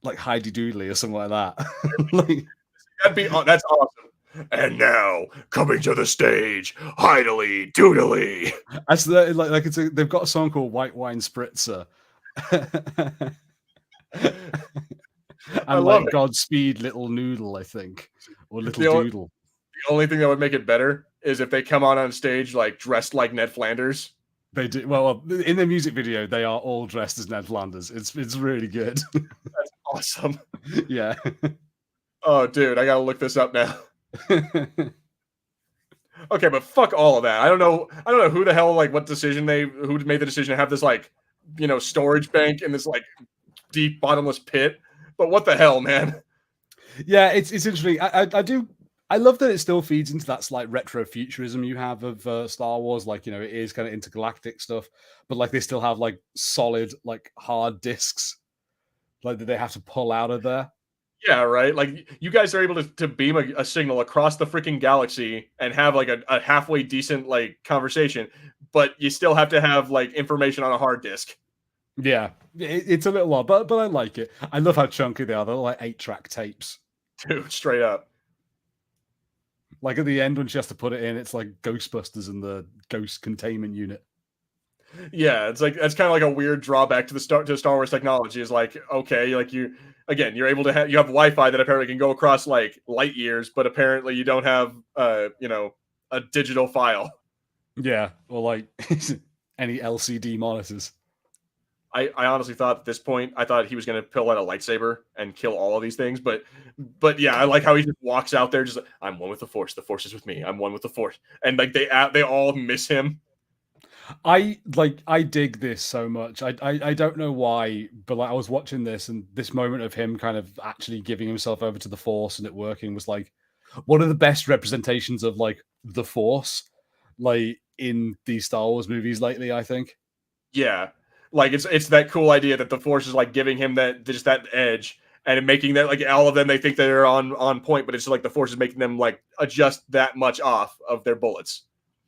Heidi Doodley or something like that. That's awesome. And now, coming to the stage, Heidely Doodly. They've got a song called White Wine Spritzer. And like Godspeed Little Noodle, I think. Or Little Doodle. The only thing that would make it better is if they come on stage like dressed like Ned Flanders. They do. Well, in the music video, they are all dressed as Ned Flanders. It's really good. That's awesome. Yeah. Oh, dude, I gotta look this up now. Okay, but fuck all of that. I don't know who the hell, like, what decision who made the decision to have this, like, you know, storage bank in this like deep bottomless pit. But what the hell, man? Yeah, it's interesting. I love that it still feeds into that slight retro futurism you have of Star Wars. Like, you know, it is kind of intergalactic stuff, but like they still have like solid, like hard discs, like that they have to pull out of there. Yeah, right. Like you guys are able to beam a signal across the freaking galaxy and have like a halfway decent like conversation, but you still have to have like information on a hard disk. Yeah, it's a little odd, but I like it. I love how chunky they are. They're like 8-track tapes. Dude, straight up. Like at the end when she has to put it in, it's like Ghostbusters and the ghost containment unit. Yeah, it's like that's kind of like a weird drawback to Star Wars technology. Is like, okay, like you're able to have Wi-Fi that apparently can go across like light years, but apparently you don't have you know, a digital file. Yeah, or like any LCD monitors. I honestly thought at this point, I thought he was going to pull out a lightsaber and kill all of these things. But yeah, I like how he just walks out there, just like, I'm one with the Force. The Force is with me. I'm one with the Force. And like they all miss him. I dig this so much. I don't know why, but like I was watching this and this moment of him kind of actually giving himself over to the Force and it working was like one of the best representations of like the Force, like in these Star Wars movies lately, I think. Yeah. Like it's that cool idea that the Force is like giving him that edge and making that like all of them, they think they're on point, but it's just like the Force is making them like adjust that much off of their bullets.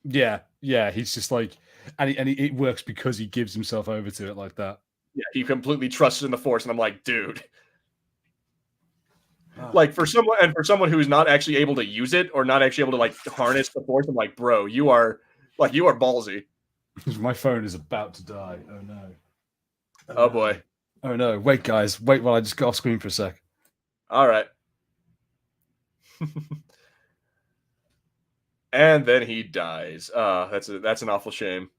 Yeah, he's just like, and it works because he gives himself over to it like that. Yeah, he completely trusts in the Force, and I'm like, dude. Like for someone who's not actually able to use it or not actually able to like harness the Force, I'm like, bro, you are ballsy. My phone is about to die. Oh no. Oh boy. Oh no. Wait, guys. Wait while I just go off screen for a sec. All right. And then he dies. That's an awful shame.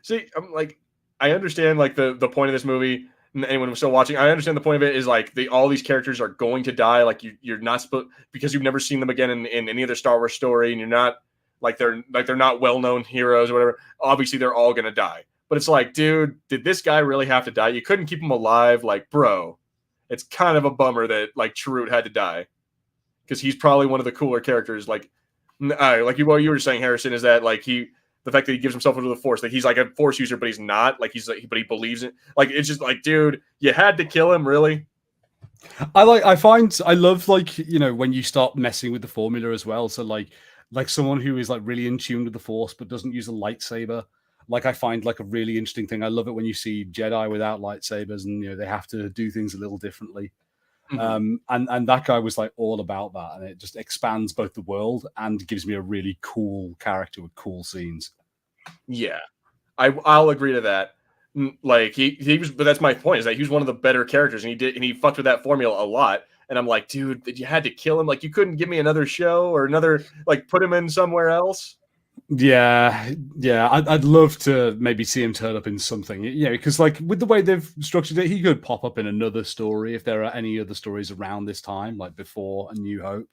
See, I'm like, I understand like the point of this movie. Anyone who's still watching, I understand the point of it is like all these characters are going to die. Like you're not supposed, because you've never seen them again in any other Star Wars story, and you're not like they're not well-known heroes or whatever. Obviously, they're all gonna die. But it's like, dude, did this guy really have to die? You couldn't keep him alive. Like, bro, it's kind of a bummer that like Chirrut had to die, because he's probably one of the cooler characters. Like what you were saying, Harrison, is that like the fact that he gives himself into the Force, like he's like a Force user, but he's not. Like but he believes it. Like it's just like, dude, you had to kill him, really. I love like, you know, when you start messing with the formula as well. So like someone who is like really in tune with the Force but doesn't use a lightsaber, like I find like a really interesting thing. I love it when you see Jedi without lightsabers, and they have to do things a little differently. And that guy was like all about that, and it just expands both the world and gives me a really cool character with cool scenes. Yeah, I'll agree to that. Like he was, but that's my point, is that he was one of the better characters, and he fucked with that formula a lot. And I'm like, dude, you had to kill him. Like, you couldn't give me another show or another, like, put him in somewhere else. Yeah, I'd love to maybe see him turn up in something, because like with the way they've structured it, he could pop up in another story if there are any other stories around this time, like before A New Hope.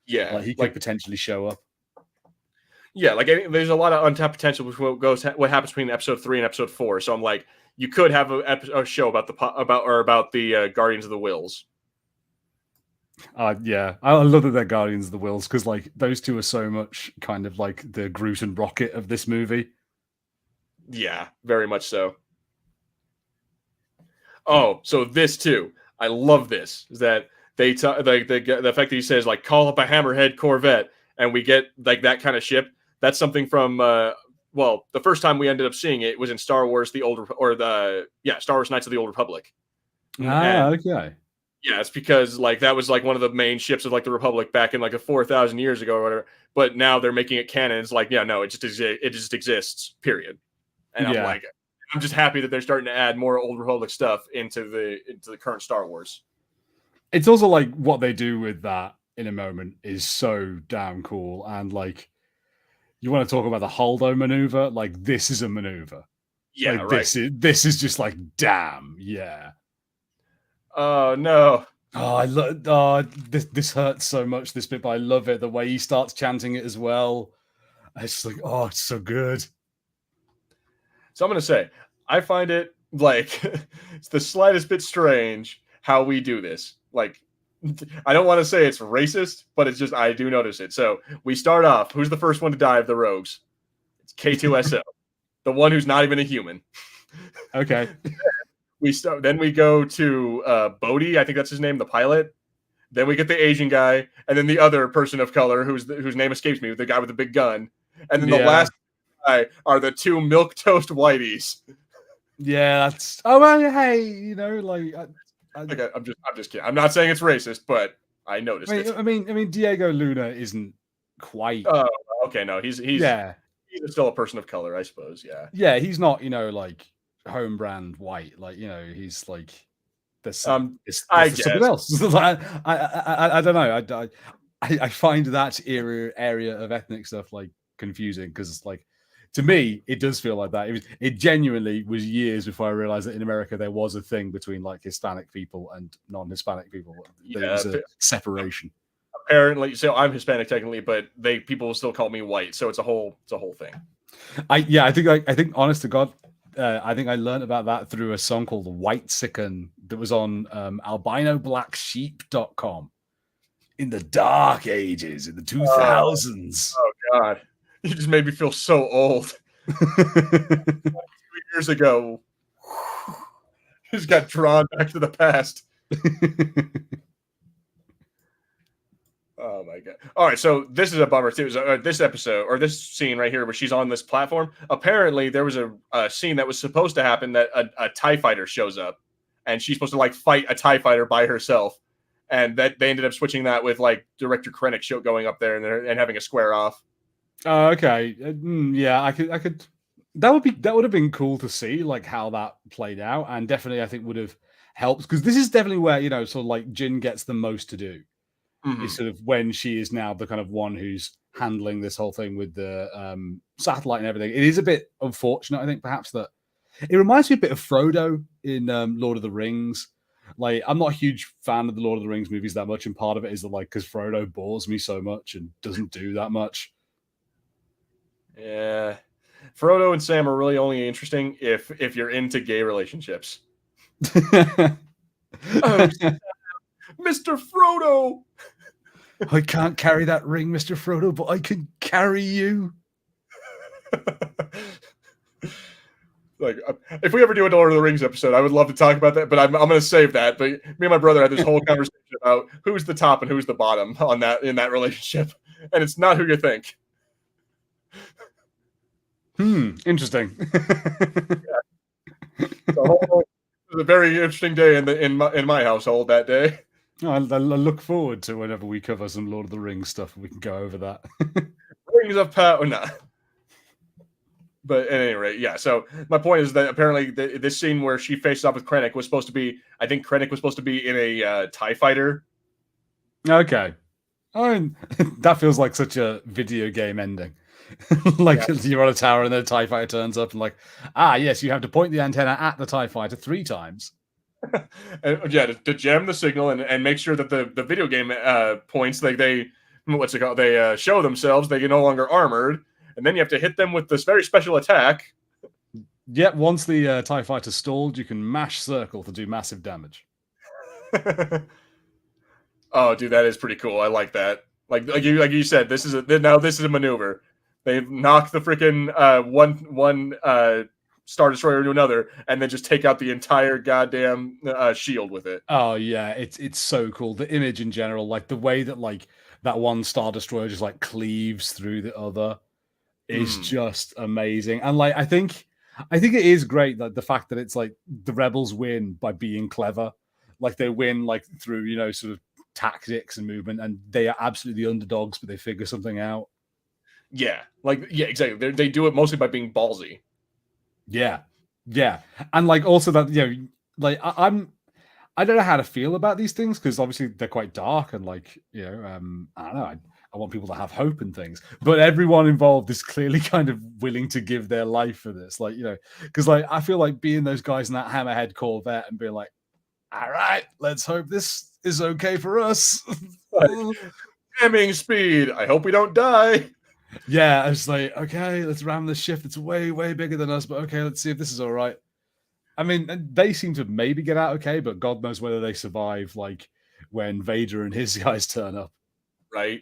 Yeah, like he could potentially show up. Yeah, like there's a lot of untapped potential with what happens between episode 3 and episode 4. So I'm like, you could have a show about the Guardians of the Wills. Yeah, I love that they're Guardians of the Wills, because like those two are so much kind of like the Groot and Rocket of this movie. Yeah, very much so. Oh, so this too, I love this, is that they the fact that he says like, call up a Hammerhead Corvette, and we get like that kind of ship. That's something from well, the first time we ended up seeing it was in Star Wars Star Wars Knights of the Old Republic. Okay. Yeah, it's because like that was like one of the main ships of like the Republic back in like 4,000 years ago or whatever. But now they're making it canon. It's like, yeah, no, it just exists. Period. And I'm like, I'm just happy that they're starting to add more Old Republic stuff into the current Star Wars. It's also like what they do with that in a moment is so damn cool. And like, you want to talk about the Holdo maneuver? Like, this is a maneuver. Yeah, like, right. This is just like, damn, yeah. Oh no! Oh, this hurts so much, this bit, but I love it. The way he starts chanting it as well. It's like, oh, it's so good. So I'm gonna say, I find it like it's the slightest bit strange how we do this. Like, I don't want to say it's racist, but it's just I do notice it. So we start off. Who's the first one to die of the rogues? It's K2SO, the one who's not even a human. Okay. Then we go to Bodhi, I think that's his name, the pilot. Then we get the Asian guy, and then the other person of color whose name escapes me, the guy with the big gun. And then the last guy are the two milquetoast whiteys. Yeah, that's well, hey, like I'm just kidding. I'm not saying it's racist, but I noticed it. I mean, Diego Luna isn't quite. Oh, okay, no, he's still a person of color, I suppose. Yeah. Yeah, he's not, like home brand white, like he's like there's I guess something else. I don't know. I find that area of ethnic stuff like confusing, because it's like, to me it does feel like that. It genuinely was years before I realized that in America there was a thing between like Hispanic people and non-Hispanic people. There was a separation. Apparently, so I'm Hispanic technically, but people will still call me white, so it's a whole thing. I think honest to God, I think I learned about that through a song called White Sicken that was on albinoblacksheep.com in the dark ages, in the 2000s. Oh God, you just made me feel so old. 2 years ago, just got drawn back to the past. Oh my God. All right, so this is a bummer too. This episode, or this scene right here where she's on this platform, apparently there was a scene that was supposed to happen that a TIE fighter shows up, and she's supposed to like fight a TIE fighter by herself, and that they ended up switching that with like Director Krennic going up there and having a square off. Okay. Yeah, I could that would have been cool to see, like how that played out, and definitely I think would have helped, because this is definitely where sort of like Jin gets the most to do. Is sort of when she is now the kind of one who's handling this whole thing with the satellite and everything. It is a bit unfortunate, I think, perhaps, that it reminds me a bit of Frodo in Lord of the Rings. Like, I'm not a huge fan of the Lord of the Rings movies that much, and part of it is that, like, because Frodo bores me so much and doesn't do that much. Yeah, Frodo and Sam are really only interesting if you're into gay relationships. Mr. Frodo! I can't carry that ring, Mr. Frodo, but I can carry you. Like, if we ever do a Lord of the Rings episode, I would love to talk about that, but I'm going to save that. But me and my brother had this whole conversation about who's the top and who's the bottom in that relationship, and it's not who you think. Interesting. So it was a very interesting day in my household that day. I look forward to whenever we cover some Lord of the Rings stuff. We can go over that. Rings of power, nah. But at any rate, yeah. So my point is that apparently this scene where she faces off with Krennic was supposed to be, I think Krennic was supposed to be in a TIE fighter. Okay. That feels like such a video game ending. Like you're on a tower and then a TIE fighter turns up and like, yes, you have to point the antenna at the TIE fighter 3 times. And, yeah, to jam the signal and make sure that the video game points, they what's it called? They show themselves. They get no longer armored. And then you have to hit them with this very special attack. Yep, once the TIE fighter stalled, you can mash circle to do massive damage. Oh, dude, that is pretty cool. I like that. Like you said, this is a maneuver. They knock the freaking one Star Destroyer into another, and then just take out the entire goddamn shield with it. Oh yeah, it's so cool. The image in general, like the way that like that one Star Destroyer just like cleaves through the other is just amazing. And like I think it is great that the fact that it's like the rebels win by being clever. Like they win like through, sort of tactics and movement, and they are absolutely the underdogs, but they figure something out. Yeah, exactly. They do it mostly by being ballsy. Yeah. And like also that, like I don't know how to feel about these things because obviously they're quite dark and like, I don't know. I want people to have hope and things, but everyone involved is clearly kind of willing to give their life for this. Like, because like I feel like being those guys in that Hammerhead Corvette and being like, all right, let's hope this is okay for us. Jamming speed. I hope we don't die. Yeah, I was like, okay, let's ram this ship. It's way, way bigger than us, but okay, let's see if this is all right. I mean, they seem to maybe get out okay, but God knows whether they survive, like, when Vader and his guys turn up. Right.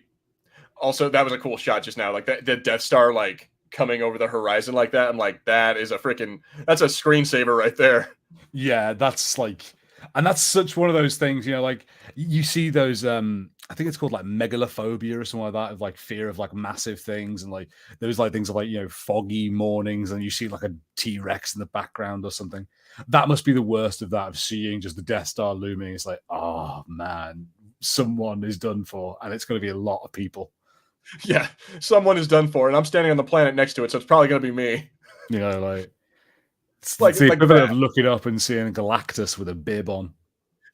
Also, that was a cool shot just now. Like, the Death Star, like, coming over the horizon like that. I'm like, that's a screensaver right there. Yeah, that's like... And that's such one of those things, like, you see those... I think it's called like megalophobia or something like that, of like fear of like massive things, and like there's like things of like foggy mornings, and you see like a T-Rex in the background or something. That must be the worst of that, of seeing just the Death Star looming. It's like, oh man, someone is done for, and it's going to be a lot of people. Yeah, someone is done for, and I'm standing on the planet next to it, so it's probably going to be me. Like it's like the equivalent of looking up and seeing Galactus with a bib on.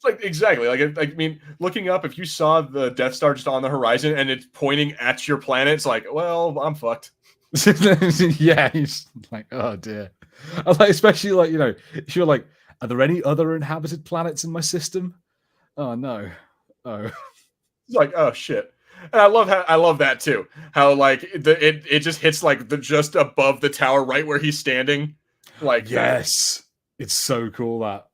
Like exactly, like I mean, looking up, if you saw the Death Star just on the horizon and it's pointing at your planet, it's like, well, I'm fucked. Yeah, he's like, oh dear. Like, especially like if you're like, are there any other inhabited planets in my system? Oh no. Oh, it's like, oh shit. And I love that too. How like it just hits like just above the tower, right where he's standing. Like, yes, it's so cool that.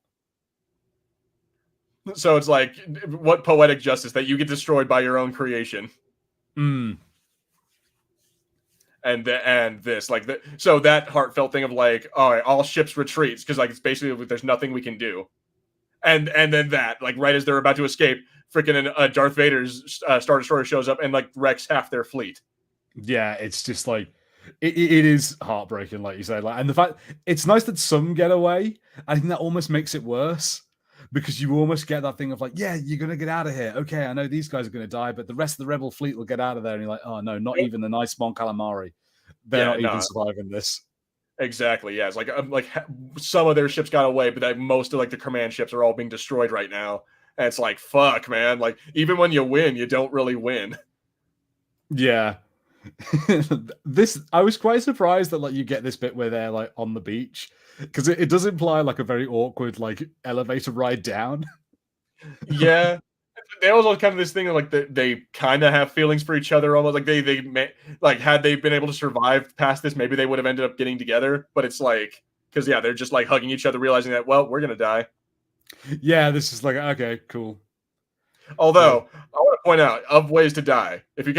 So it's like, what poetic justice that you get destroyed by your own creation. And this, like, so that heartfelt thing of like, all right, all ships retreats, because like it's basically there's nothing we can do. And then that, like, right as they're about to escape, freaking Darth Vader's Star Destroyer shows up and like wrecks half their fleet. Yeah, it's just like it is heartbreaking, like you say. Like, and the fact it's nice that some get away. I think that almost makes it worse. Because you almost get that thing of like, yeah, you're going to get out of here. Okay, I know these guys are going to die, but the rest of the rebel fleet will get out of there. And you're like, oh, no, not even the nice Mon Calamari. They're not even surviving this. Exactly, yeah. It's like some of their ships got away, but like most of like the command ships are all being destroyed right now. And it's like, fuck, man. Like, even when you win, you don't really win. Yeah. I was quite surprised that like you get this bit where they're like on the beach, because it does imply like a very awkward like elevator ride down. Yeah, they also kind of this thing of like they kind of have feelings for each other, almost like they like, had they been able to survive past this, maybe they would have ended up getting together. But it's like, because yeah, they're just like hugging each other, realizing that, well, we're gonna die. Yeah, this is like, okay, cool. Although I want to point out, of ways to die, if you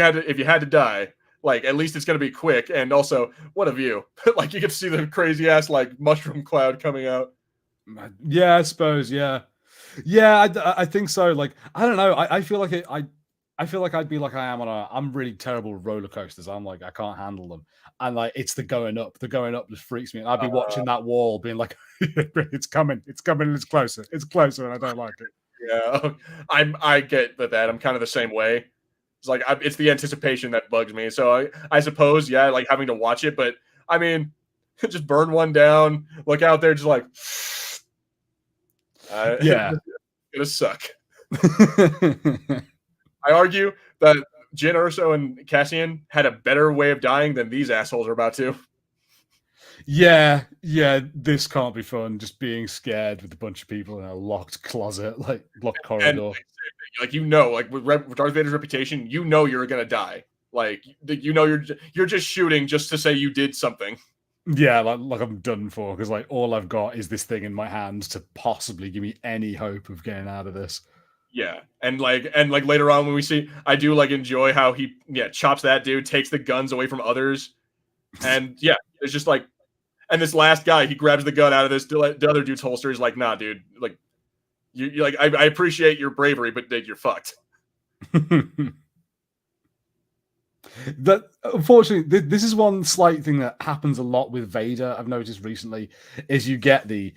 had to die, like, at least it's going to be quick. And also, what a view. Like, you get to see the crazy ass, like, mushroom cloud coming out. Yeah, I suppose. Yeah. I think so. Like, I don't know. I feel like I feel like I'd be like I am I'm really terrible with roller coasters. I'm like, I can't handle them. And like, it's the going up. The going up just freaks me. And I'd be watching that wall being like, it's coming, it's closer, and I don't like it. Yeah, I get that. I'm kind of the same way. It's like it's the anticipation that bugs me. So I suppose, yeah, like having to watch it, but I mean, just burn one down, look out there, just like, yeah, it's gonna suck. I argue that Jyn Erso and Cassian had a better way of dying than these assholes are about to. Yeah, this can't be fun. Just being scared with a bunch of people in a locked closet, like locked corridor. And, like with Darth Vader's reputation, you're gonna die. Like you're just shooting just to say you did something. Yeah, like I'm done for because like all I've got is this thing in my hand to possibly give me any hope of getting out of this. Yeah, and later on when we see, I do like enjoy how he chops that dude, takes the guns away from others, and yeah, it's just like, and this last guy, he grabs the gun out of the other dude's holster. He's like, nah, dude, like you like I appreciate your bravery, but dude, you're fucked. That unfortunately, this is one slight thing that happens a lot with Vader. I've noticed recently is you get the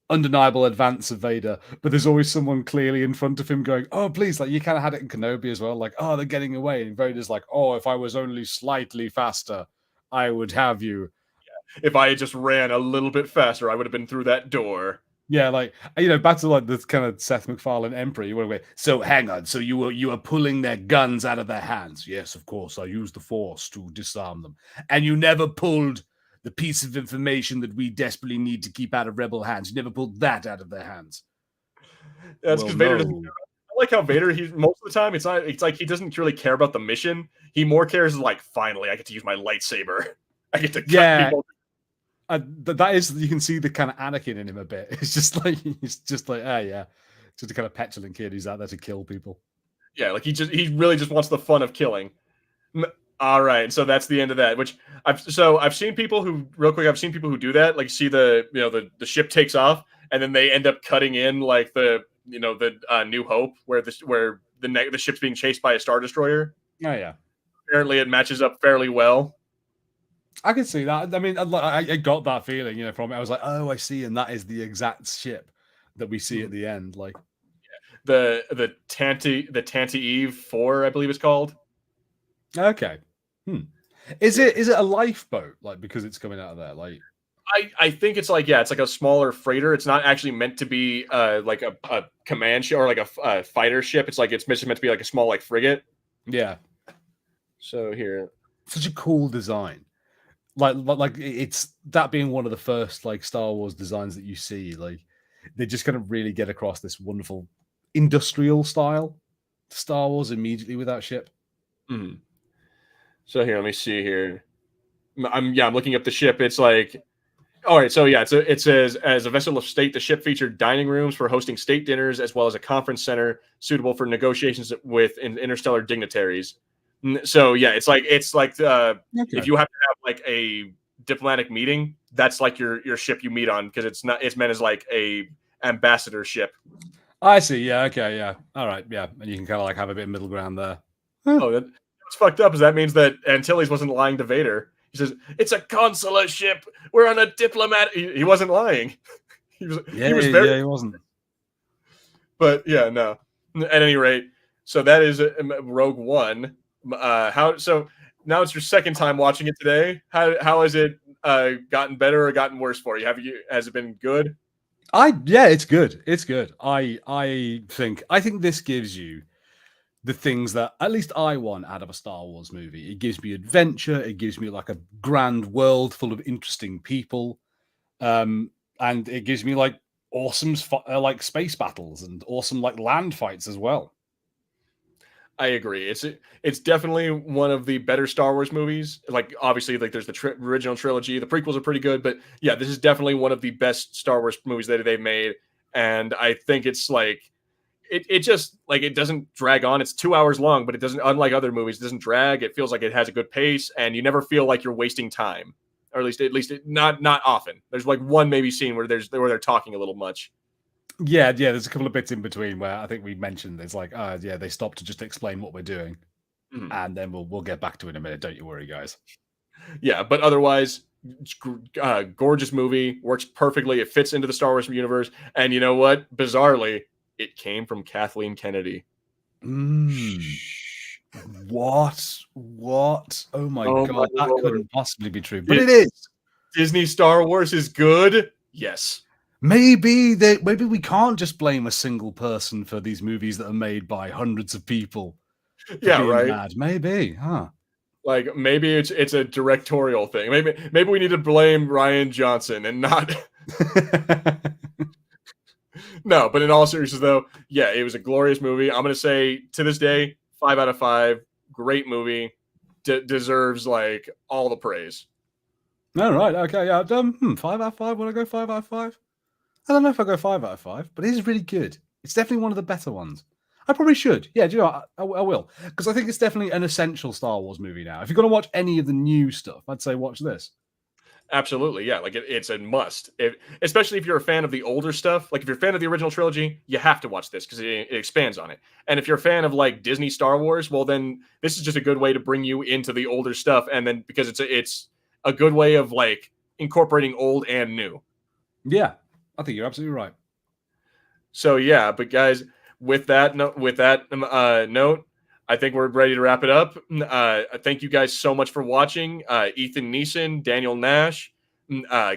undeniable advance of Vader, but there's always someone clearly in front of him going, "Oh, please!" Like you kind of had it in Kenobi as well. Like, "Oh, they're getting away," and Vader's like, "Oh, if I was only slightly faster, I would have you." Yeah. If I had just ran a little bit faster, I would have been through that door. Yeah, like back to like this kind of Seth MacFarlane Emperor. You want to go, so hang on, so you were pulling their guns out of their hands? Yes, of course. I used the Force to disarm them, and you never pulled the piece of information that we desperately need to keep out of rebel hands. You never pulled that out of their hands. That's because Vader doesn't. I like how Vader. He's most of the time. It's not. It's like he doesn't really care about the mission. He more cares like, finally, I get to use my lightsaber. I get to cut people. That is, you can see the kind of Anakin in him a bit. It's just like just a kind of petulant kid who's out there to kill people. Yeah, like he really just wants the fun of killing. All right, so that's the end of that. Which I've seen people who I've seen people who do that. Like see the ship takes off and then they end up cutting in like the New Hope where the ship's being chased by a Star Destroyer. Oh yeah, apparently it matches up fairly well. I can see that. I mean, I got that feeling, from it. I was like, oh, I see, and that is the exact ship that we see at the end. Like, the Tanti Eve 4, I believe it's called. Okay. Is it a lifeboat? Like, because it's coming out of there. Like, I think it's like it's like a smaller freighter. It's not actually meant to be like a command ship or like a fighter ship. It's meant to be like a small like frigate. Yeah. So here, such a cool design. Like it's that being one of the first like Star Wars designs that you see, like they just kind of really get across this wonderful industrial style Star Wars immediately with that ship. Mm. So here, let me see here. I'm looking up the ship. It's like, all right, so yeah, it says as a vessel of state, the ship featured dining rooms for hosting state dinners as well as a conference center suitable for negotiations with interstellar dignitaries. So yeah, it's like okay. If you have to have like a diplomatic meeting, that's like your ship you meet on because it's meant as like a ambassador ship. I see. Yeah. Okay. Yeah. All right. Yeah, and you can kind of like have a bit of middle ground there. Oh, what's fucked up is that means that Antilles wasn't lying to Vader. He says it's a consular ship. We're on a diplomat. He wasn't lying. He was very. He wasn't. But yeah, no. At any rate, so that is Rogue One. So now it's your second time watching it today. How has it gotten better or gotten worse for you? Has it been good? It's good. It's good. I think this gives you the things that at least I want out of a Star Wars movie. It gives me adventure. It gives me like a grand world full of interesting people, and it gives me like awesome like space battles and awesome like land fights as well. I agree. It's definitely one of the better Star Wars movies. Like obviously, like there's the original trilogy. The prequels are pretty good, but yeah, this is definitely one of the best Star Wars movies that they've made. And I think it's like it just like it doesn't drag on. It's 2 hours long, but it doesn't. Unlike other movies, it doesn't drag. It feels like it has a good pace, and you never feel like you're wasting time. Or at least not often. There's like one maybe scene where they're talking a little much. Yeah, there's a couple of bits in between where I think we mentioned it's like, they stopped to just explain what we're doing, and then we'll get back to it in a minute. Don't you worry, guys. Yeah, but otherwise, gorgeous movie, works perfectly. It fits into the Star Wars universe, and you know what? Bizarrely, it came from Kathleen Kennedy. What? Oh my god, that Lord. couldn't possibly be true, but it is. Disney Star Wars is good. Yes. Maybe we can't just blame a single person for these movies that are made by hundreds of people. Yeah, right. Bad. Maybe, huh? Like maybe it's a directorial thing. Maybe we need to blame Rian Johnson and not. No, but in all seriousness, though, yeah, it was a glorious movie. I'm gonna say to this day, 5 out of 5. Great movie. Deserves like all the praise. All right. Okay. Yeah. 5 out of 5. Would I go 5 out of 5? I don't know if I go 5 out of 5, but it is really good. It's definitely one of the better ones. I probably should. Yeah, do you know what? I will. Because I think it's definitely an essential Star Wars movie now. If you're going to watch any of the new stuff, I'd say watch this. Absolutely, yeah. Like it's a must. Especially if you're a fan of the older stuff. Like if you're a fan of the original trilogy, you have to watch this because it expands on it. And if you're a fan of like Disney Star Wars, well, then this is just a good way to bring you into the older stuff. And then because it's a good way of like incorporating old and new. Yeah, I think you're absolutely right. So yeah, but guys, with that note, I think we're ready to wrap it up. Thank you guys so much for watching. Ethan Neeson, Daniel Nash,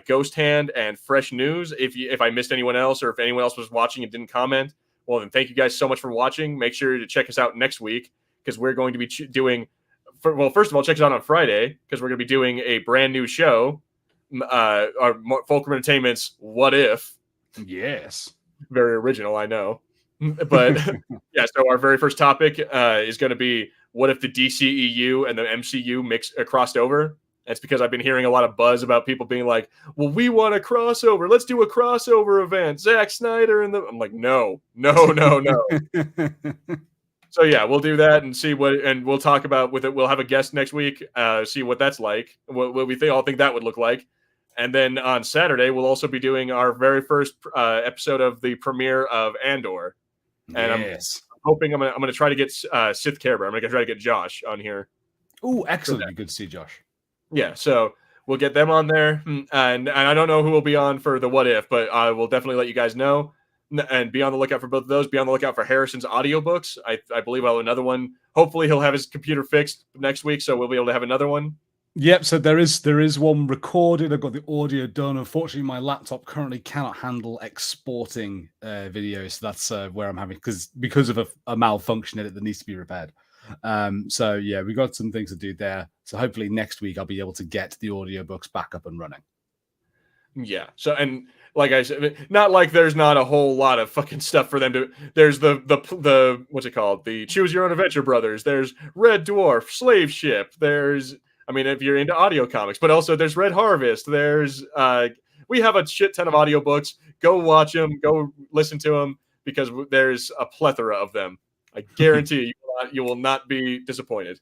Ghost Hand, and Fresh News. If I missed anyone else, or if anyone else was watching and didn't comment, well, then thank you guys so much for watching. Make sure to check us out next week because we're going to be doing. First of all, check us out on Friday because we're going to be doing a brand new show. Our Fulcrum Entertainment's What If. Yes. Very original, I know. But yeah, so our very first topic is going to be what if the DCEU and the MCU crossed over? That's because I've been hearing a lot of buzz about people being like, well, we want a crossover. Let's do a crossover event. Zack Snyder and I'm like, no. So yeah, we'll do that and see and we'll talk about with it. We'll have a guest next week, see what that's like, what we all think that would look like. And then on Saturday, we'll also be doing our very first episode of the premiere of Andor. And yes. I'm hoping I'm gonna try to get Sith Kerber. I'm gonna try to get Josh on here. Oh, excellent! Good to see Josh. Yeah, so we'll get them on there, and I don't know who will be on for the What If, but I will definitely let you guys know. And be on the lookout for both of those. Be on the lookout for Harrison's audiobooks. I believe I'll have another one. Hopefully, he'll have his computer fixed next week, so we'll be able to have another one. Yep, so there is one recorded. I've got the audio done. Unfortunately, my laptop currently cannot handle exporting videos. So that's where I'm having because of a malfunction in it that needs to be repaired. So yeah, we got some things to do there. So hopefully next week I'll be able to get the audiobooks back up and running. Yeah. So and like I said, not like there's not a whole lot of fucking stuff for them to. There's the what's it called? The Choose Your Own Adventure Brothers. There's Red Dwarf, Slave Ship. There's if you're into audio comics, but also there's Red Harvest. There's we have a shit ton of audiobooks. Go watch them. Go listen to them because there's a plethora of them. I guarantee you will not be disappointed.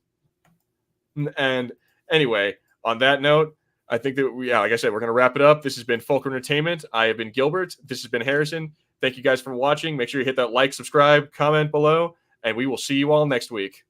And anyway, on that note, I think that like I said, we're going to wrap it up. This has been Fulcrum Entertainment. I have been Gilbert. This has been Harrison. Thank you guys for watching. Make sure you hit that like, subscribe, comment below, and we will see you all next week.